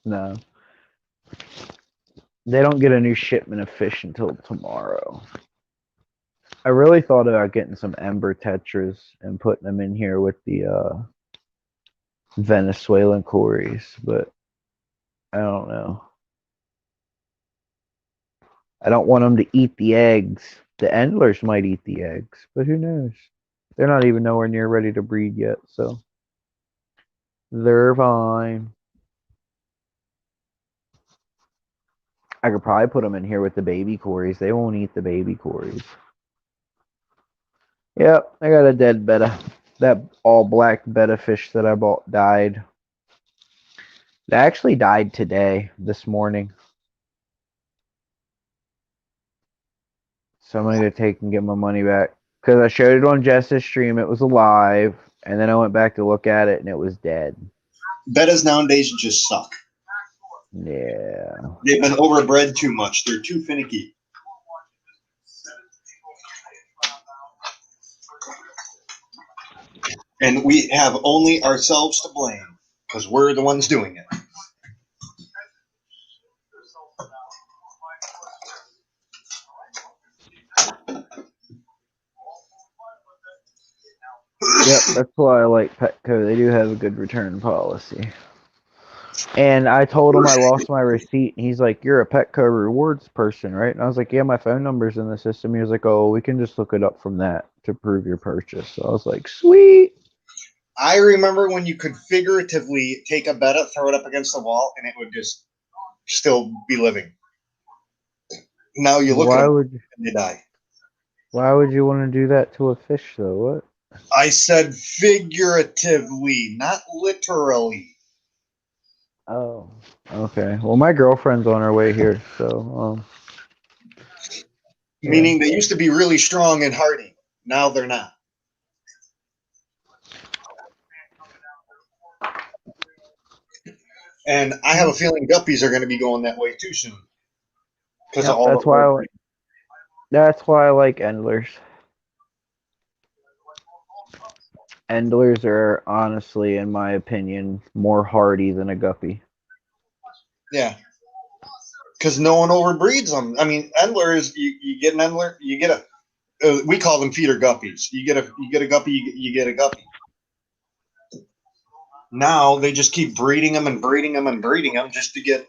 No. They don't get a new shipment of fish until tomorrow. I really thought about getting some ember tetras and putting them in here with the Venezuelan quarries, but I don't know. I don't want them to eat the eggs. The endlers might eat the eggs, but who knows? They're not even nowhere near ready to breed yet, so they're fine. I could probably put them in here with the baby quarries. They won't eat the baby quarries. Yep, I got a dead betta. That all black betta fish that I bought died. It actually died today, this morning. So I'm gonna take and get my money back. Because I showed it on Jess's stream, it was alive, and then I went back to look at it and it was dead. Bettas nowadays just suck. Yeah. They've been overbred too much. They're too finicky. And we have only ourselves to blame because we're the ones doing it. Yep, that's why I like Petco. They do have a good return policy. And I told him I lost my receipt, and he's like, "You're a Petco rewards person, right?" And I was like, "Yeah, my phone number's in the system." He was like, "Oh, we can just look it up from that to prove your purchase." So I was like, "Sweet." I remember when you could figuratively take a betta, throw it up against the wall, and it would just still be living. Now you look at Why them would and they die. why would you want to do that to a fish though? What? I said figuratively, not literally. Oh, okay. Well, my girlfriend's on her way here, so yeah. Meaning they used to be really strong and hardy. Now they're not. And I have a feeling guppies are going to be going that way too soon because of Yep, all the overbreeding. that's why I like endlers. Endlers are honestly, in my opinion, more hardy than a guppy. Yeah, because no one overbreeds them. I mean, endlers. You get an endler, you get a. We call them feeder guppies. You get a guppy, you get a guppy. Now they just keep breeding them and breeding them and breeding them just to get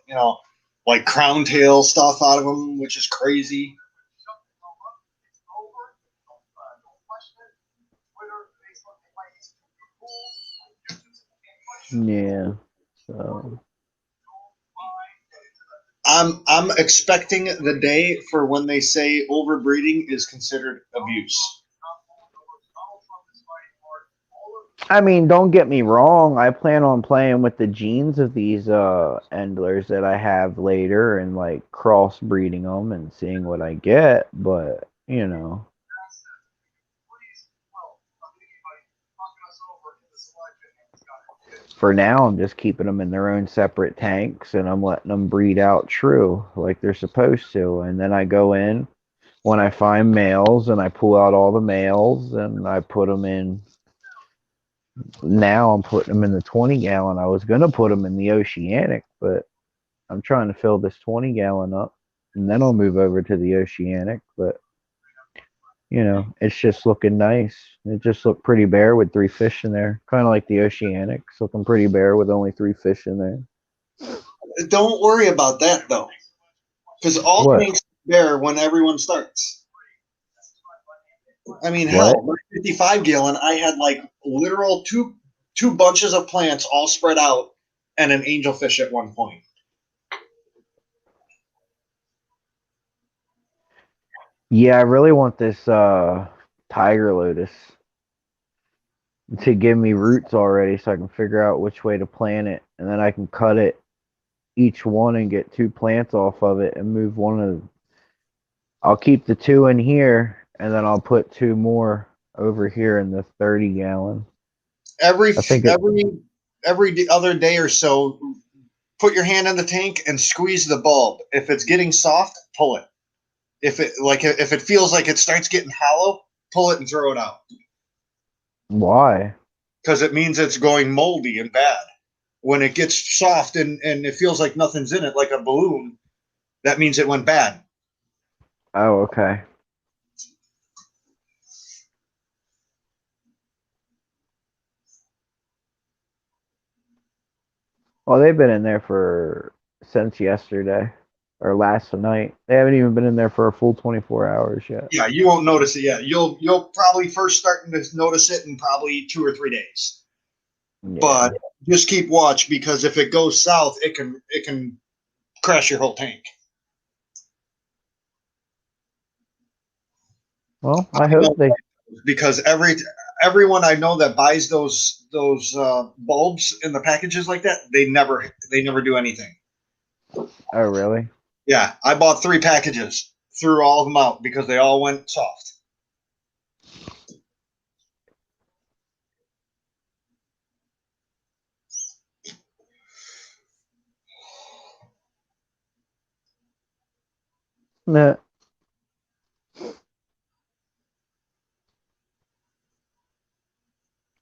like crown tail stuff out of them, which is crazy. Yeah. So I'm expecting the day for when they say overbreeding is considered abuse. I mean, don't get me wrong. I plan on playing with the genes of these endlers that I have later and like crossbreeding them and seeing what I get. But for now, I'm just keeping them in their own separate tanks and I'm letting them breed out true like they're supposed to. And then I go in when I find males and I pull out all the males and I put them in. Now I'm putting them in the 20 gallon. I was gonna put them in the oceanic, but I'm trying to fill this 20 gallon up, and then I'll move over to the oceanic. But it's just looking nice. It just looked pretty bare with 3 fish in there, kind of like the oceanic. It's looking pretty bare with only 3 fish in there. Don't worry about that though, because all What? tanks are bare when everyone starts. I mean, What? hell, my 55 gallon, I had like literal two bunches of plants all spread out and an angelfish at one point. Yeah, I really want this tiger lotus to give me roots already, so I can figure out which way to plant it, and then I can cut it each one and get 2 plants off of it and move one of. I'll keep the 2 in here, and then I'll put 2 more over here in the 30 gallon. Every I think it. every other day or so, put your hand in the tank and squeeze the bulb. If it's getting soft, pull it. If it feels like it starts getting hollow, pull it and throw it out Why? because it means it's going moldy and bad. When it gets soft and it feels like nothing's in it, like a balloon, that means it went bad. Oh, okay. Well, they've been in there for since yesterday or last night. They haven't even been in there for a full 24 hours yet. Yeah, you won't notice it yet. You'll probably first starting to notice it in probably 2 or 3 days. Yeah. But just keep watch because if it goes south, it can crash your whole tank. Well, I hope they. Because everyone I know that buys those bulbs in the packages like that, they never do anything. Oh, really? Yeah, I bought 3 packages, threw all of them out because they all went soft. Nah.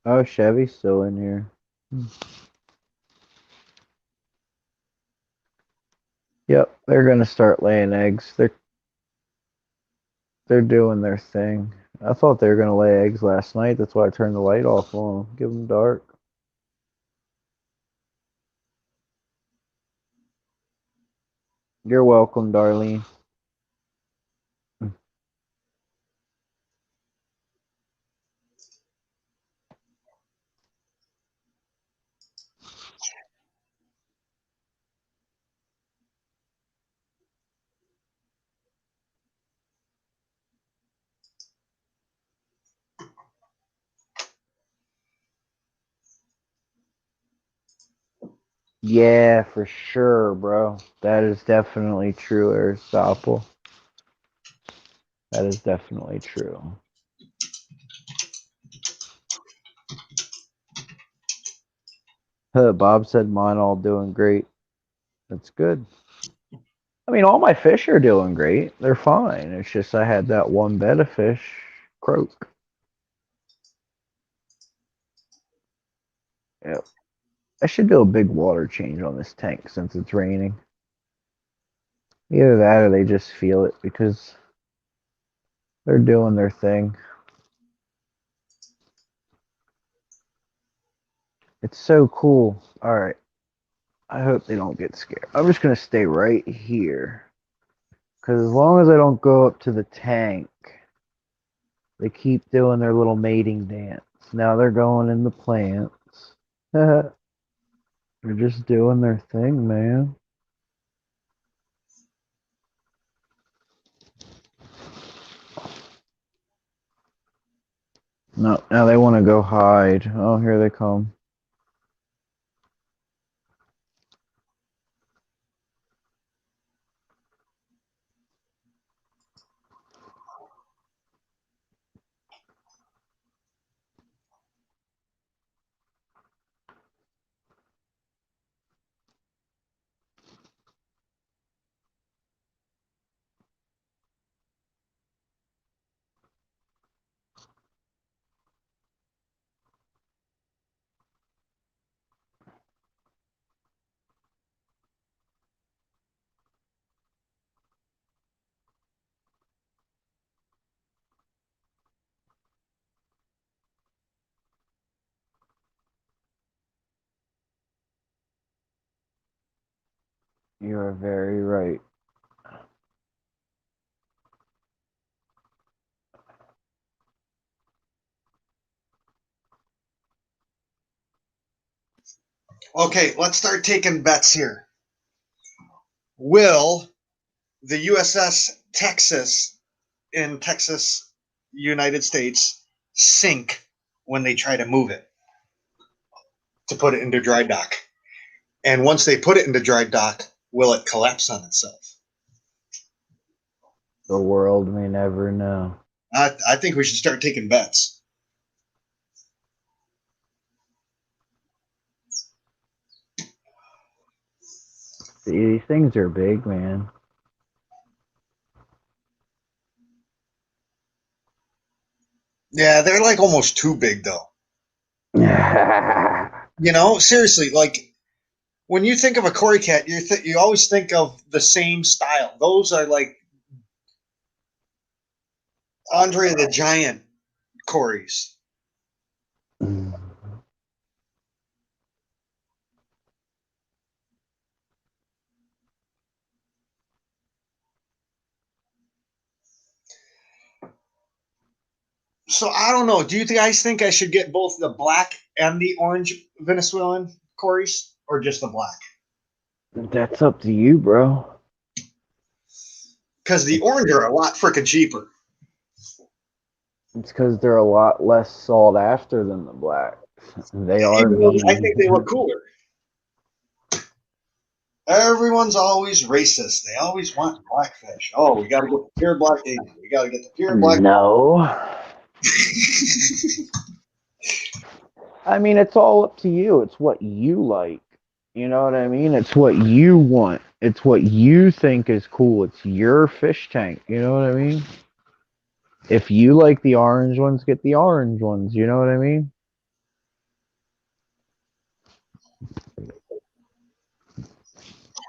Oh, Chevy's still in here. Yep, they're gonna start laying eggs. They're doing their thing. I thought they were gonna lay eggs last night. That's why I turned the light off on them. Give them dark. You're welcome, Darlene. Yeah, for sure, bro. That is definitely true, Aristotle. That is definitely true. Bob said mine all doing great. That's good. I mean, all my fish are doing great. They're fine. It's just I had that one bed of fish croak. Yep. I should do a big water change on this tank since it's raining. Either that or they just feel it because they're doing their thing. It's so cool. All right. I hope they don't get scared. I'm just going to stay right here. Because as long as I don't go up to the tank, they keep doing their little mating dance. Now they're going in the plants. They're just doing their thing, man. No, now they want to go hide. Oh, here they come. You are very right. Okay, let's start taking bets here. Will the USS Texas in Texas, United States, sink when they try to move it to put it into dry dock? And once they put it into dry dock, will it collapse on itself? The world may never know. I think we should start taking bets. These things are big, man. Yeah, they're like almost too big, though. Yeah. You know, seriously, like when you think of a Cory cat, you always think of the same style. Those are like Andre the Giant Corys. So I don't know. Do you guys think I should get both the black and the orange Venezuelan Corys, or just the black? That's up to you, bro. Because the orange are a lot freaking cheaper. It's because they're a lot less sought after than the blacks. They are Even though I mean. think they look cooler. Everyone's always racist. They always want blackfish. Oh, we got to get the pure black Asian. We got to get the pure black. No. I mean, it's all up to you. It's what you like. You know what I mean? It's what you want. It's what you think is cool. It's your fish tank. You know what I mean? If you like the orange ones, get the orange ones. You know what I mean?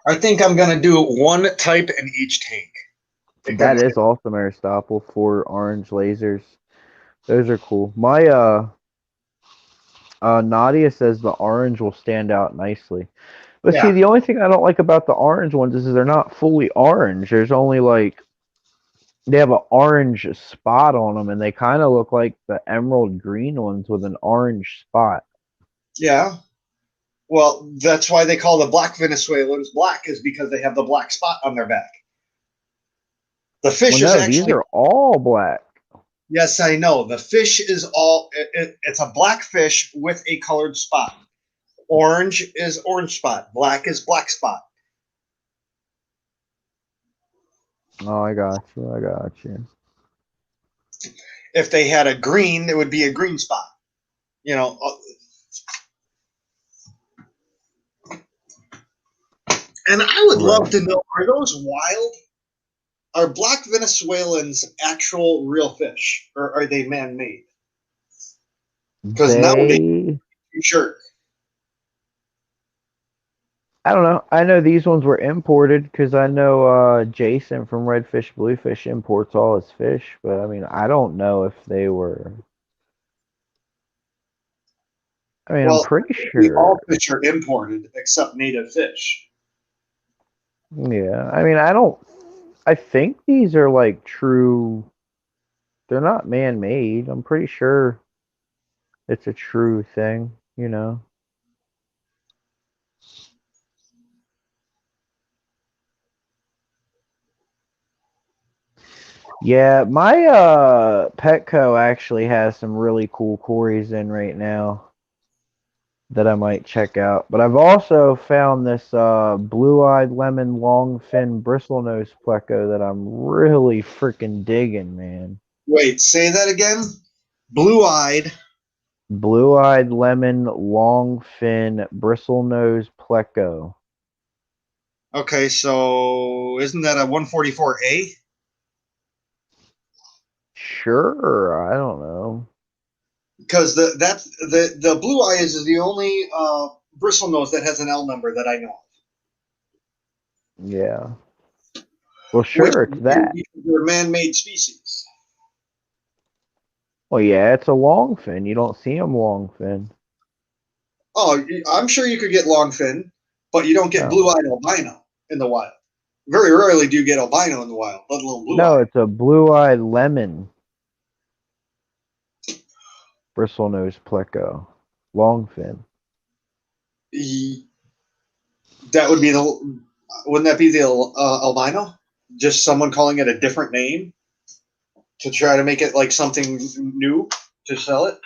I think I'm going to do one type in each tank. That is awesome, Aristotle, for orange lasers. Those are cool. My Nadia says the orange will stand out nicely. But see, Yeah. the only thing I don't like about the orange ones is they're not fully orange. There's only like they have an orange spot on them, and they kind of look like the emerald green ones with an orange spot. Yeah. Well, that's why they call the black Venezuelans black, is because they have the black spot on their back. The fish Well, is no, these actually. are all black. Yes, I know. The fish is all. It's a black fish with a colored spot. Orange is orange spot. Black is black spot. Oh, I got you. I got you. If they had a green, it would be a green spot. You know, and I would love Right. to know, are those wild? Are black Venezuelans actual real fish, or are they man-made? Because nowadays, They, sure. I don't know. I know these ones were imported because I know Jason from Redfish Bluefish imports all his fish, but I mean, I don't know if they were. I mean, I'm Well, pretty all sure. fish are imported except native fish. Yeah. I mean, I don't. I think these are like true. They're not man-made. I'm pretty sure it's a true thing, you know. Yeah, my Petco actually has some really cool Corys in right now that I might check out. But I've also found this blue-eyed lemon longfin bristlenose pleco that I'm really freaking digging, man. Wait, say that again. Blue-eyed. Blue-eyed lemon longfin bristlenose pleco. Okay, so isn't that a 144A? Sure, I don't know. Because the blue eye is the only bristlenose that has an L number that I know of. Yeah. Well, Which sure, it's that. they're man-made species. Well, yeah, it's a longfin. You don't see them longfin. Oh, I'm sure you could get longfin, but you don't get No. blue-eyed albino in the wild. Very rarely do you get albino in the wild, let alone No, blue-eyed. it's a blue-eyed lemon bristlenose pleco. Longfin. That would be the. Wouldn't that be the albino? Just someone calling it a different name to try to make it like something new to sell it.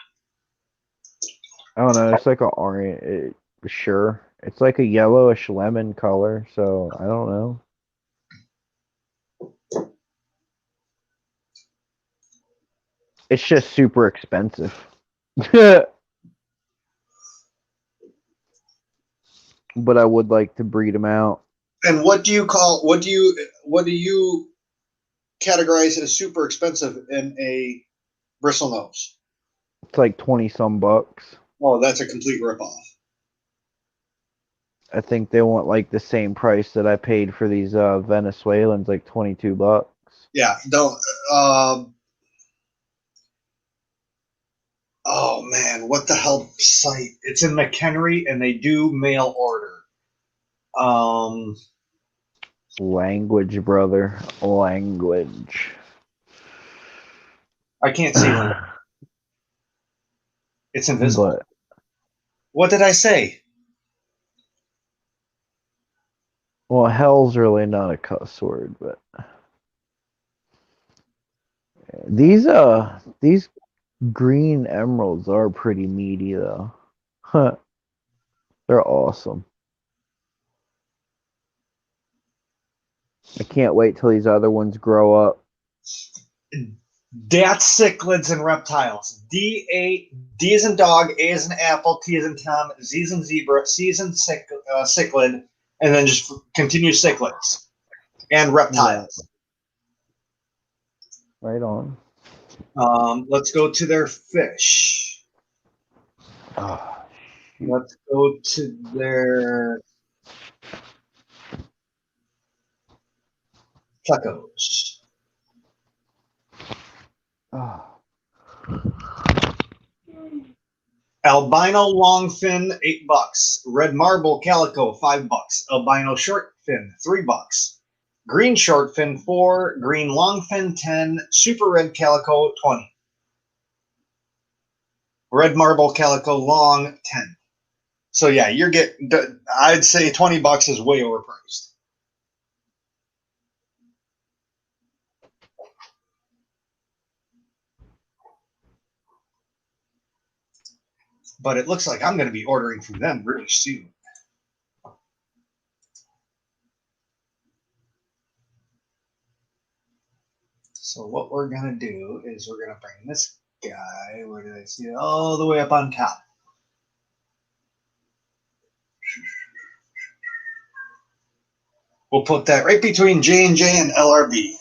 I don't know. It's like a orange. Sure. It's like a yellowish lemon color, so I don't know. It's just super expensive. But I would like to breed them out. And what do you call? What do you categorize as super expensive in a bristlenose? It's like 20 some bucks. Oh, that's a complete ripoff. I think they want like the same price that I paid for these Venezuelans, like 22 bucks. Yeah, don't. Um, oh man, what the hell site? It's in McHenry, and they do mail order. Um, Language, brother. Language. I can't see one. It's invisible. But What did I say? well, hell's really not a cuss word, but these green emeralds are pretty meaty though. Huh. They're awesome. I can't wait till these other ones grow up. That's cichlids and reptiles. D is in dog, A is in apple, T is in Tom, Z is in zebra, C is in cichlid, and then just continue cichlids and reptiles. Right on. Let's go to their fish. Oh, Let's go to their plecos. oh. Albino longfin, $8. Red marble calico, $5. Albino shortfin, $3. Green shortfin, 4. Green longfin, 10. Super red calico, 20. Red marble calico long, 10. So yeah, you're getting. I'd say $20 is way overpriced. but it looks like I'm going to be ordering from them really soon. So what we're going to do is we're going to bring this guy, where did I see it? All the way up on top. We'll put that right between J&J and LRB.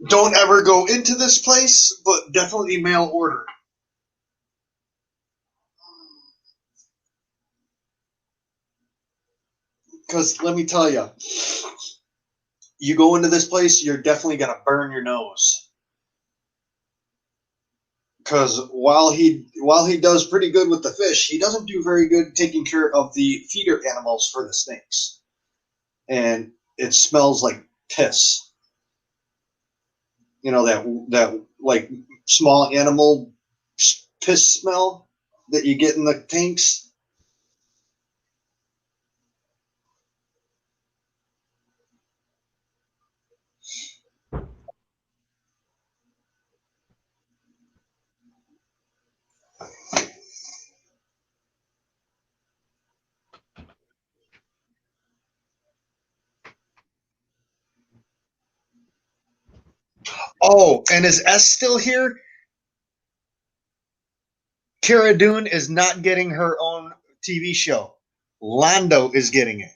Don't ever go into this place, but definitely mail order. Because let me tell you, you go into this place, you're definitely going to burn your nose. Because while he does pretty good with the fish, he doesn't do very good taking care of the feeder animals for the snakes. And it smells like piss. You know, that like small animal piss smell that you get in the tanks. Oh, and is S still here? Cara Dune is not getting her own TV show. Lando is getting it.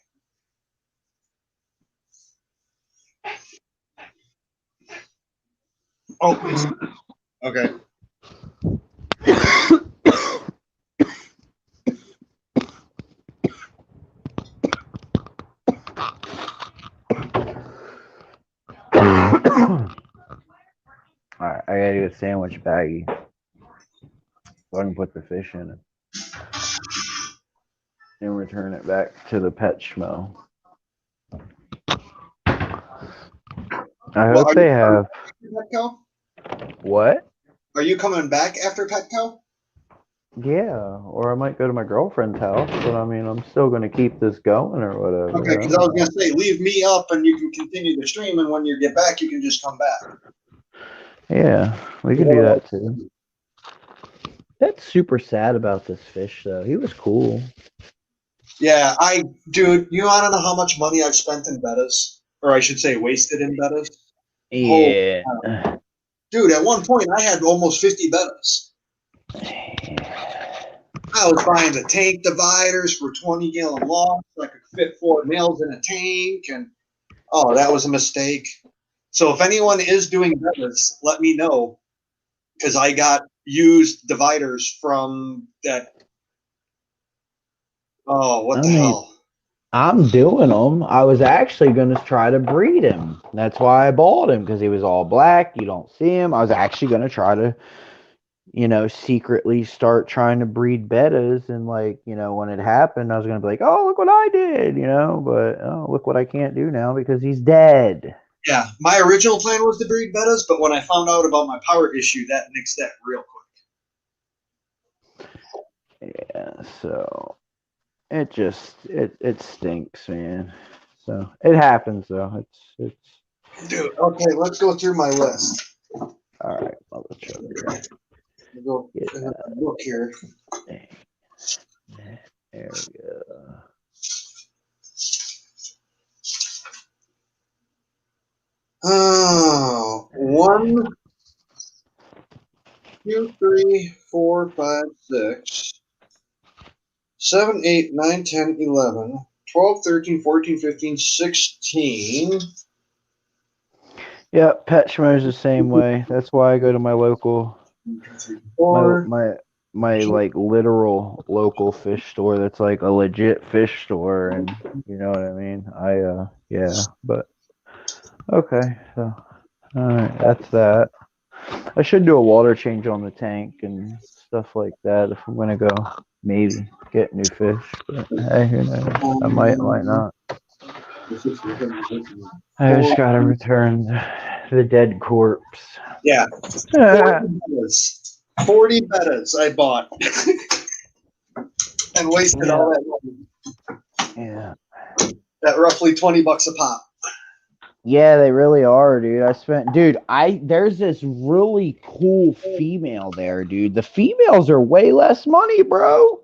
Oh, okay. Alright, I gotta get a sandwich baggie so I can put the fish in it and return it back to the pet schmo. I hope they have. Petco? What? Are you coming back after Petco? Yeah, or I might go to my girlfriend's house, but I mean, I'm still gonna keep this going or whatever. Okay, because I was gonna say, leave me up and you can continue the stream, and when you get back, you can just come back. Yeah, we can do that too. That's super sad about this fish, though. He was cool. Yeah, dude, you want to know how much money I've spent in bettas? Or I should say wasted in bettas? Yeah. Oh, dude, at one point I had almost 50 bettas. I was buying the tank dividers for 20-gallon long so I could fit 4 nails in a tank, and oh, that was a mistake. So if anyone is doing bettas, let me know, because I got used dividers from that. Oh, what the hell? I'm doing them. I was actually going to try to breed him. That's why I bought him, because he was all black. You don't see him. I was actually going to try to, secretly start trying to breed bettas. And, when it happened, I was going to be like, oh, look what I did, but oh, look what I can't do now because he's dead. Yeah, my original plan was to breed bettas, but when I found out about my power issue, that nixed that real quick. Yeah, so it just it stinks, man. So it happens though. It's dude. Okay, let's go through my list. All right, I'll let you go look here. There we go. Oh, 1, 2, 3, 4, 5, 6, 7, 8, 9, 10, 11, 12, 13, 14, 15, 16. Yeah, Pet Schmo's the same way. That's why I go to my local, my like literal local fish store. That's like a legit fish store, and you know what I mean. Yeah, but okay, so all right, that's that. I should do a water change on the tank and stuff like that if I'm gonna go maybe get new fish. But hey, who knows? I might not. I just gotta return the dead corpse. Yeah. 40 bettas I bought. And wasted all that money. Yeah. At roughly $20 a pop. Yeah, they really are, dude. There's this really cool female there, dude. The females are way less money, bro.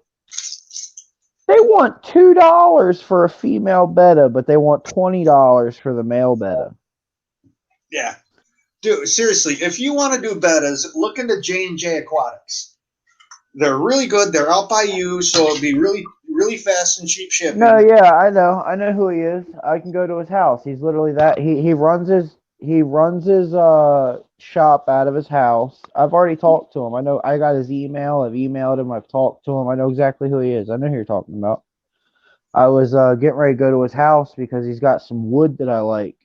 They want $2 for a female betta, but they want $20 for the male betta. Yeah, dude. Seriously, if you want to do bettas, look into J&J Aquatics. They're really good. They're out by you, so it'll be really fast and cheap shipping. No, yeah, I know. I know who he is. I can go to his house. He's literally that. He runs his shop out of his house. I've already talked to him. I know. I got his email. I've emailed him. I've talked to him. I know exactly who he is. I know who you're talking about. I was getting ready to go to his house because he's got some wood that I like,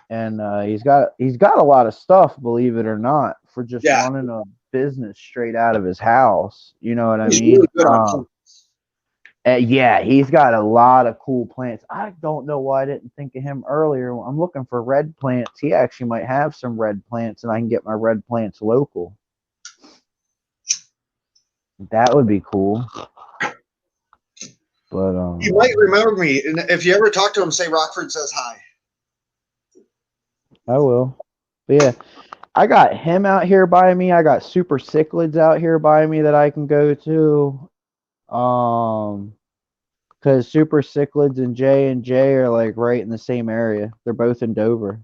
and he's got a lot of stuff. Believe it or not, for just Yeah, running a business straight out of his house. You know what I he's mean? really good on plants. Yeah, he's got a lot of cool plants. I don't know why I didn't think of him earlier. I'm looking for red plants. He actually might have some red plants, and I can get my red plants local. That would be cool. But You might remember me, and if you ever talk to him, say Rockford says hi. I will. But yeah, I got him out here by me. I got Super Cichlids out here by me that I can go to. Because Super Cichlids and J are like right in the same area. They're both in Dover.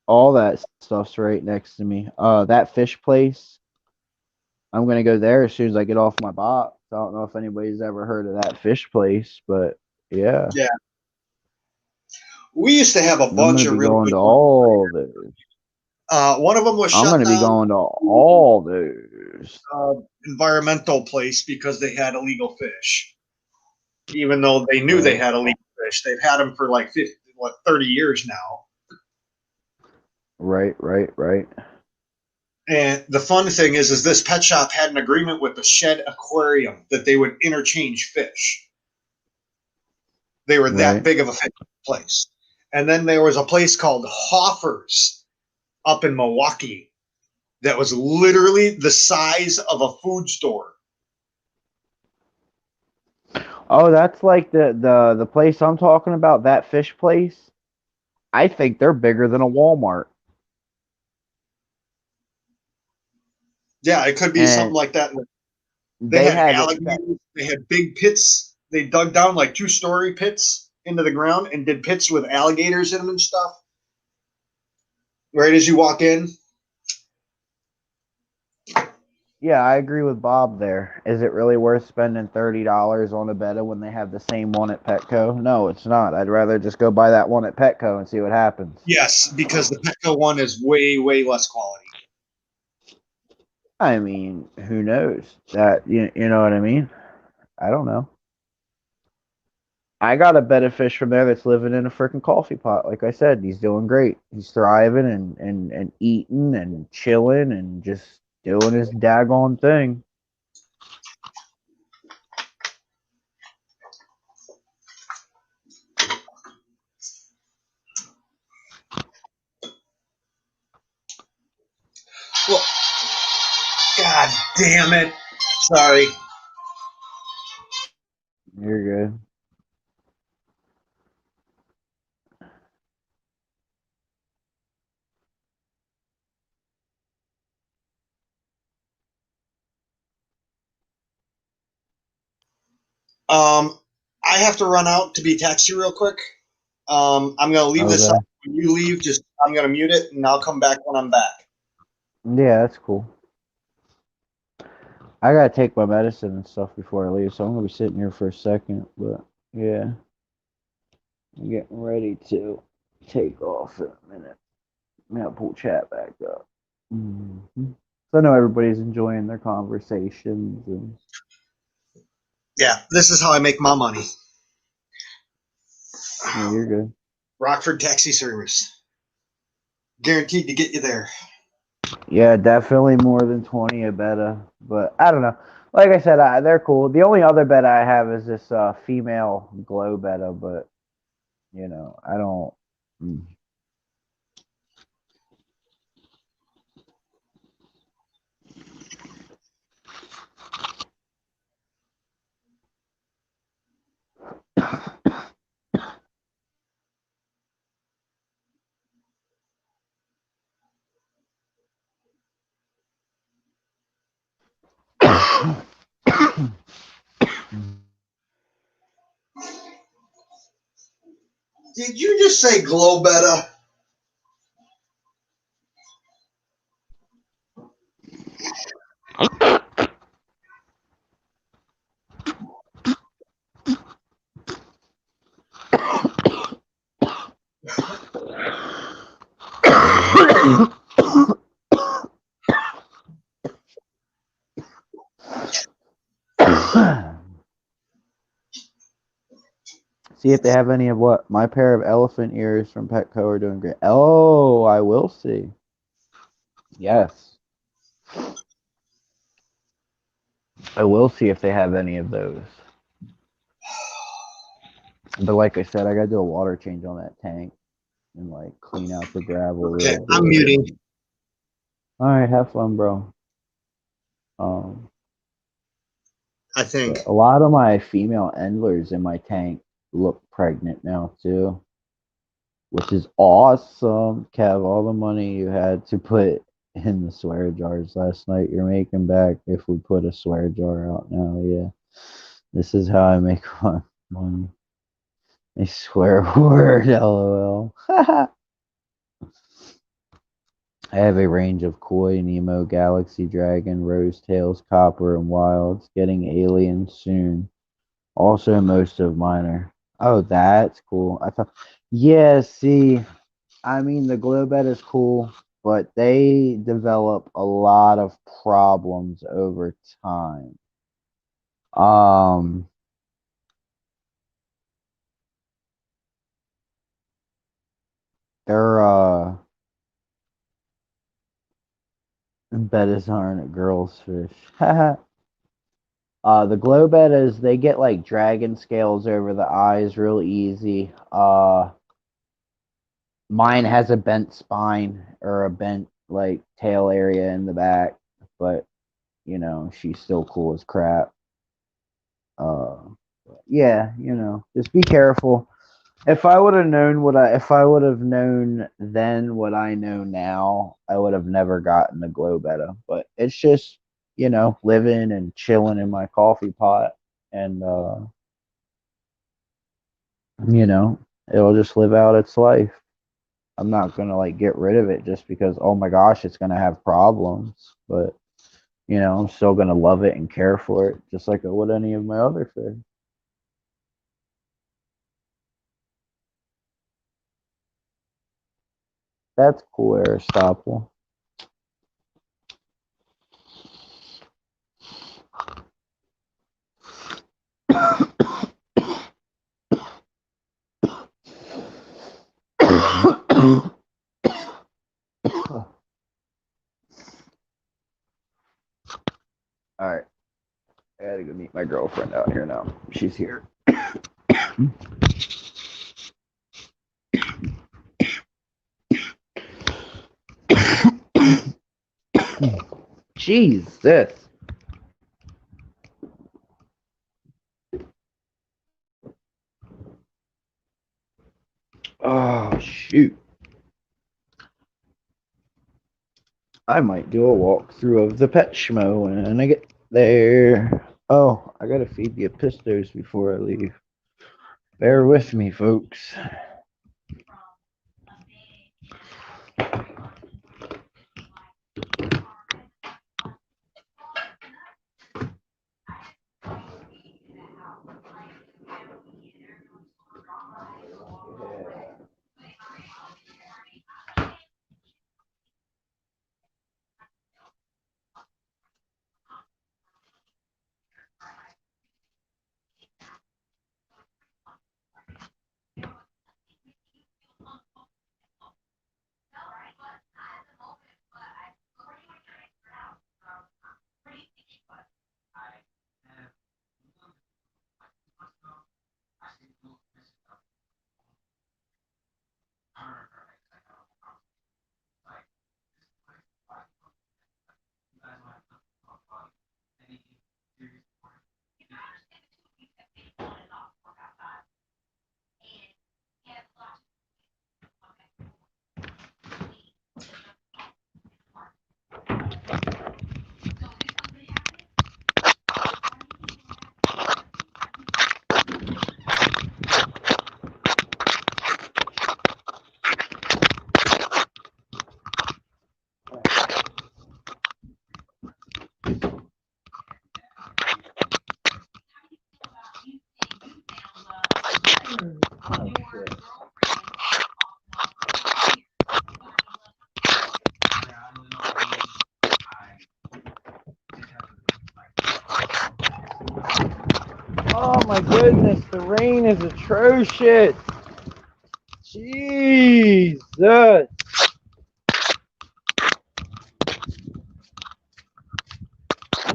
All that stuff's right next to me. That fish place, I'm gonna go there as soon as I get off my box. I don't know if anybody's ever heard of that fish place, but yeah, Yeah, we used to have a I'm gonna bunch of be really going good to ones. all those. One of them was I'm shut gonna be down. going to all those. Environmental place because they had illegal fish, even though they knew they Right, had illegal fish. They've had them for like 30 years now. right. And the fun thing is this pet shop had an agreement with the Shed Aquarium that they would interchange fish. They were that Right. big of a fish place. And then there was a place called Hoffer's up in Milwaukee that was literally the size of a food store. Oh, that's like the place I'm talking about. That fish place. I think they're bigger than a Walmart. Yeah, it could be something And like that. They they had have it set. alligators. They had big pits. They dug down like 2-story pits into the ground and did pits with alligators in them and stuff. Right as you walk in. Yeah, I agree with Bob there. Is it really worth spending $30 on a betta when they have the same one at Petco? No, it's not. I'd rather just go buy that one at Petco and see what happens. Yes, because the Petco one is way less quality. I mean, who knows? You know what I mean? I don't know. I got a betta fish from there that's living in a freaking coffee pot. Like I said, he's doing great. He's thriving and eating and chilling and just doing his daggone thing. Well, God damn it. Sorry. You're good. I have to run out to be taxi real quick. I'm gonna leave this up. Okay. When you leave, just I'm gonna mute it and I'll come back when I'm back. Yeah, that's cool. I gotta take my medicine and stuff before I leave, so I'm gonna be sitting here for a second. But yeah, I'm getting ready to take off in a minute. I'm gonna pull chat back up. So I know everybody's enjoying their conversations and Yeah, this is how I make my money. yeah, you're good. Rockford Taxi Service. Guaranteed to get you there. Yeah, definitely more than 20 a betta, but I don't know. Like I said, they're cool. The only other betta I have is this female glow betta, but I don't. mm. Did you just say glow better? See if they have any of what? My pair of elephant ears from Petco are doing great. Oh, I will see. Yes. I will see if they have any of those. But like I said, I gotta do a water change on that tank and like clean out the gravel Okay, real I'm good. muting. All right, have fun, bro. Um, I think. a lot of my female endlers in my tank look pregnant now too, which is awesome. Kev, all the money you had to put in the swear jars last night, you're making back if we put a swear jar out now. Yeah, this is how I make my money. I swear word, lol. I have a range of Koi, Nemo, Galaxy Dragon, Rose Tails, Copper, and Wilds. Getting Alien soon. Also, most of mine are. Oh, that's cool. I thought. Yeah, see, I mean, the Globet is cool, but they develop a lot of problems over time. Um, they're bettas aren't a girl's fish. The glow bettas, they get like dragon scales over the eyes real easy. Mine has a bent spine or a bent like tail area in the back, but she's still cool as crap. Uh, yeah, just be careful. If I would have known then what I know now, I would have never gotten the glow betta. But it's just, living and chilling in my coffee pot and you know, it'll just live out its life. I'm not gonna like get rid of it just because oh my gosh, it's gonna have problems. But I'm still gonna love it and care for it just like I would any of my other fish. That's cool, Aristotle. All right, I gotta go meet my girlfriend out here now. She's here. Jesus. Oh shoot. I might do a walkthrough of the pet schmo when I get there. Oh, I gotta feed the Epistos before I leave. Bear with me, folks. my goodness, the rain is atrocious. Jesus.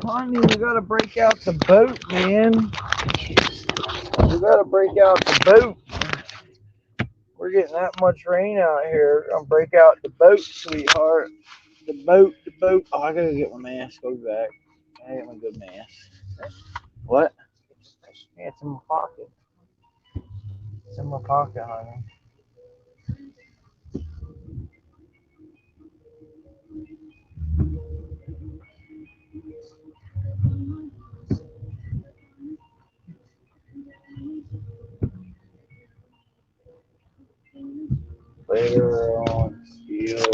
Honey, we gotta break out the boat, man. We gotta break out the boat. We're getting that much rain out here. We're gonna break out the boat, sweetheart. The boat, the boat. Oh, I gotta get my mask. I'll be back. I gotta get my good mask. What? Yeah, it's in my pocket. It's in my pocket, honey. Later on, steel.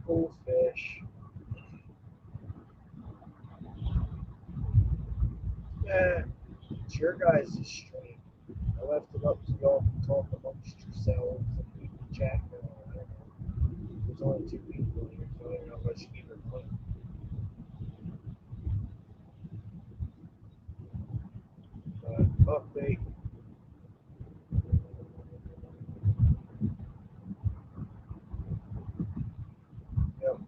cool fish. Yeah, it's your guys' stream. I left it up to y'all to talk amongst yourselves and we can chat. I don't know. There's only two people here, so I don't know if I should even put update. Yep.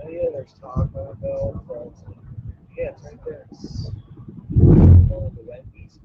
Oh, yeah, there's Taco Bell. Yeah, it's right there. It's going to Wendy's.